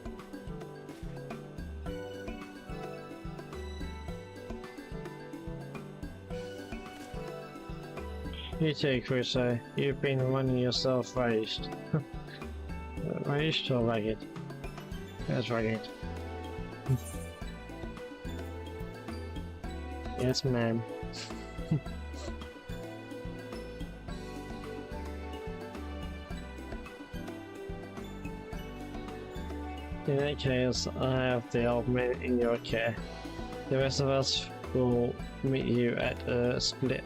You too, Crusoe. You've been running yourself raised. Raised or ragged? That's ragged. Yes, ma'am. In that case, I have the old man in your care. The rest of us will meet you at a split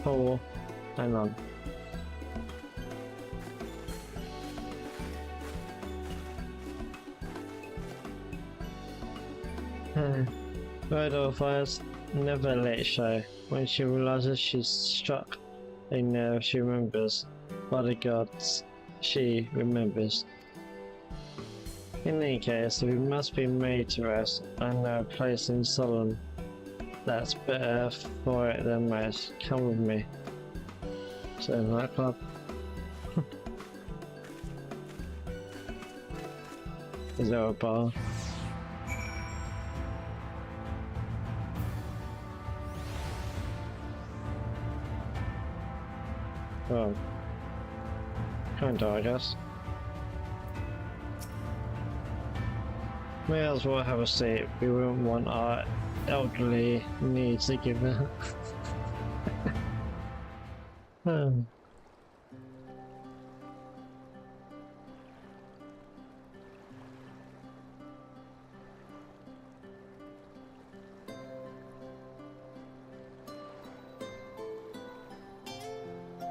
hole. Hang on. Fire's never let show. When she realizes she's struck a nerve, she remembers. By the gods, she remembers. In any case, we must be made to rest. I know a place in Solon that's better for it than most. Come with me. To the nightclub. Is there a bar? Well, kinda, I guess. May as well have a seat. We wouldn't want our elderly needs to give out.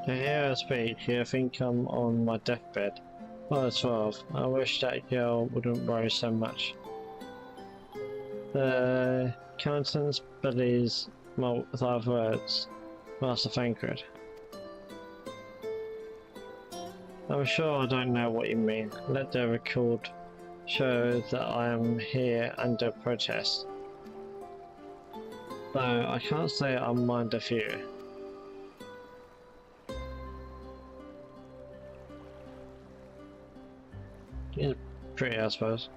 To hear her speak, you think I'm on my deathbed. Well, 12. I wish that girl wouldn't worry so much. The countenance bellies without words. Master Thancred. I'm sure I don't know what you mean. Let the record show that I am here under protest. Though I can't say I mind a few. He's pretty, I suppose.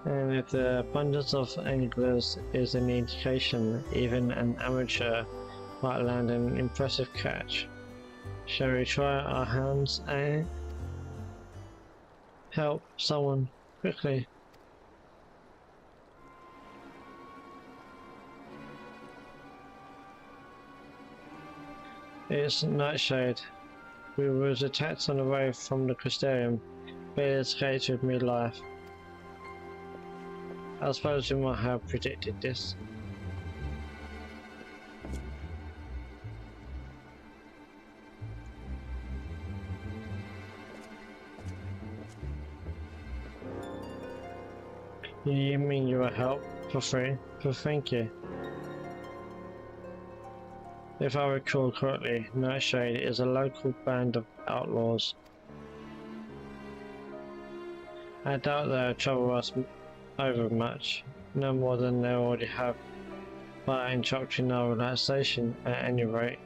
And if the abundance of anglers is any indication, even an amateur might land an impressive catch. Shall we try our hands and help someone quickly? It's Nightshade. We was attacked on the way from the Crystarium, but it escaped with me life. I suppose you might have predicted this. You mean you will help for free? For thank you. If I recall correctly, Nightshade is a local band of outlaws. I doubt they'll trouble us over much, no more than they already have, by interrupting our relaxation at any rate.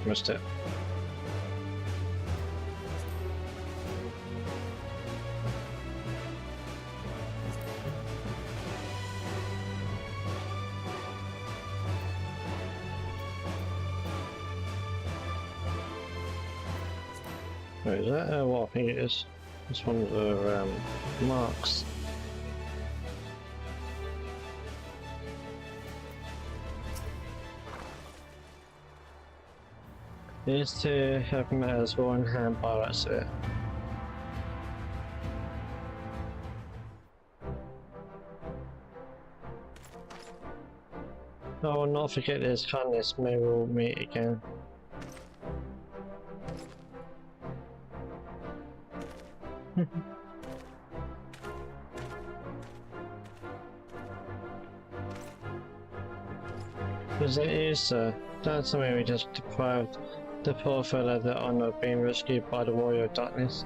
missed it. Wait, is that what I think it is? It's one of the marks. It is to have matters one hand by that sphere. I will not forget his kindness, maybe we'll meet again. Because it is, sir. Don't tell me we just deprived the poor fellow of the honour of being rescued by the Warrior of Darkness.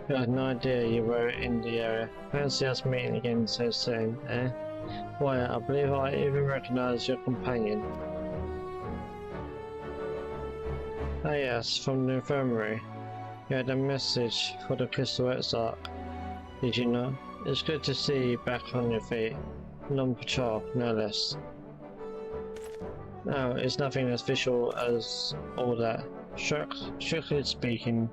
You had no idea you were in the area. Fancy us meeting again so soon, eh? Why, I believe I even recognise your companion. Ah yes, from the infirmary. You had a message for the Crystal Exarch. Did you know? It's good to see you back on your feet. On patrol, no less. No, it's nothing as visual as all that. Strictly speaking,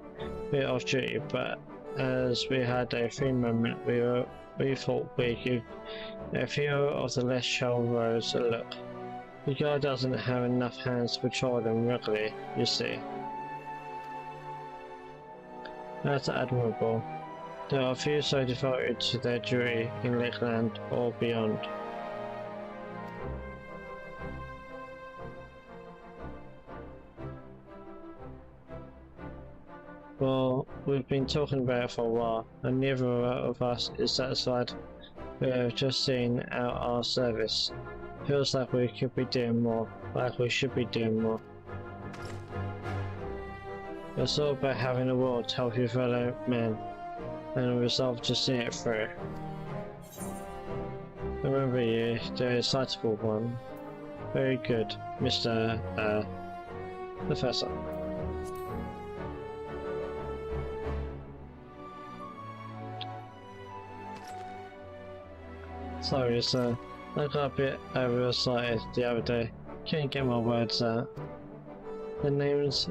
we're off duty, but as we had a free moment, we thought we'd give a few of the less traveled roads a look. The guy doesn't have enough hands to patrol them regularly, you see. That's admirable. There are few so devoted to their duty in Lakeland or beyond. Well, we've been talking about it for a while, and neither of us is satisfied. We have just seen out our service. Feels like we could be doing more, like we should be doing more. It's all about having the will to help your fellow men, and a resolve to see it through. Remember you, the excitable one. Very good, Mr. Professor. Sorry, sir. I got a bit overexcited the other day. Can't get my words out. The name's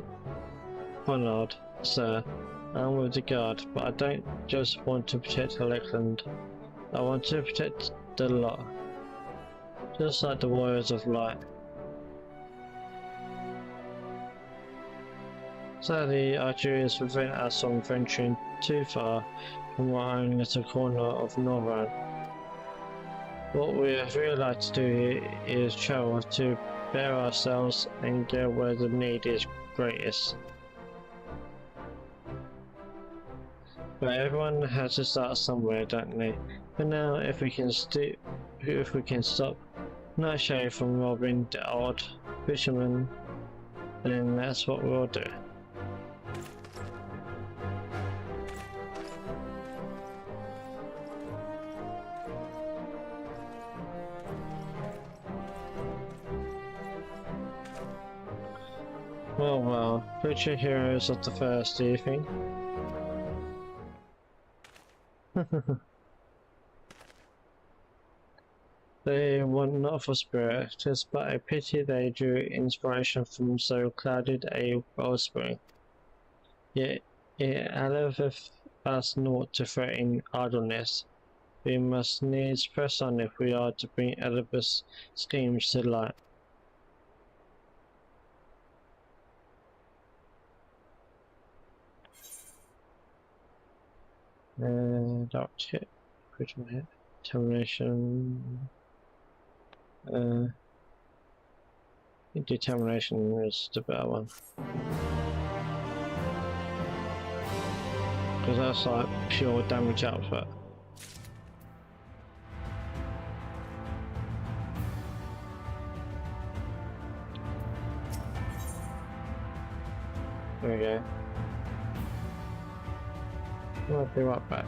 Bernard, sir. I'm with the guard, but I don't just want to protect Lakeland. I want to protect the lot. Just like the Warriors of Light. Sadly, our duties prevent us from venturing too far from our own little corner of Northern. What we have realized to do here is travel to better ourselves and get where the need is greatest. But everyone has to start somewhere, don't they? For now, if we can stop Nightshade from robbing the old fisherman, then that's what we'll do. Well, future heroes of the first, do you think? They want not for spirit, tis but a pity they drew inspiration from so clouded a wellspring. Yet it alloweth us naught to threaten idleness. We must needs press on if we are to bring Oedipus' schemes to light. Dark hit, critical hit, determination. I think determination is the better one. Because that's like pure damage output. There we go. I'll be right back.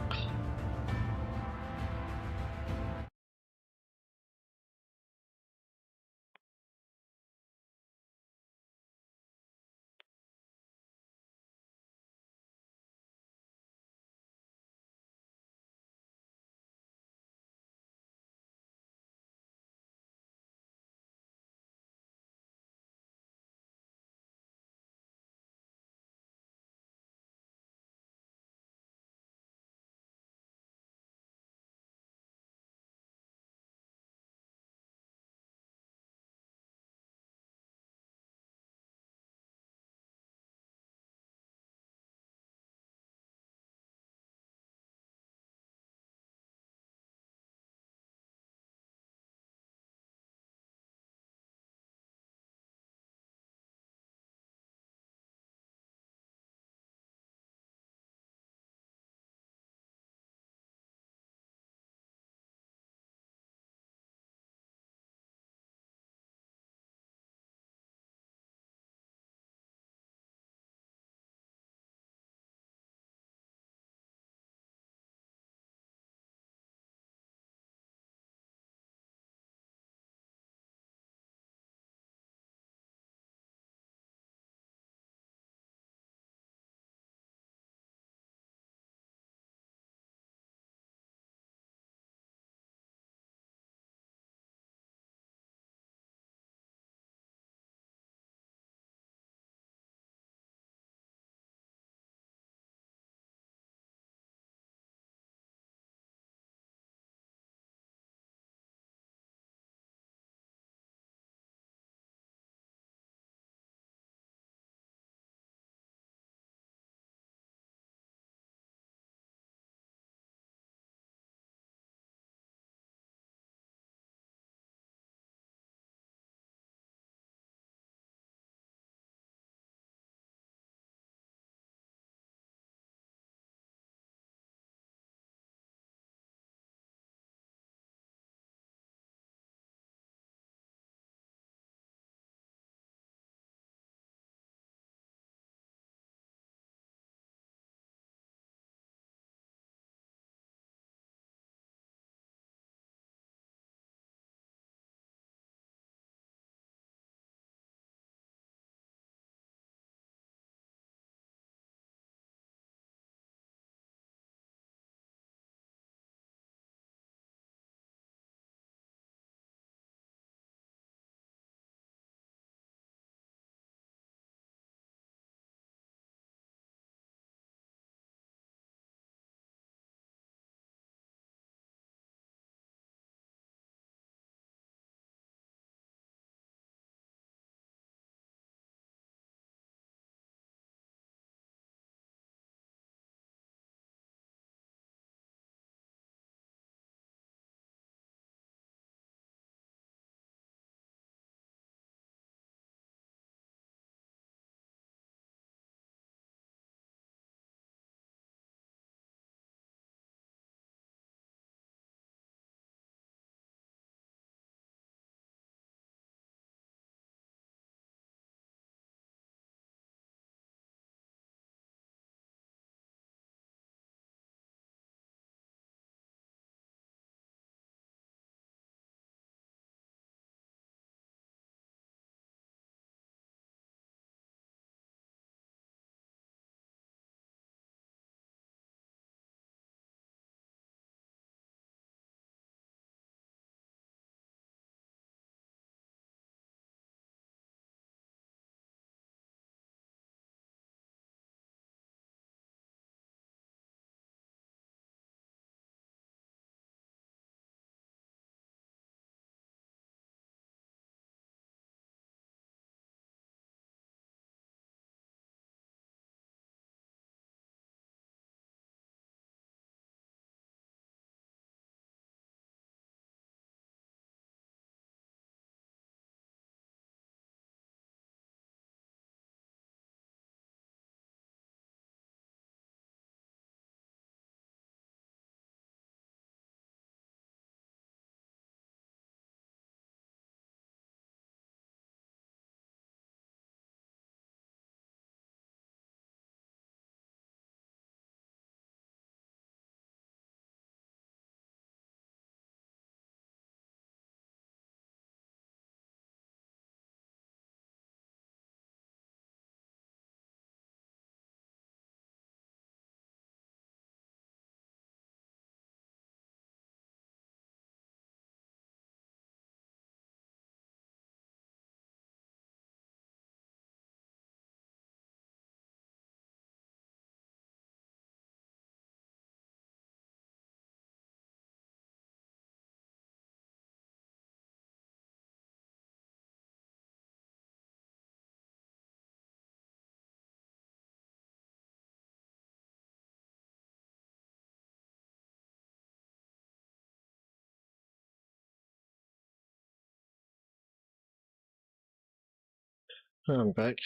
I'm back.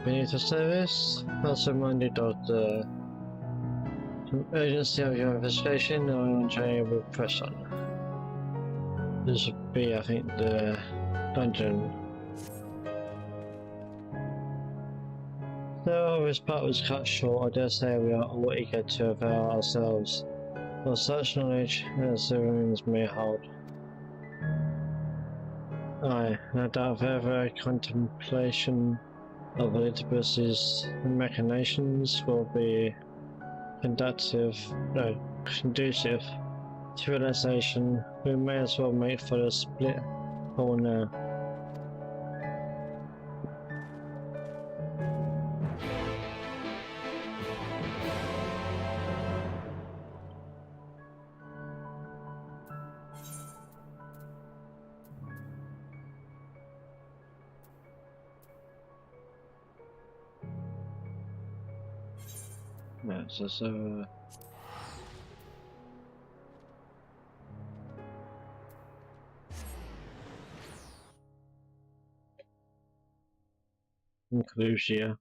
Beneath the surface, also reminded of the urgency of your investigation and journey with press on. This would be, I think, the dungeon. Though this part was cut short, I dare say we are all eager to avail ourselves of such knowledge as the ruins may hold. Aye, no doubt further contemplation of Elizabeth's machinations will be conducive to realization. We may as well make for the split hole now. Yeah, so Inclusia.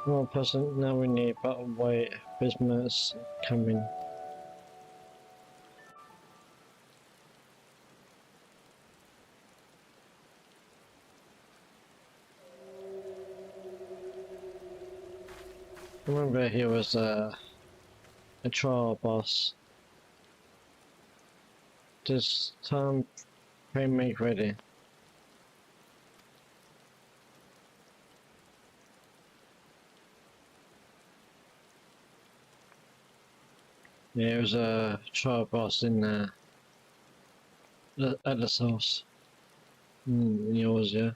Well, present now we need but wait. Business coming. Remember, he was a trial boss. This time, pre-make ready. Yeah, it was a trial boss in at the source. Yours, yeah.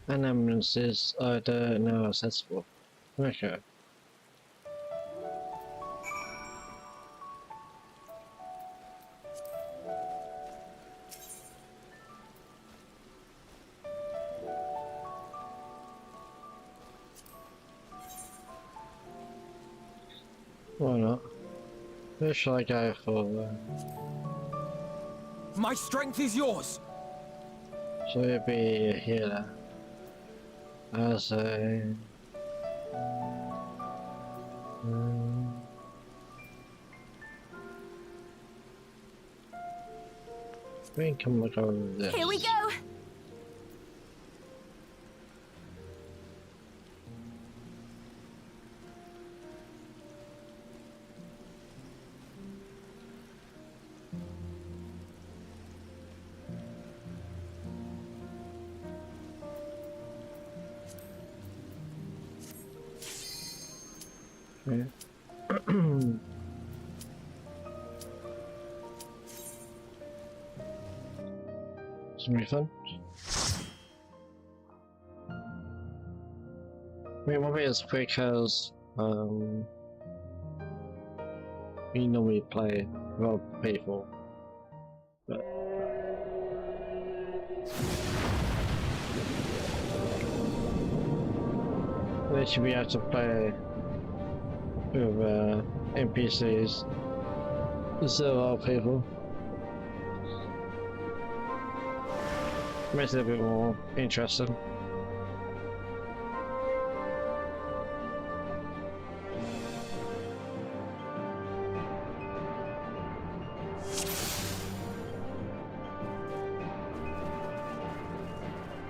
And ambulances are now accessible. Okay. Why not? Where should I go for? My strength is yours. So it'd be a healer. As a we can look over this. Here we go. Okay. Some refund. I mean, won't be as quick as we normally play well people, but they should be able to play with NPCs instead of our people. Makes it a bit more interesting.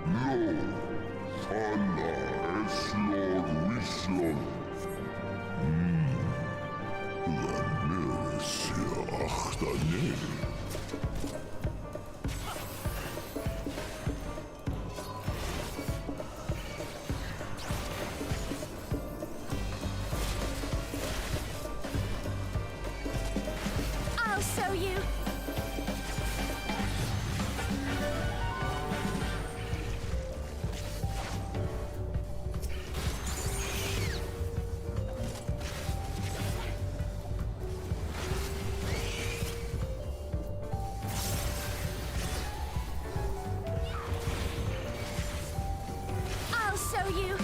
No, Fala es Lord I'll show you. I'll show you.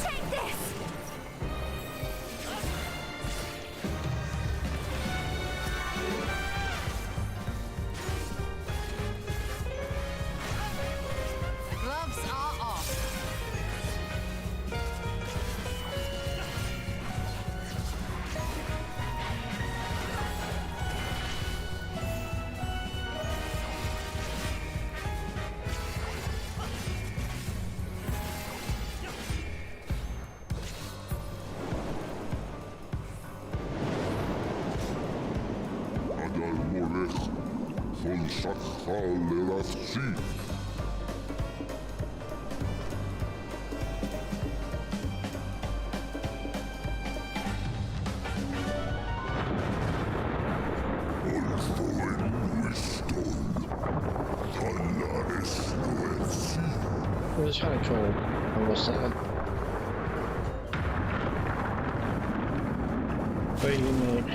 Take this. Gloves are off. It was kind of cool, I must say. Very unique.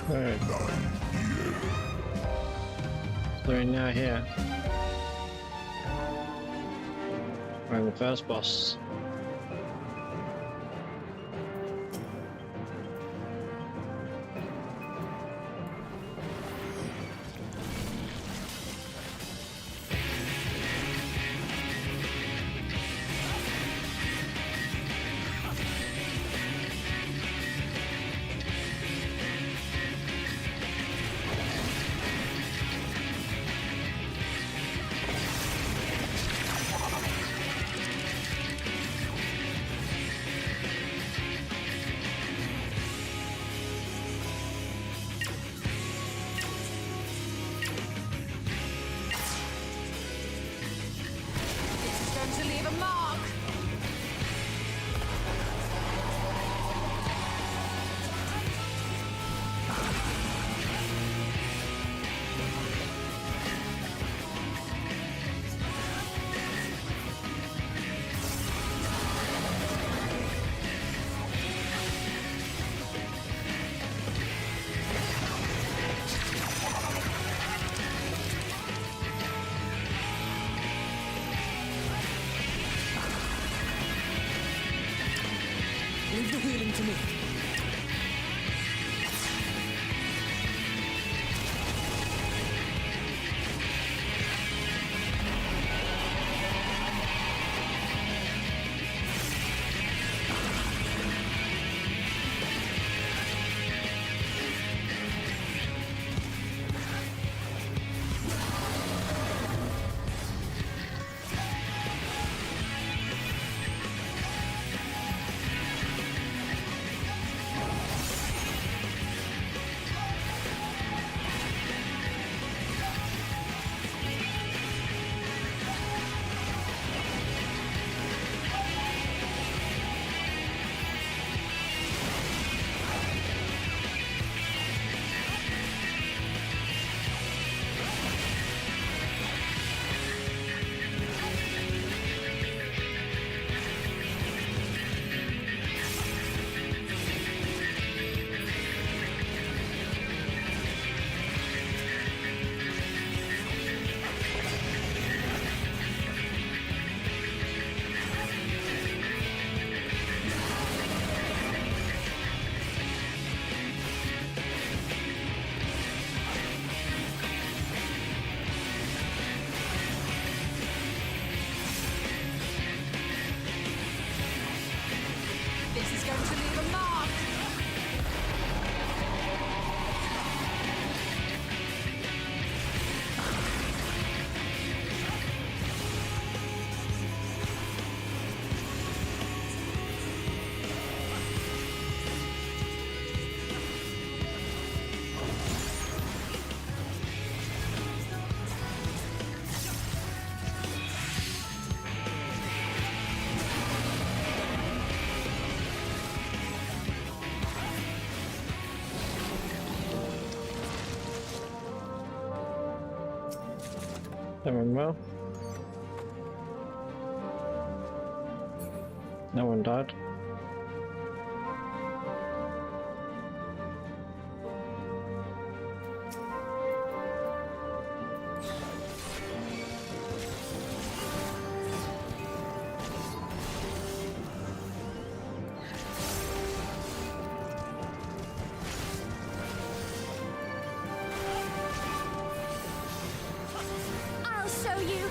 Alright. So we're now here. We're in the first boss. Leave the healing to me. That went well. No one died. I'll show you.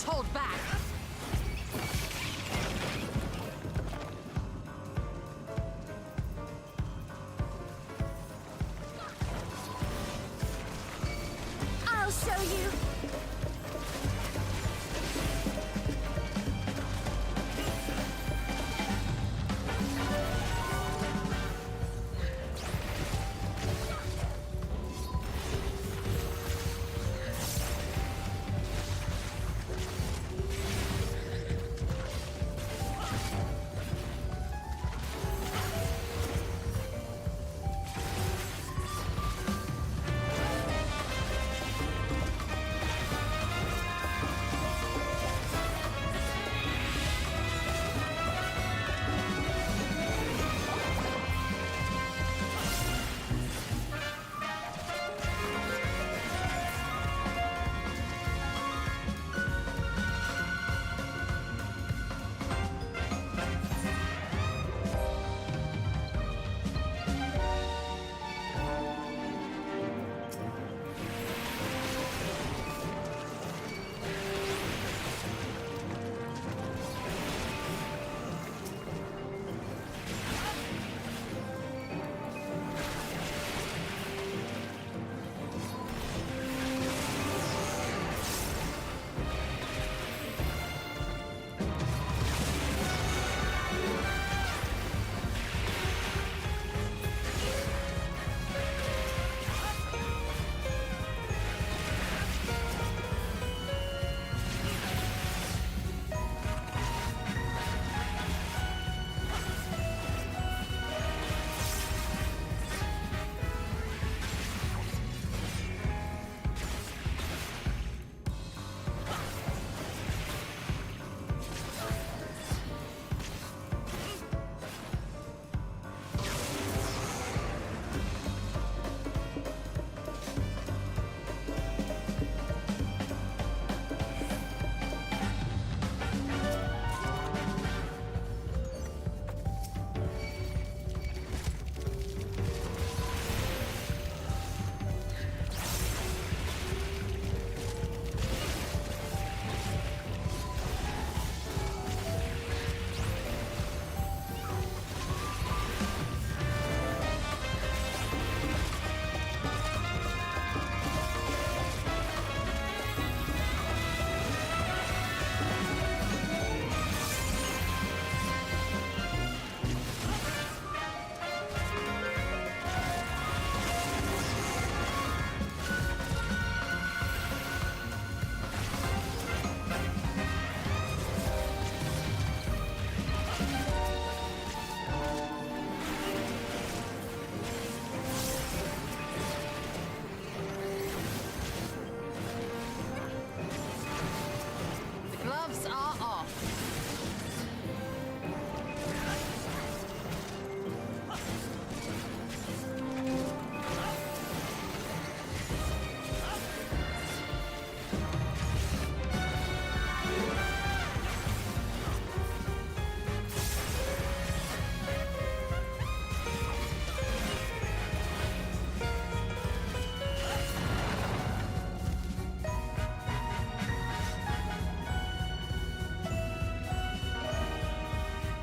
hold back! I'll show you!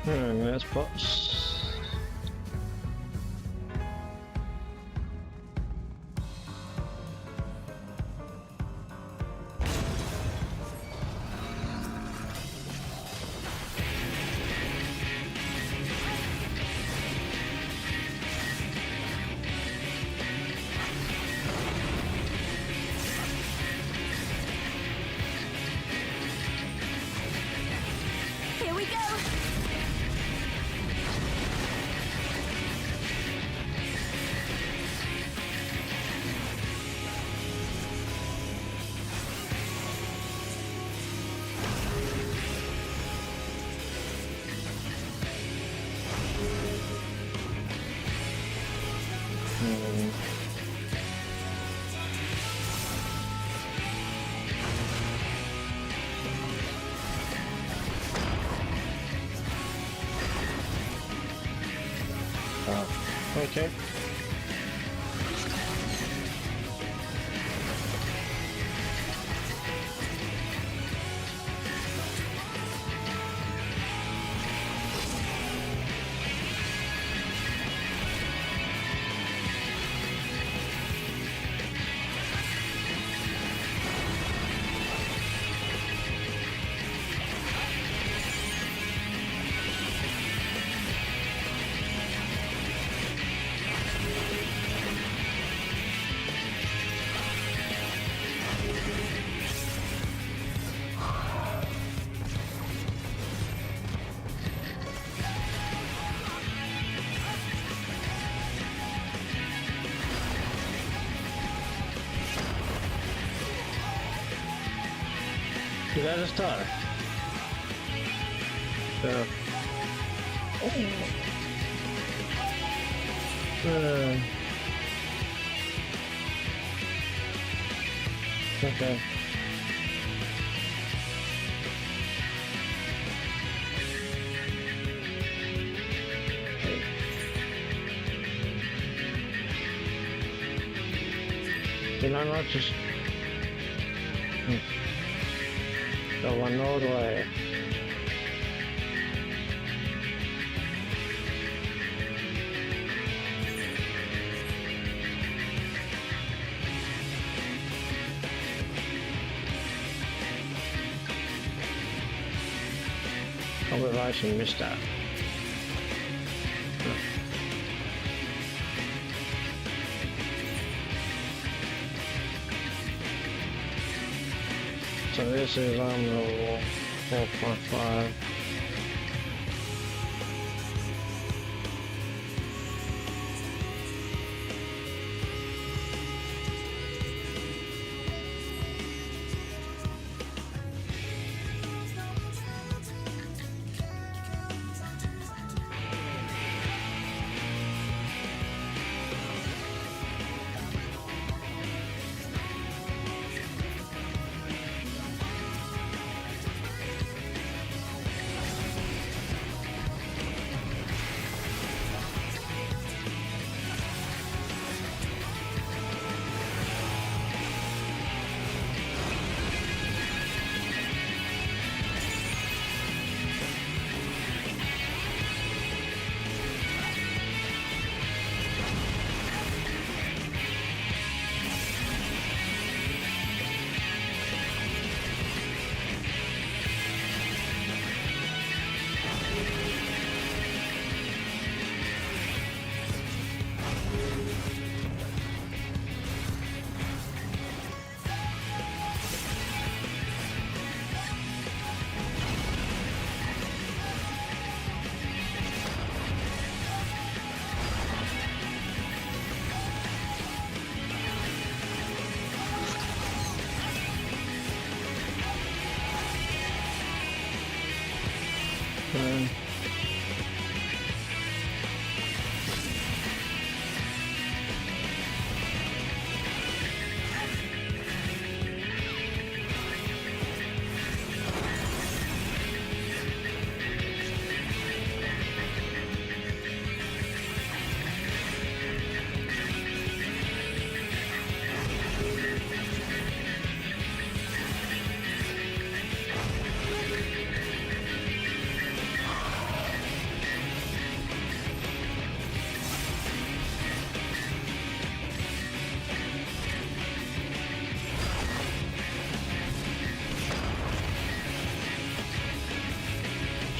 There's bots. Here we go! Okay. Did I just die? Yeah. Okay. Did I not just go one all the way? I would have actually missed that. So this is level 4.5.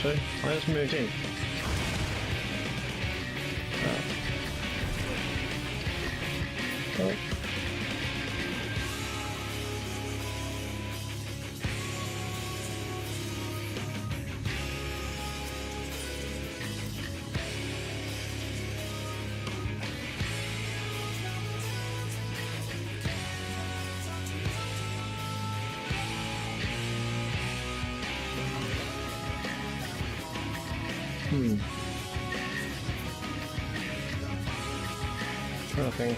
So, I just moved in. Oh. Nothing.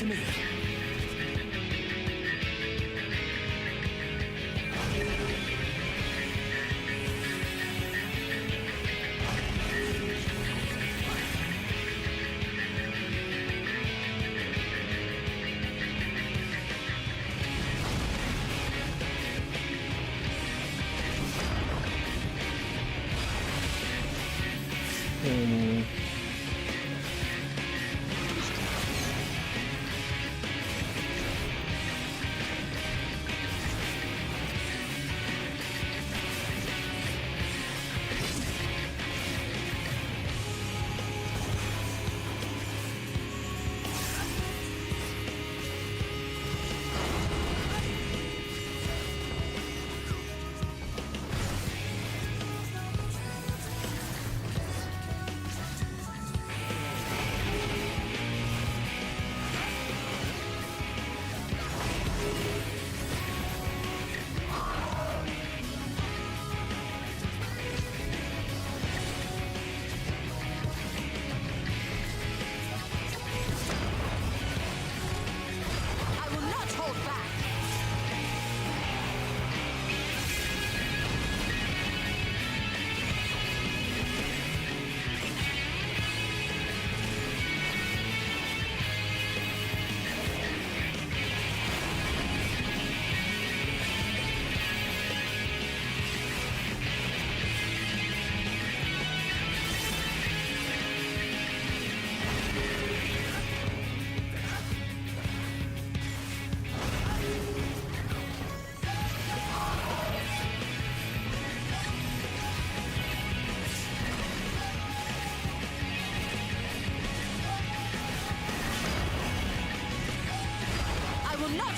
me.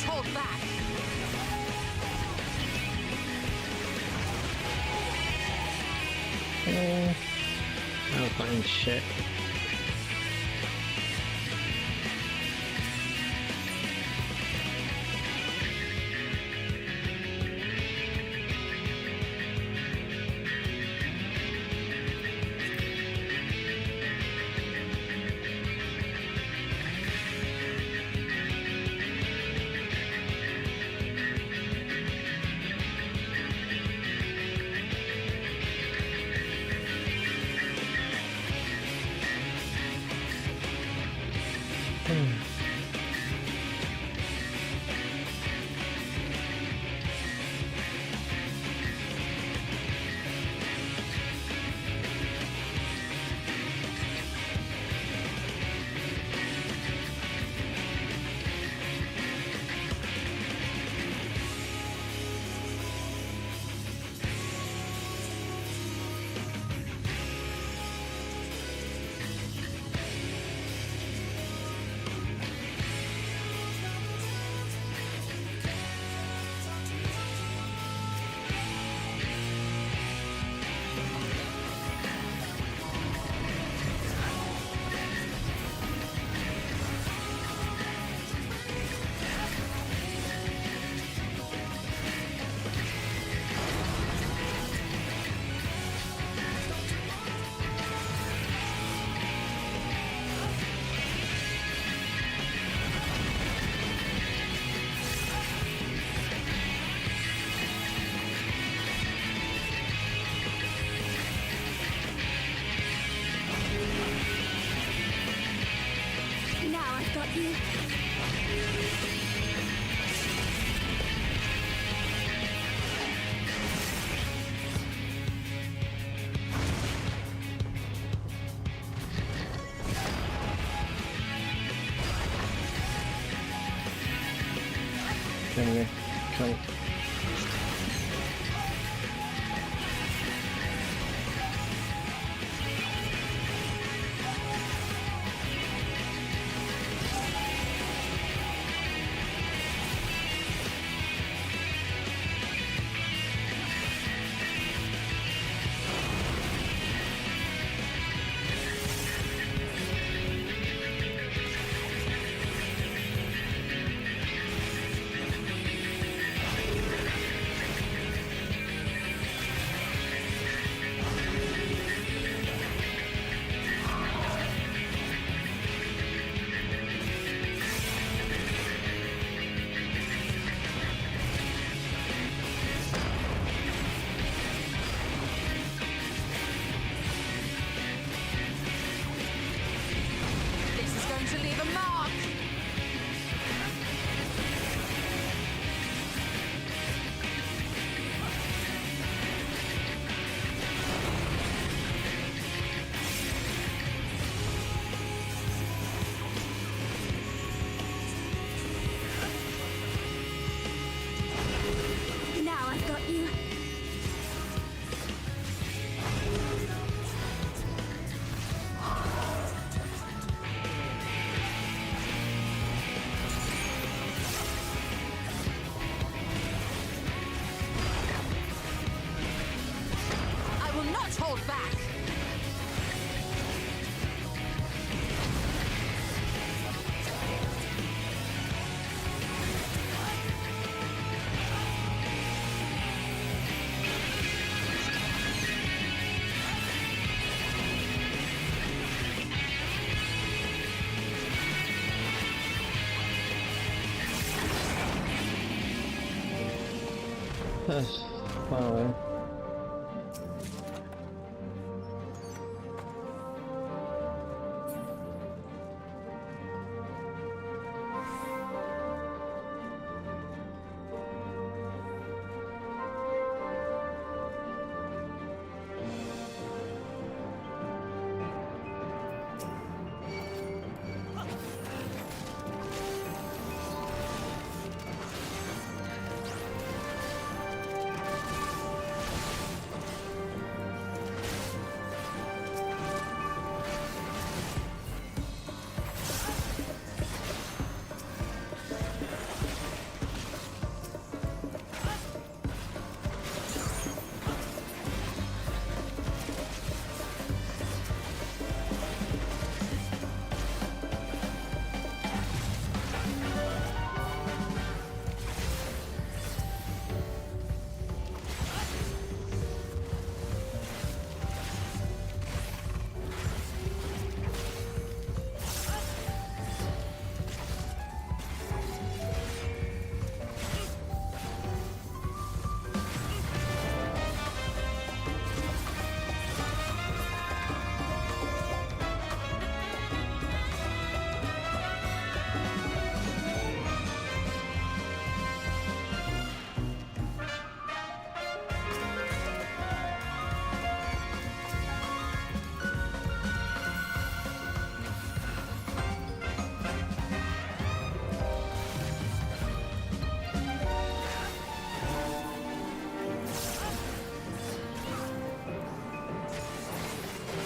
Hold back! Oh, fine shit. Anyway, come. hold back! Wow.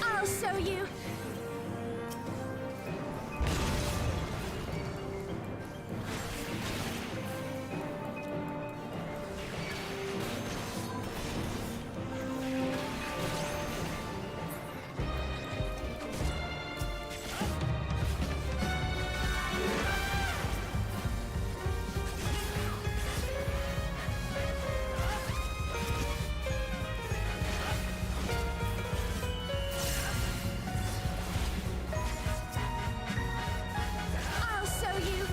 I'll show you. I'll show you.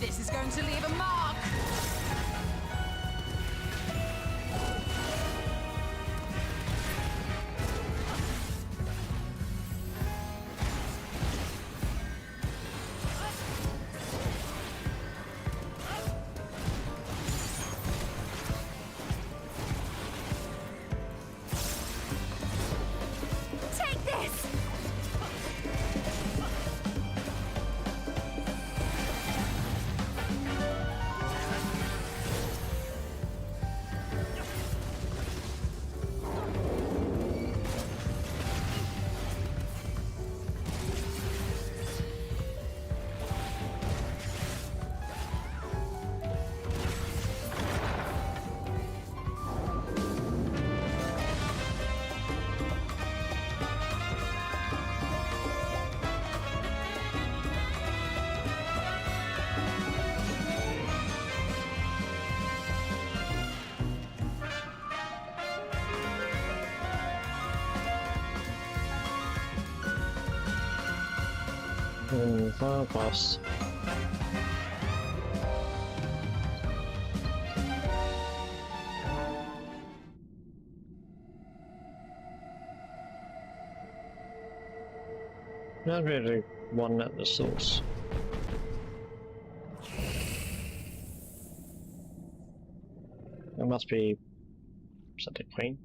This is going to leave a mark! Fire blast. Not really one at the source. It must be something queen.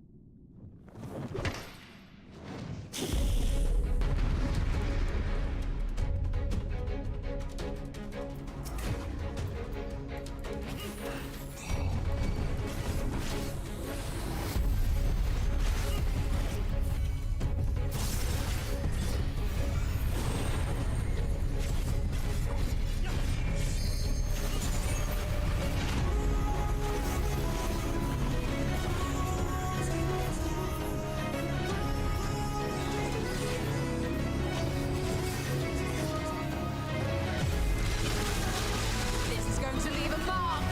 This is going to leave a mark!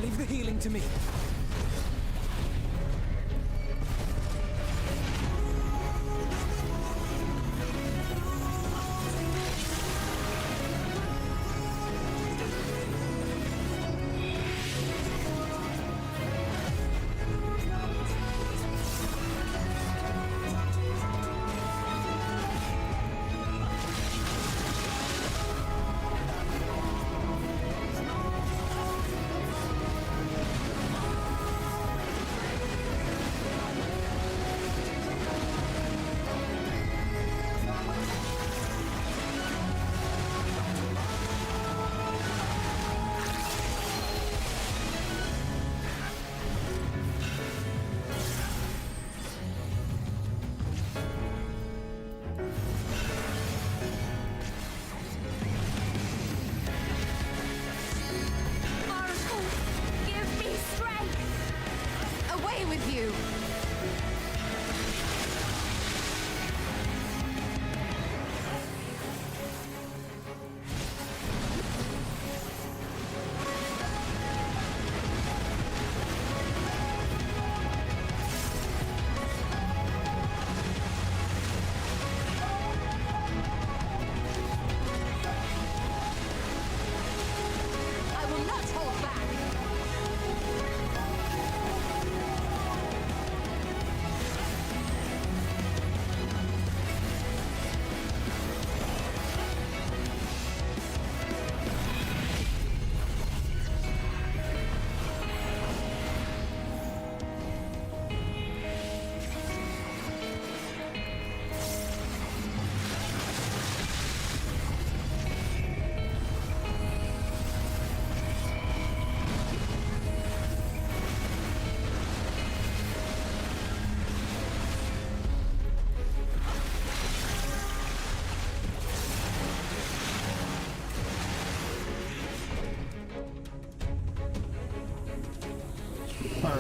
Leave the healing to me.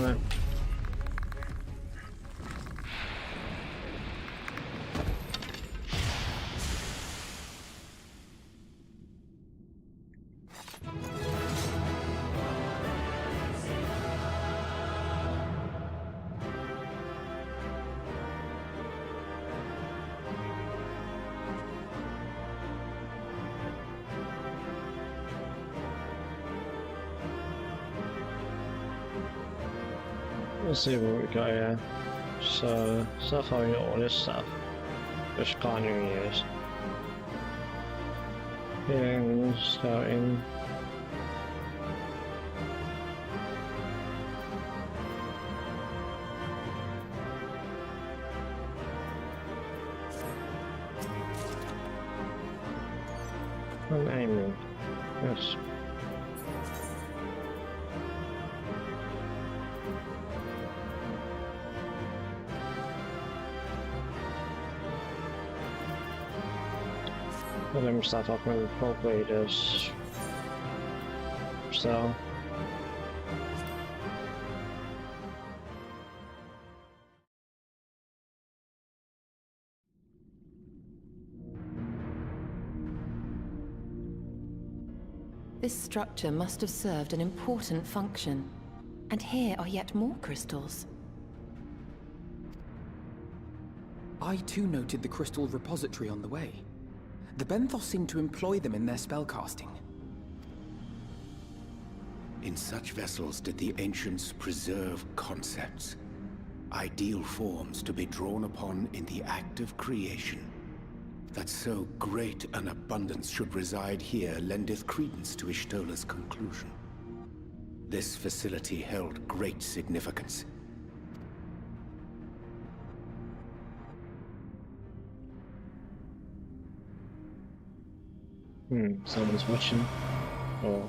know. Let's see what we got here. So far we got all this stuff, which can't even use. Healing, scouting. And aiming. Yes. Let me start off with probably this. So. This structure must have served an important function. And here are yet more crystals. I too noted the crystal repository on the way. The Benthos seem to employ them in their spellcasting. In such vessels did the ancients preserve concepts, ideal forms to be drawn upon in the act of creation. That so great an abundance should reside here lendeth credence to Ishtola's conclusion. This facility held great significance. Someone's watching. Or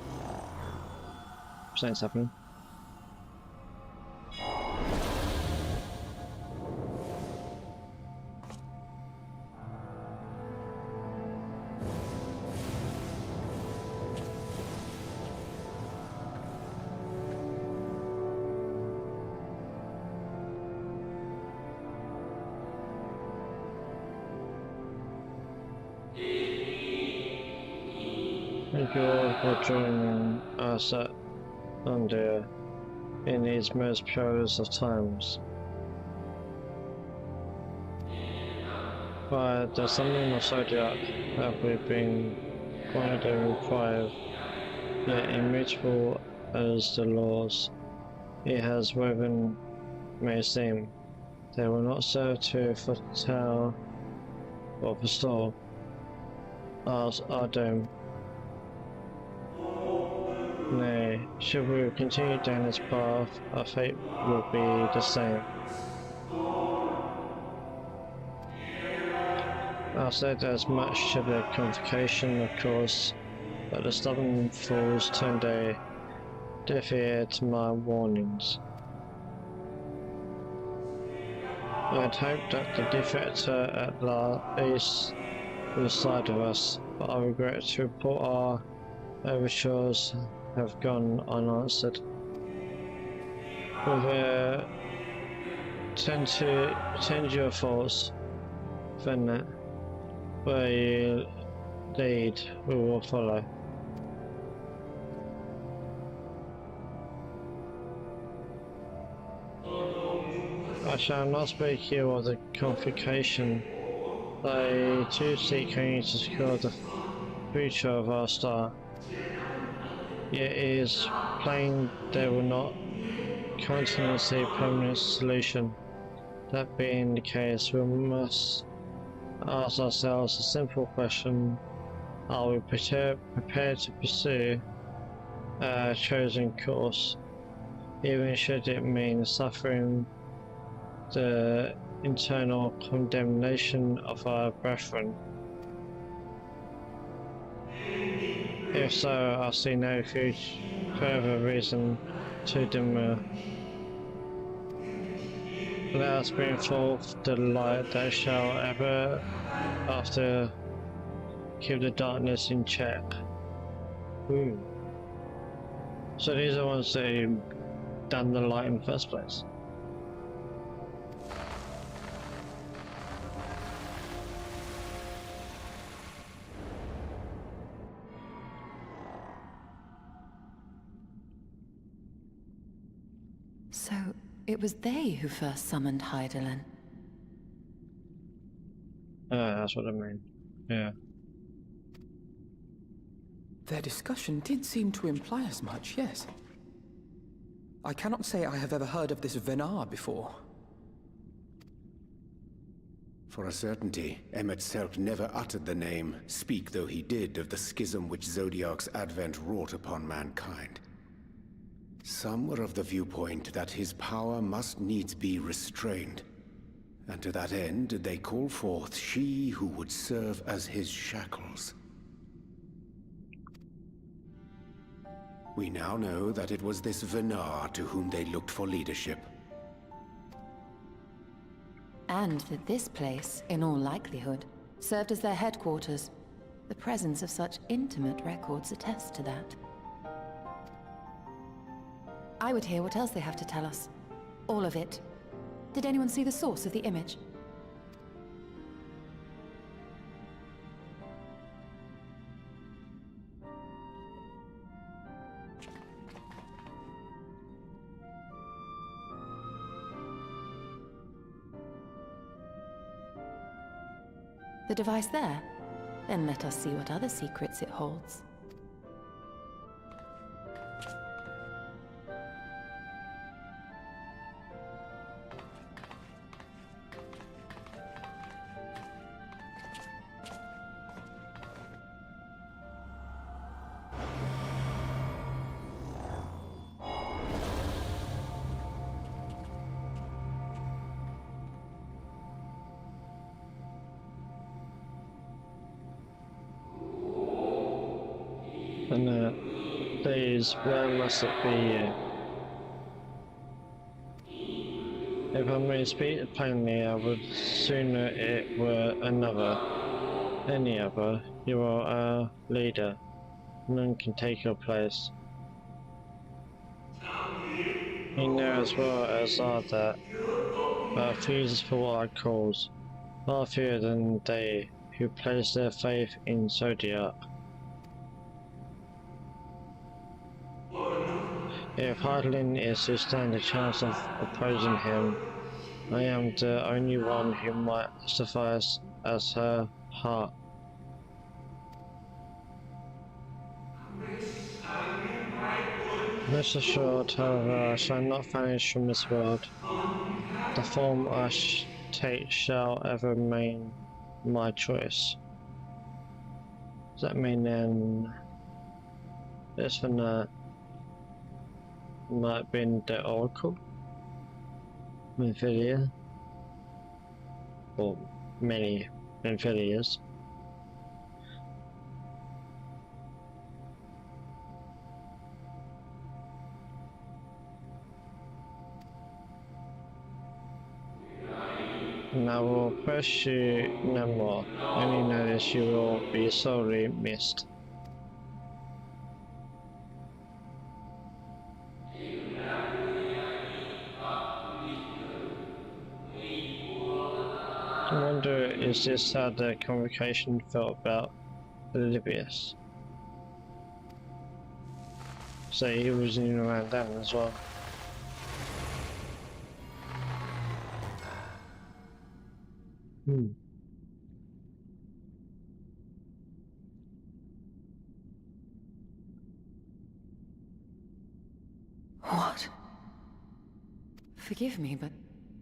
something's happening. Thank you all for joining us at Undir in these most perilous of times. By the summoning of Zodiac have we been quite required, yet immutable as the laws he has woven may seem. They will not serve to foretell or restore our dome. Nay, should we continue down this path, our fate will be the same. I've said as much to the convocation, of course, but the stubborn fools turned a deaf ear to my warnings. I'd hoped that the defector at least was side of us, but I regret to report our overtures have gone unanswered. With tend your thoughts, Venet. Where you lead, we will follow. I shall not speak here of the convocation. They too seek only to secure the future of our star. Yet it is plain they will not countenance a permanent solution. That being the case, we must ask ourselves a simple question: are we prepared to pursue a chosen course, even should it mean suffering the internal condemnation of our brethren? If so, I see no further reason to demur. Let us bring forth the light that shall ever after keep the darkness in check. So these are ones that done the light in the first place. So, it was they who first summoned Hydaelyn. That's what I mean. Yeah. Their discussion did seem to imply as much, yes. I cannot say I have ever heard of this Venar before. For a certainty, Emet-Selch never uttered the name, speak though he did of the schism which Zodiark's advent wrought upon mankind. Some were of the viewpoint that his power must needs be restrained, and to that end did they call forth she who would serve as his shackles. We now know that it was this Venar to whom they looked for leadership. And that this place, in all likelihood, served as their headquarters. The presence of such intimate records attests to that. I would hear what else they have to tell us. All of it. Did anyone see the source of the image? The device there? Then let us see what other secrets it holds. And days, where must it be? If I may speak plainly, I would sooner it were any other. You are our leader. None can take your place. You know as well as I that our fears for what I cause, far fewer than they who place their faith in Zodiark. If Hydaelyn is to stand a chance of opposing him, I am the only one who might suffice as her heart. Rest assured, however, I shall not vanish from this world. The form I take shall ever remain my choice. Does that mean then this one might have been the Oracle? Minfilia? Or many Minfilias. And I will press you no more. Only know that you will be sorely missed. I wonder, is this how the convocation felt about Libius? So he was in and around then as well. What? Forgive me, but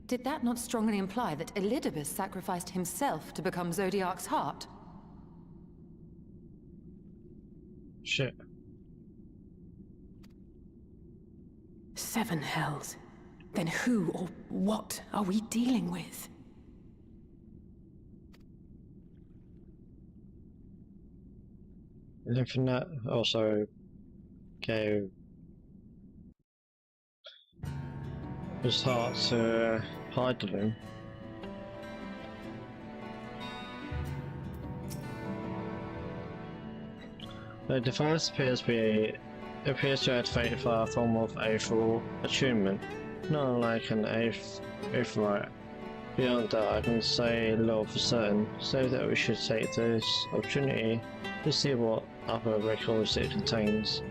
did that not strongly imply that Elidibus sacrificed himself to become Zodiark's heart? Shit. 7 hells. Then who or what are we dealing with? Infinite also gave his heart to Hydaelyn. The device appears to be appears to activate via a form of aetherial attunement, not unlike an aetherite. Beyond that, I can say little for certain, so that we should take this opportunity to see what other records it contains.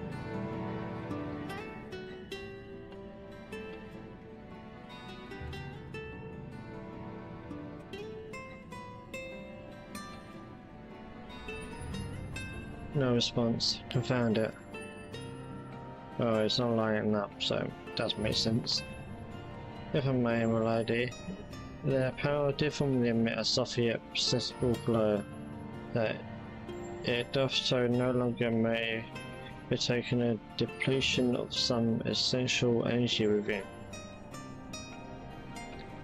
No response. Confound it. Oh, it's not lighting up, so it does make sense. If I may, my lady, their power did formerly emit a soft yet perceptible glow, that it doth so no longer may be taken a depletion of some essential energy within.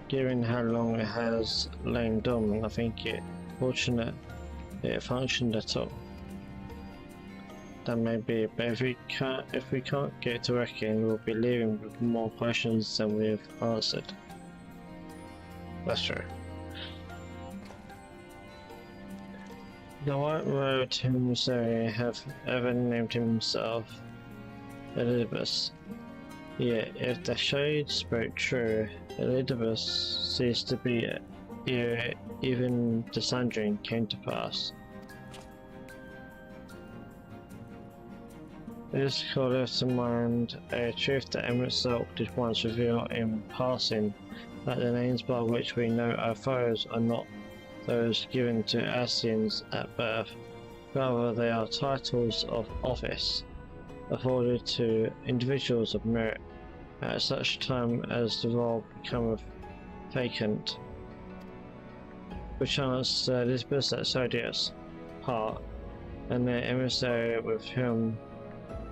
Given how long it has lain dormant, I think it fortunate it functioned at all. That may be, but if we can't get to working, we'll be leaving with more questions than we've answered. That's true. The White Road emissary have ever named himself Elizabeth. Yet, if the shade spoke true, Elizabeth ceased to be ere even the Sundering came to pass. This calleth to mind a truth that Emmett Selk did once reveal in passing, that the names by which we know our foes are not those given to Asians at birth, rather they are titles of office, afforded to individuals of merit, at such time as the role becometh vacant. Perchance Elizabeth at Sodius, Hart, and their emissary with whom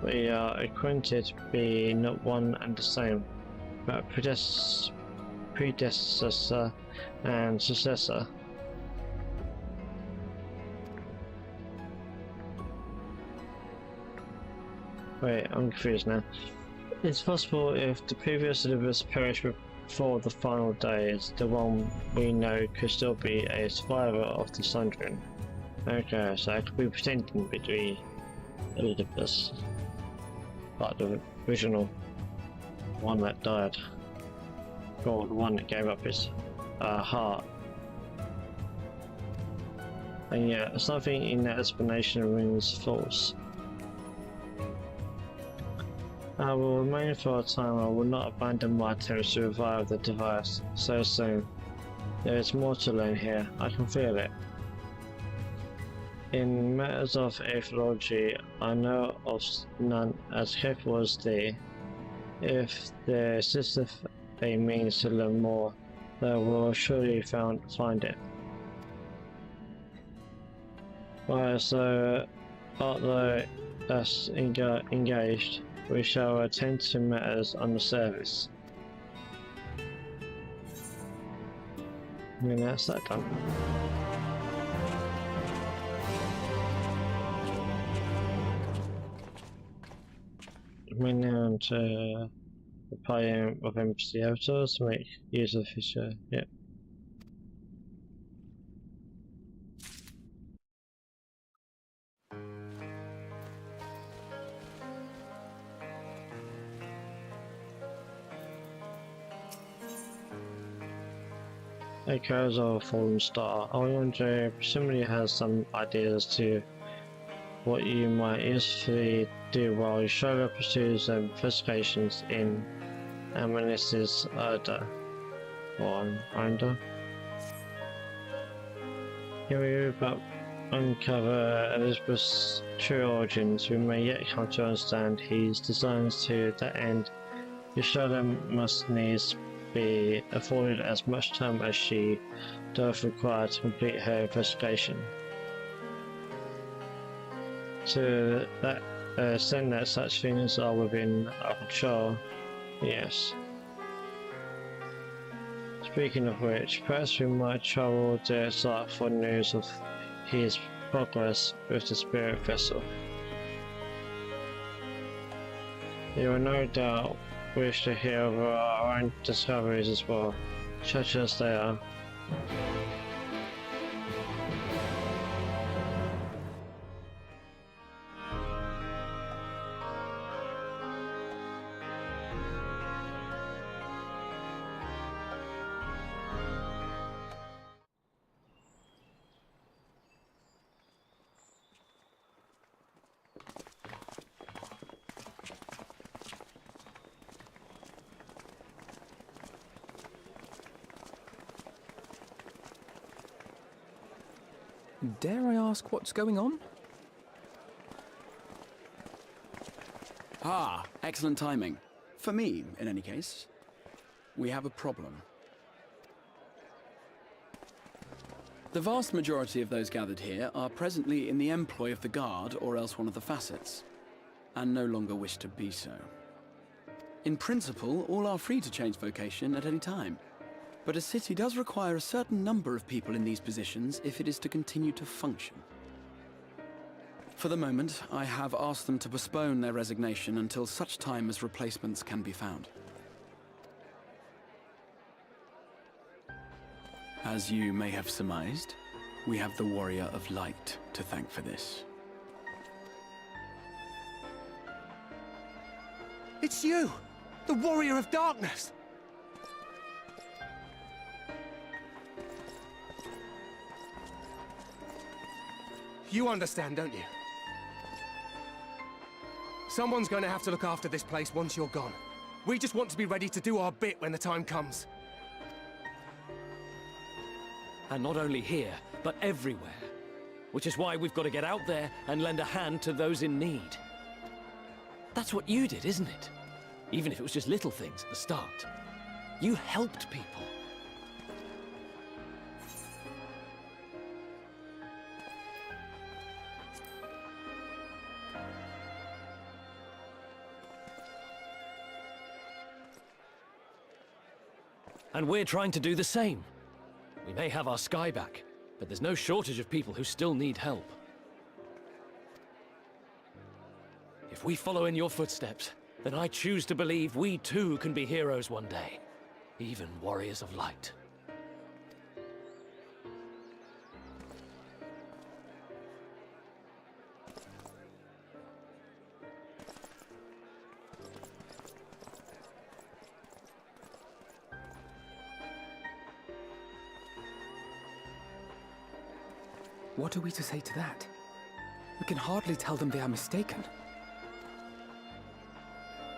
we are acquainted be not one and the same, but predecessor and successor. Wait, I'm confused now. It's possible if the previous Elizabeth perished before the final days, the one we know could still be a survivor of the Sundering. Okay, so I could be pretending to be Elizabeth. Like the original one that died, or the one that gave up his heart. And yet, something in that explanation rings false. I will remain for a time. I will not abandon my attempts to revive the device so soon. There is more to learn here. I can feel it. In matters of aetheriology, I know of none as capable as thee. If there existeth a means to learn more, thou wilt surely find it. While so art thou thus engaged, we shall attend to matters on the surface. And that's that done. We're now to the playing of NPC avatars to make use of the feature. Yep. Echoes of a fallen star. I wonder presumably has some ideas to what you might usefully do while you Sherlock pursues investigations in Amanis's Urda, or Under. Here we uncover Elizabeth's true origins. We may yet come to understand his designs. To that end, the Sherlock must needs be afforded as much time as she doth require to complete her investigation. To that extent that such things are within our control, yes. Speaking of which, perhaps we might travel the site for news of his progress with the spirit vessel. You will no doubt wish to hear of our own discoveries as well, such as they are. Dare I ask what's going on? Ah, excellent timing. For me, in any case. We have a problem. The vast majority of those gathered here are presently in the employ of the Guard or else one of the facets, and no longer wish to be so. In principle, all are free to change vocation at any time, but a city does require a certain number of people in these positions if it is to continue to function. For the moment, I have asked them to postpone their resignation until such time as replacements can be found. As you may have surmised, we have the Warrior of Light to thank for this. It's you! The Warrior of Darkness! You understand, don't you? Someone's going to have to look after this place once you're gone. We just want to be ready to do our bit when the time comes. And not only here, but everywhere. Which is why we've got to get out there and lend a hand to those in need. That's what you did, isn't it? Even if it was just little things at the start. You helped people. And we're trying to do the same. We may have our sky back, but there's no shortage of people who still need help. If we follow in your footsteps, then I choose to believe we too can be heroes one day. Even warriors of light. What are we to say to that? We can hardly tell them they are mistaken.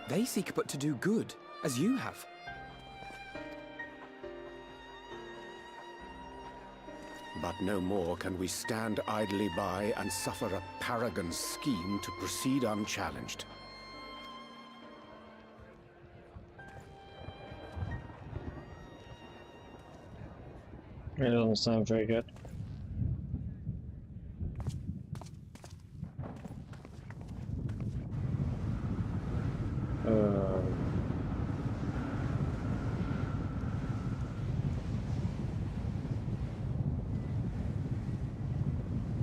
They seek but to do good, as you have. But no more can we stand idly by and suffer a paragon's scheme to proceed unchallenged. It doesn't sound very good.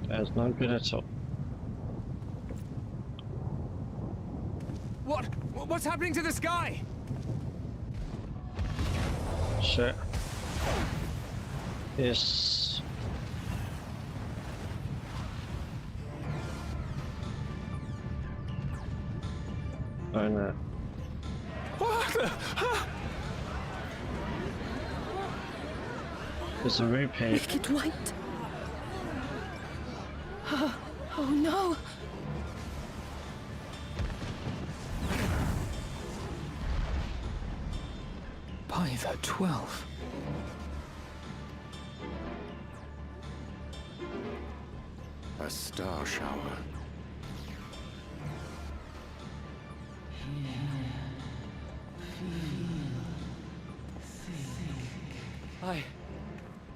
That's not good at all. What's happening to the sky? Shit. Yes. Oh no. It's a repaint. Wicked White. Oh no! By the 12. A star shower.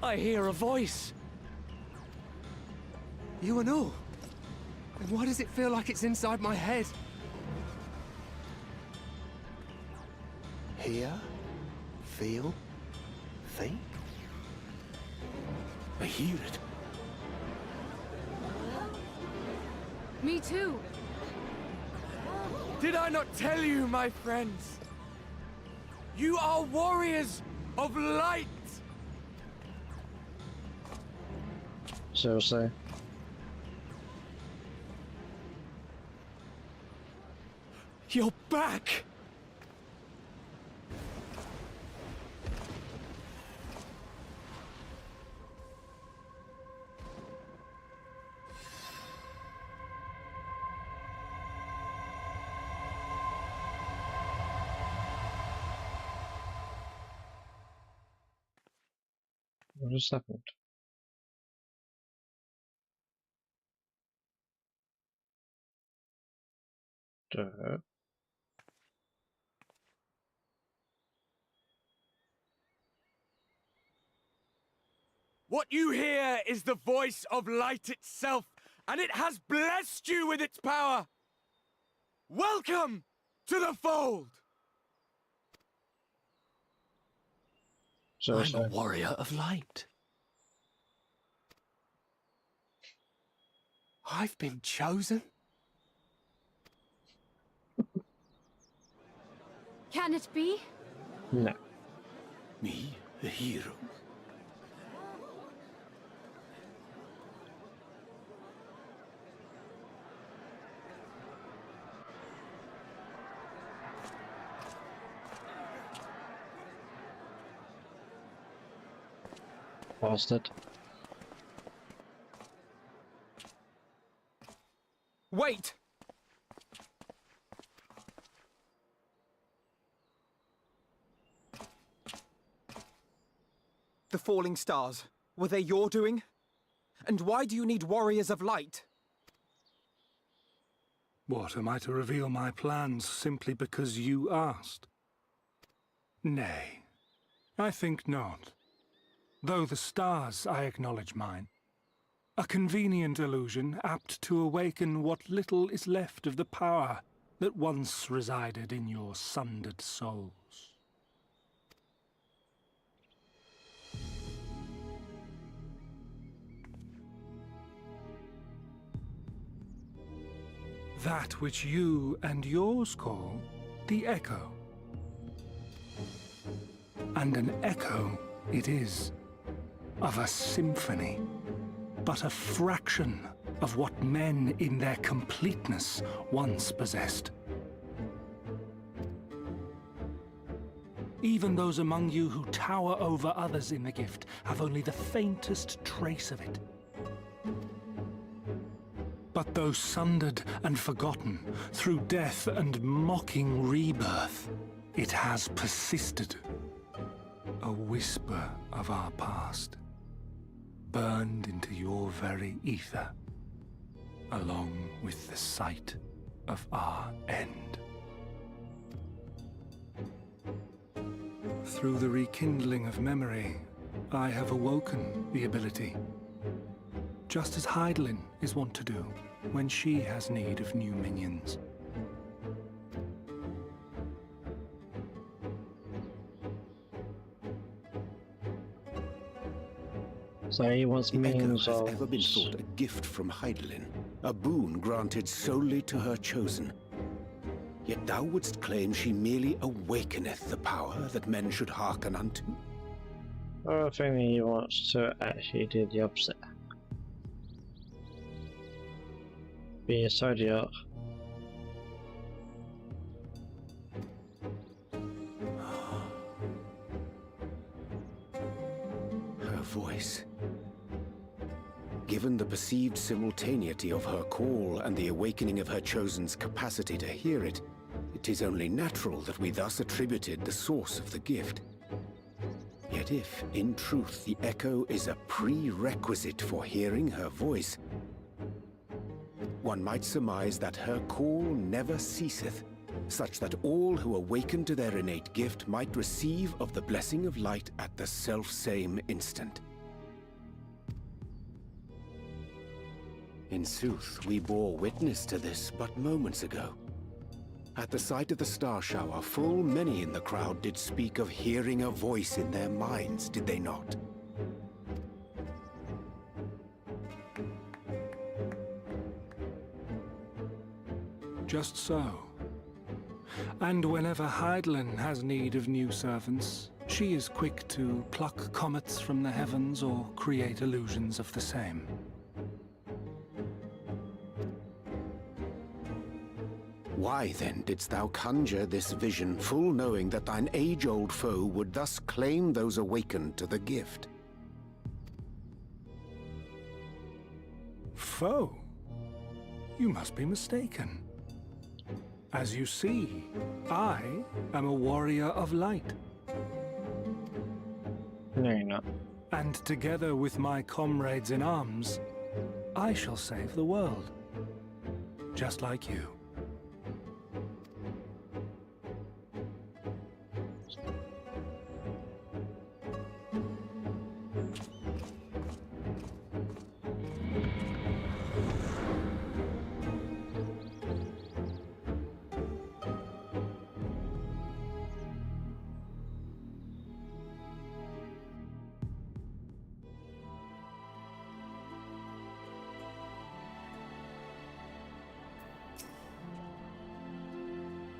I hear a voice. You and all? And why does it feel like it's inside my head? Hear? Feel? Think? I hear it. Me too. Did I not tell you, my friends? You are warriors of light! Seriously? You're back! What just happened? What you hear is the voice of light itself, and it has blessed you with its power. Welcome to the fold! So I'm a warrior of light. I've been chosen? Can it be? No. Me, a hero? Bastard. Wait! The falling stars, were they your doing? And why do you need warriors of light? What, am I to reveal my plans simply because you asked? Nay, I think not. Though the stars, I acknowledge mine. A convenient illusion, apt to awaken what little is left of the power that once resided in your sundered souls. That which you and yours call the echo. And an echo it is, of a symphony, but a fraction of what men in their completeness once possessed. Even those among you who tower over others in the gift have only the faintest trace of it. But though sundered and forgotten through death and mocking rebirth, it has persisted. A whisper of our past, burned into your very ether, along with the sight of our end. Through the rekindling of memory, I have awoken the ability, just as Hydaelyn is wont to do when she has need of new minions. So he wants minions Echo of... has ever been thought a gift from Hydaelyn, a boon granted solely to her chosen. Yet thou wouldst claim she merely awakeneth the power that men should hearken unto? I think he wants to actually do the opposite. Be a zodiac. Her voice. Given the perceived simultaneity of her call and the awakening of her chosen's capacity to hear it, it is only natural that we thus attributed the source of the gift. Yet if, in truth, the echo is a prerequisite for hearing her voice, one might surmise that her call never ceaseth, such that all who awaken to their innate gift might receive of the blessing of light at the self-same instant. In sooth, we bore witness to this but moments ago. At the sight of the star shower, full many in the crowd did speak of hearing a voice in their minds, did they not? Just so. And whenever Hydaelyn has need of new servants, she is quick to pluck comets from the heavens or create illusions of the same. Why then didst thou conjure this vision, full knowing that thine age-old foe would thus claim those awakened to the gift? Foe? You must be mistaken. As you see, I am a warrior of light. No, you're not. And together with my comrades in arms, I shall save the world. Just like you.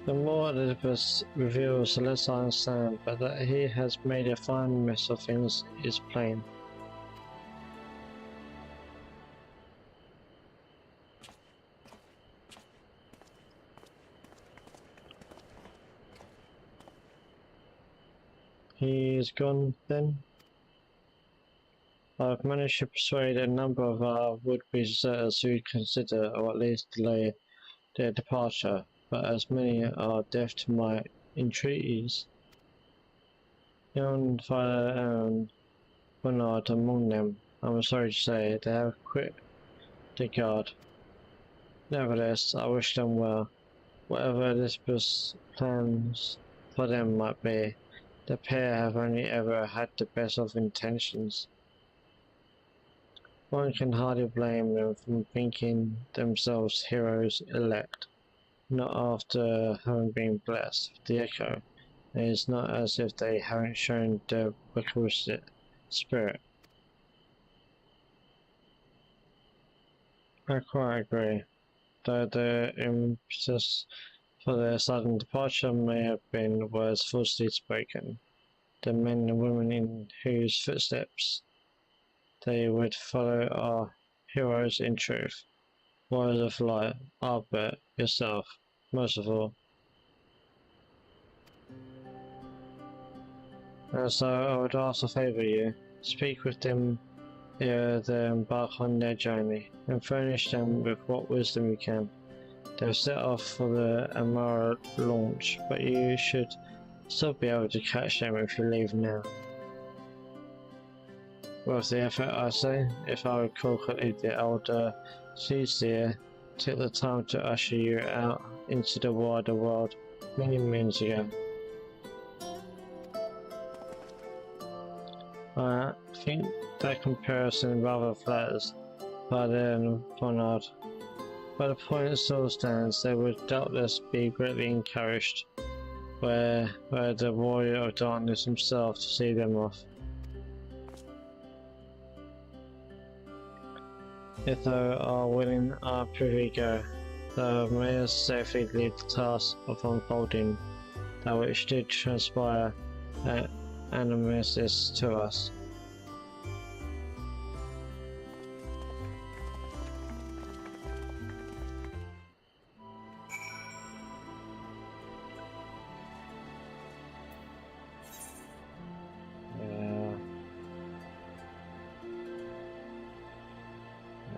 The more Elizabeth reveals, the less I understand, but that he has made a fine mess of things is plain. He is gone, then? I've managed to persuade a number of our would-be deserters to consider, or at least delay, their departure, but as many are deaf to my entreaties. Young Father and Bernard among them, I'm sorry to say, they have quit the guard. Nevertheless, I wish them well. Whatever Elizabeth's plans for them might be, the pair have only ever had the best of intentions. One can hardly blame them for thinking themselves heroes elect, not after having been blessed with the echo. It is not as if they haven't shown the requisite spirit. I quite agree, though the impetus for their sudden departure may have been words falsely spoken. The men and women in whose footsteps they would follow are heroes in truth, warriors of light, Albert, yourself, most of all. And so I would ask a favour you, speak with them ere they embark on their journey, and furnish them with what wisdom you can. They'll set off for the Amara launch, but you should still be able to catch them if you leave now. Worth the effort, I say. If I recall correctly, the elder Seasier took the time to usher you out into the wider world many moons ago. I think that comparison rather flatters, but then Bernard. But the point still stands, they would doubtless be greatly encouraged were the warrior of darkness himself to see them off. If thou art willing, our privy go, thou mayest safely leave the task of unfolding that which did transpire animus to us.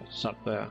It's up there.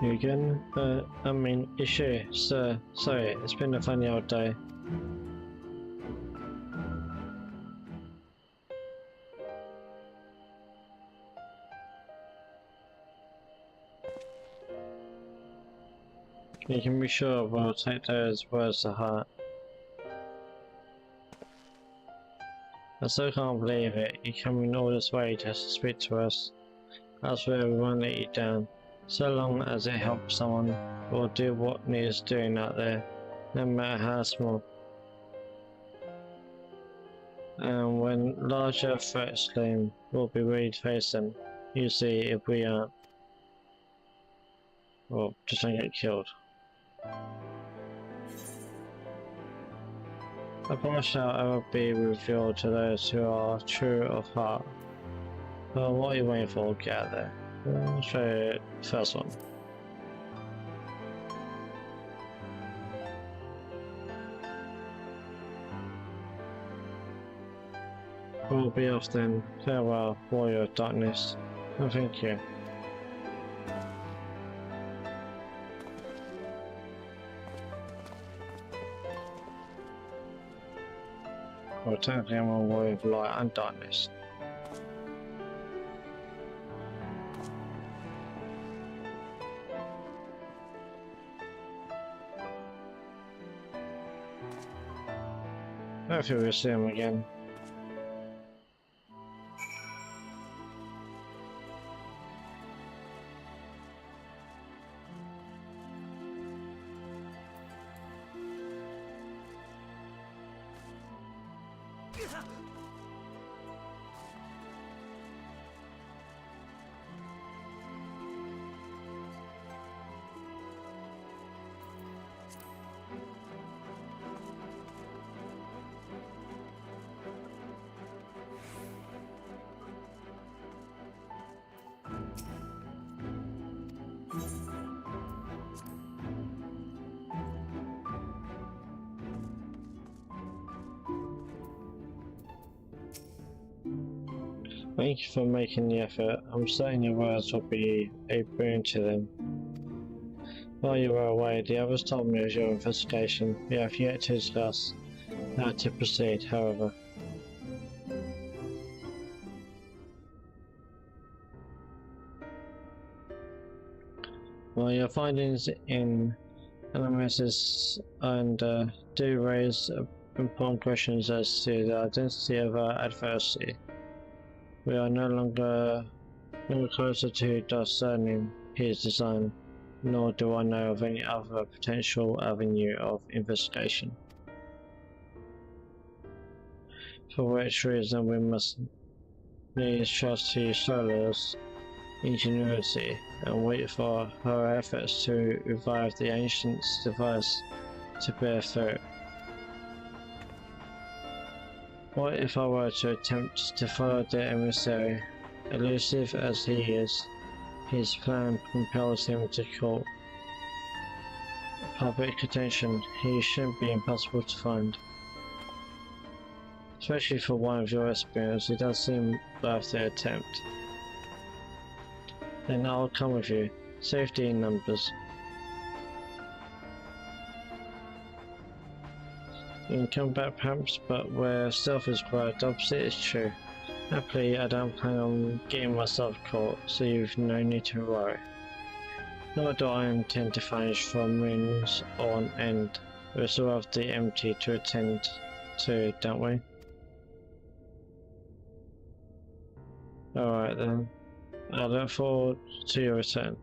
You again? I mean, issue, sir. Sorry, it's been a funny old day. You can be sure we'll take those words to heart. I still can't believe it. You coming all this way just to speak to us. I swear we won't let you down. So long as it helps someone, we'll do what needs doing out there, no matter how small. And when larger threats loom, we'll be ready to face them. You see, if we aren't, well, just don't get killed. The path shall ever be revealed to those who are true of heart. Well, what are you waiting for? Get out there. I'll show you the first one. We'll be off then. Farewell, warrior of darkness. And thank you. Or technically I'm a warrior of light and darkness. Hopefully we'll see him again. Thank you for making the effort. I'm certain your words will be a boon to them. While you were away, the others told me of your investigation. We have yet to discuss how to proceed, however. Well, your findings in analysis and do raise important questions as to the identity of our adversary. We are no longer closer to discerning his design, nor do I know of any other potential avenue of investigation. For which reason we must needs trust to Sola's ingenuity and wait for her efforts to revive the ancient device to bear fruit. What if I were to attempt to follow the emissary? Elusive as he is, his plan compels him to call public attention. He shouldn't be impossible to find. Especially for one of your experience, it does seem worth the attempt. Then I'll come with you. Safety in numbers. You can come back perhaps, but where stealth is required, opposite is true. Happily, I don't plan on getting myself caught, so you've no need to worry. Nor do I intend to vanish from rooms on end. We still have the empty to attend to, don't we? Alright then. I look forward to your return.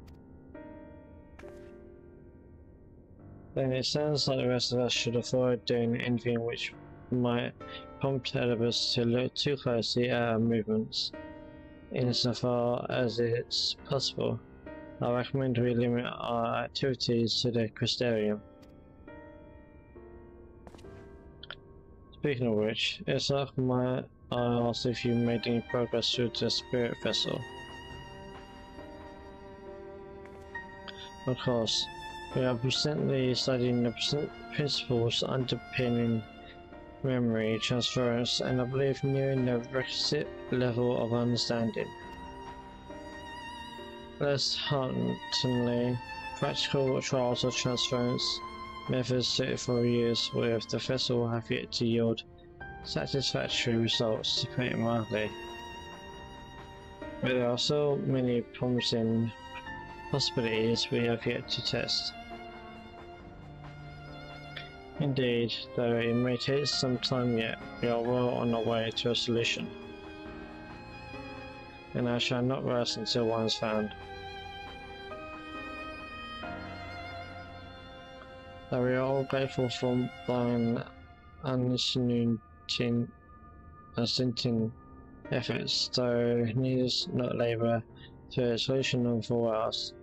Then it sounds like the rest of us should avoid doing anything which might prompt Erebus to look too closely at our movements. Insofar as it's possible, I recommend we limit our activities to the Crystarium. Speaking of which, it's like I asked if you made any progress through the spirit vessel. Of course, we are presently studying the principles underpinning memory transference, and I believe nearing the requisite level of understanding. Less hearteningly, practical trials of transference methods suited for use with the vessel have yet to yield satisfactory results, to put it mildly. But there are so many promising possibilities we have yet to test. Indeed, though it may take some time yet, we are well on our way to a solution. And I shall not rest until one is found. Though we are all grateful for thine unstinting efforts, though needs not labour to a solution of all else.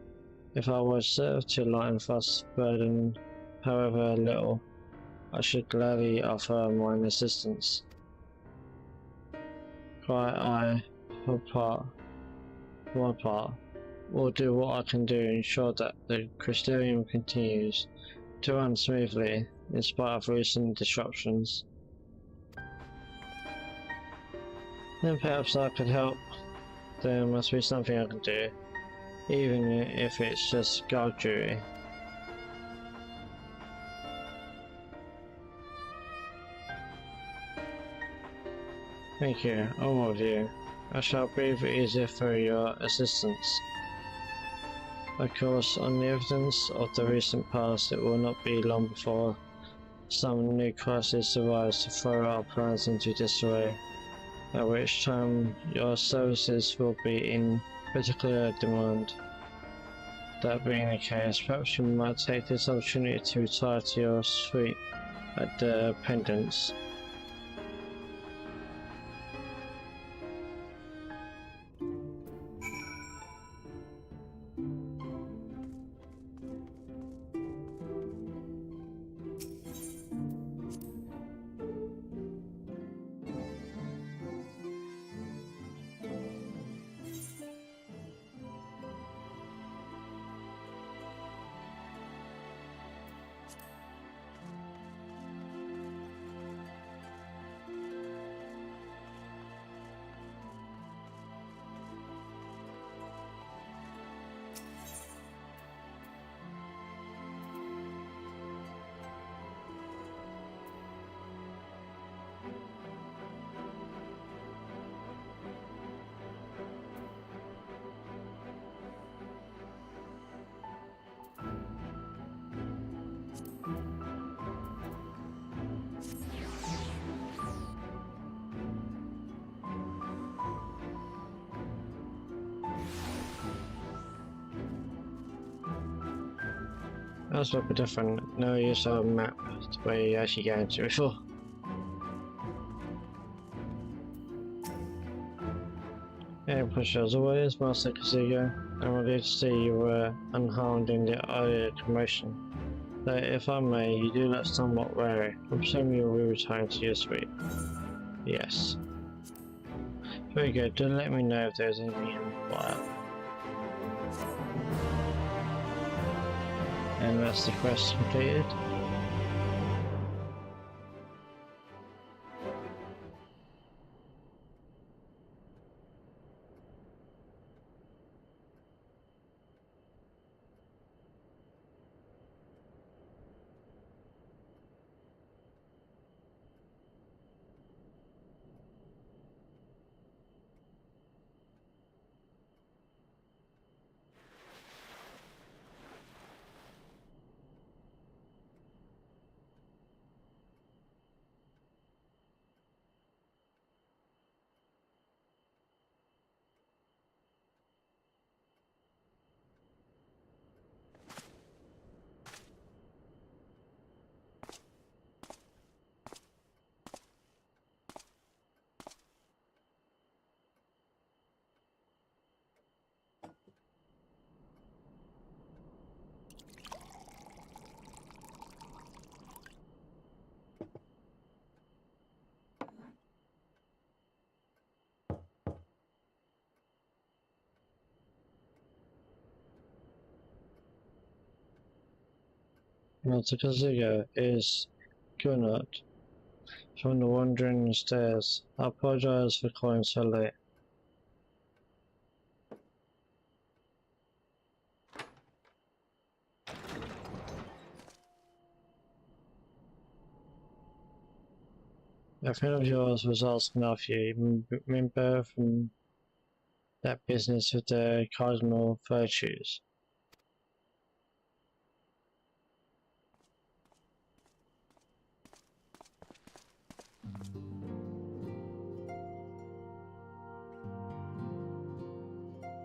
If I was served to lighten this burden, however little, I should gladly offer mine assistance. Quite for my part, will do what I can do to ensure that the Crystarium continues to run smoothly in spite of recent disruptions. Then perhaps I could help. There must be something I can do, even if it's just guard duty. Thank you, all of you. I shall breathe easier through your assistance. Of course, on the evidence of the recent past, it will not be long before some new crisis arrives to throw our plans into disarray, at which time your services will be in particular demand. That being the case, perhaps you might take this opportunity to retire to your suite at the Pendants. That's a bit different. No use of a map where you actually get into before. And push as always, Master Kazuga. I'm ready to see you were unharmed in the earlier commotion. Though if I may, you do look somewhat wary. I presume you will return to your suite. Yes. Very good, do let me know if there's anything in the fire. And that's the quest completed. Master Kazuga is Gunnar from the Wandering Stairs. I apologize for calling so late. A friend of yours was asking after you. Remember from that business with the cardinal virtues?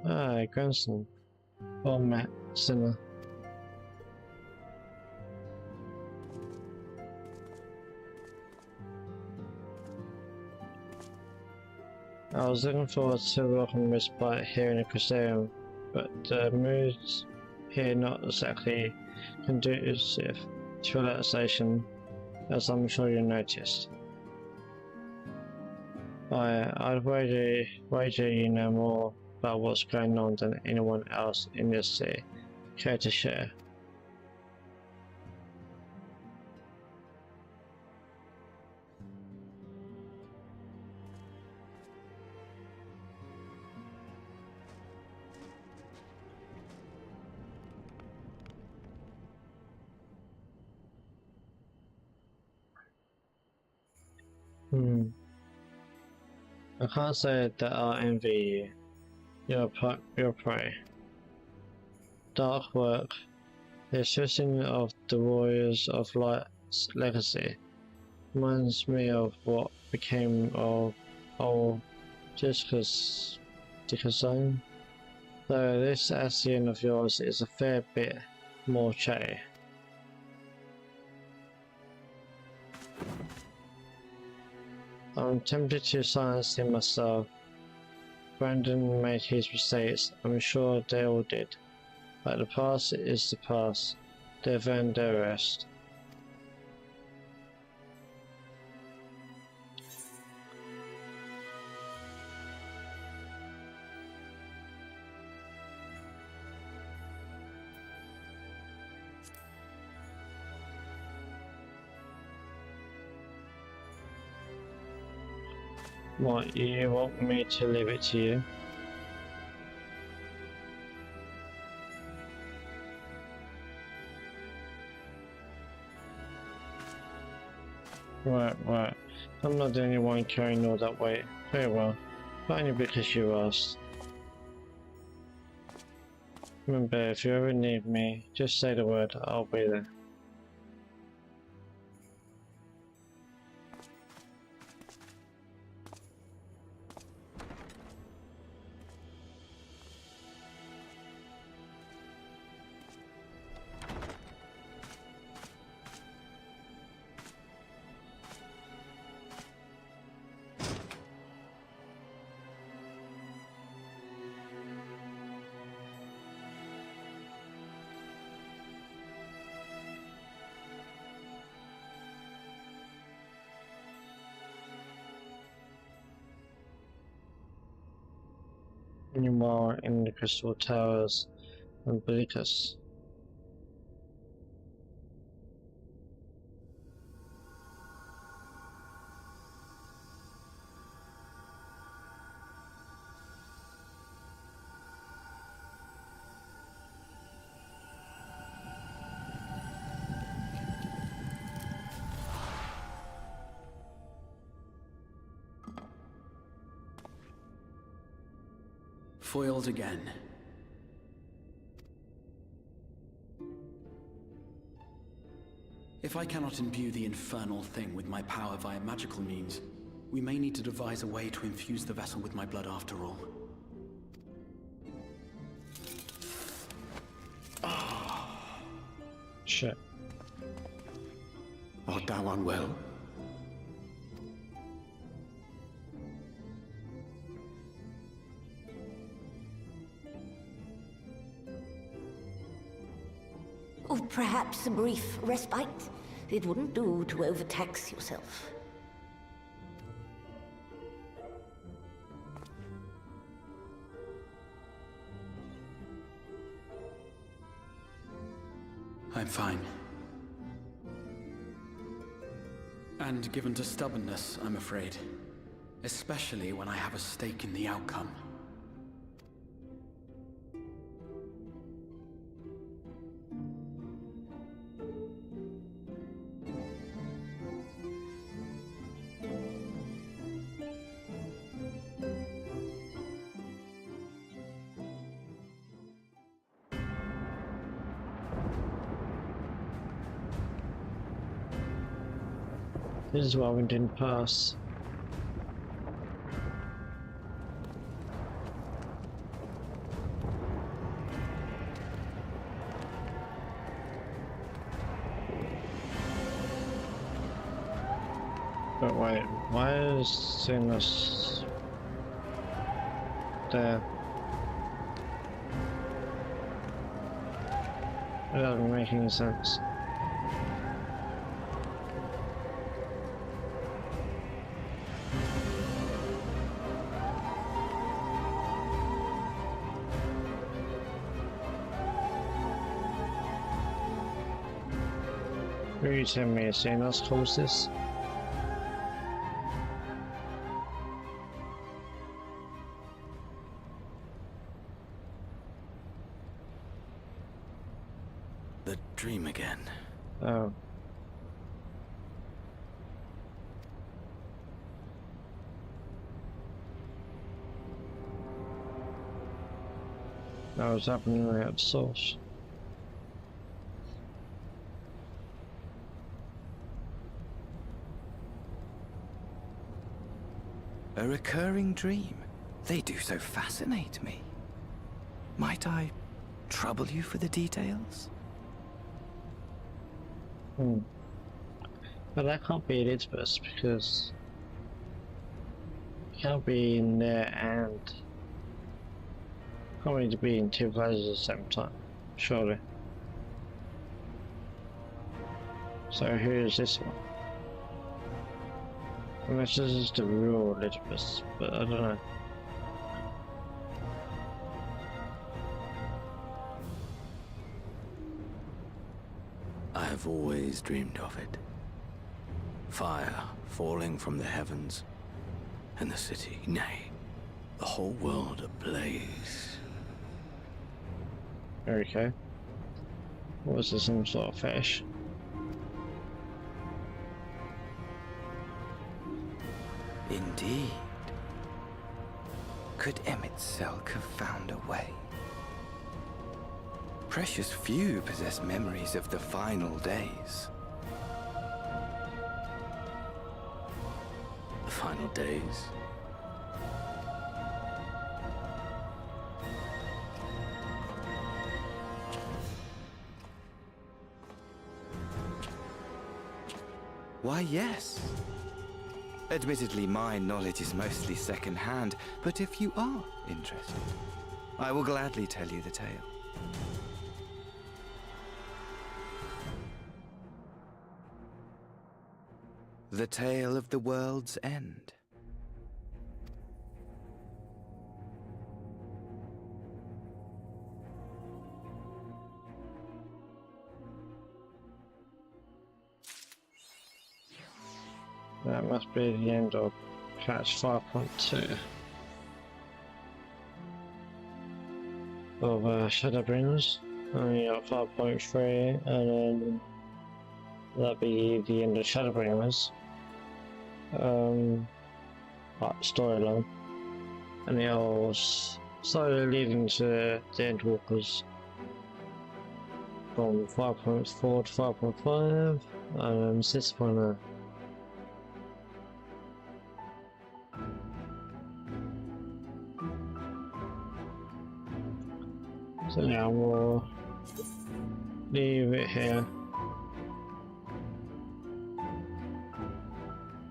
Ah, grandson. Or Matt Sinner. I was looking forward to welcoming respite here in the Crusadeum, but the mood's here not exactly conducive to relaxation, as I'm sure you noticed. I'd wager you know more about what's going on than anyone else in this city. Care to share? I can't say that I envy you. Your prey. Dark work. The twisting of the Warriors of Light's legacy reminds me of what became of old Dickerson. Though this Ascian of yours is a fair bit more chatty. I'm tempted to silence him myself. Brandon made his mistakes, I'm sure they all did. But the past is the past. They've earned their rest. What, you want me to leave it to you? Right. I'm not the only one carrying all that weight. Very well, but only because you asked. Remember, if you ever need me, just say the word, I'll be there. Meanwhile, in the Crystal Towers and Bleakers. Foiled again. If I cannot imbue the infernal thing with my power via magical means, we may need to devise a way to infuse the vessel with my blood after all. Shit. Art thou unwell? Or perhaps a brief respite? It wouldn't do to overtax yourself. I'm fine. And given to stubbornness, I'm afraid. Especially when I have a stake in the outcome. This is why we didn't pass. But wait, why is Sinus there? It doesn't make any sense. Will you tell me Sinus caused this? The dream again. Oh. that was happening at the source. A recurring dream. They do so fascinate me. Might I trouble you for the details? But that can't be Elizabeth because it can't be in there and can't need to be in two places at the same time, surely. So who is this one? Unless this is the real Elizabeth, but I don't know. I have always dreamed of it. Fire falling from the heavens, and the city, nay, the whole world ablaze. Okay. Was this some sort of fetish? Indeed. Could Emmett Selk have found a way? Precious few possess memories of the final days. The final days? Why, yes. Admittedly, my knowledge is mostly second-hand, but if you are interested, I will gladly tell you the tale. The tale of the world's end. That must be the end of patch 5.2 of Shadowbringers. We got 5.3 and then that'll be the end of Shadowbringers. Like storyline. And it'll slowly leading to the Endwalkers from 5.4 to 5.5 and 6.0. So now we'll leave it here.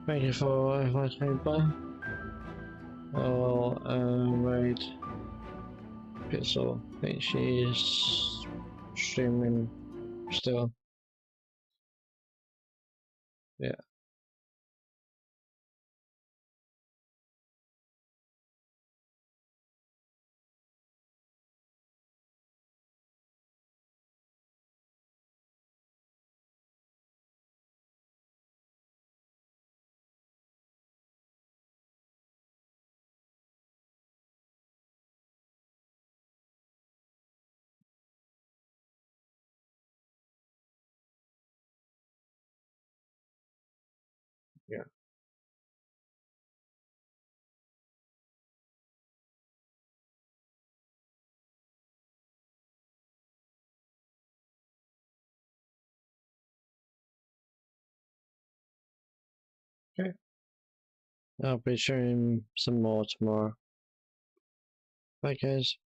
Thank you for watching. Bye. I'll raid Pixel. I think she's streaming still. Yeah. Yeah. Okay. I'll be showing some more tomorrow. Bye guys.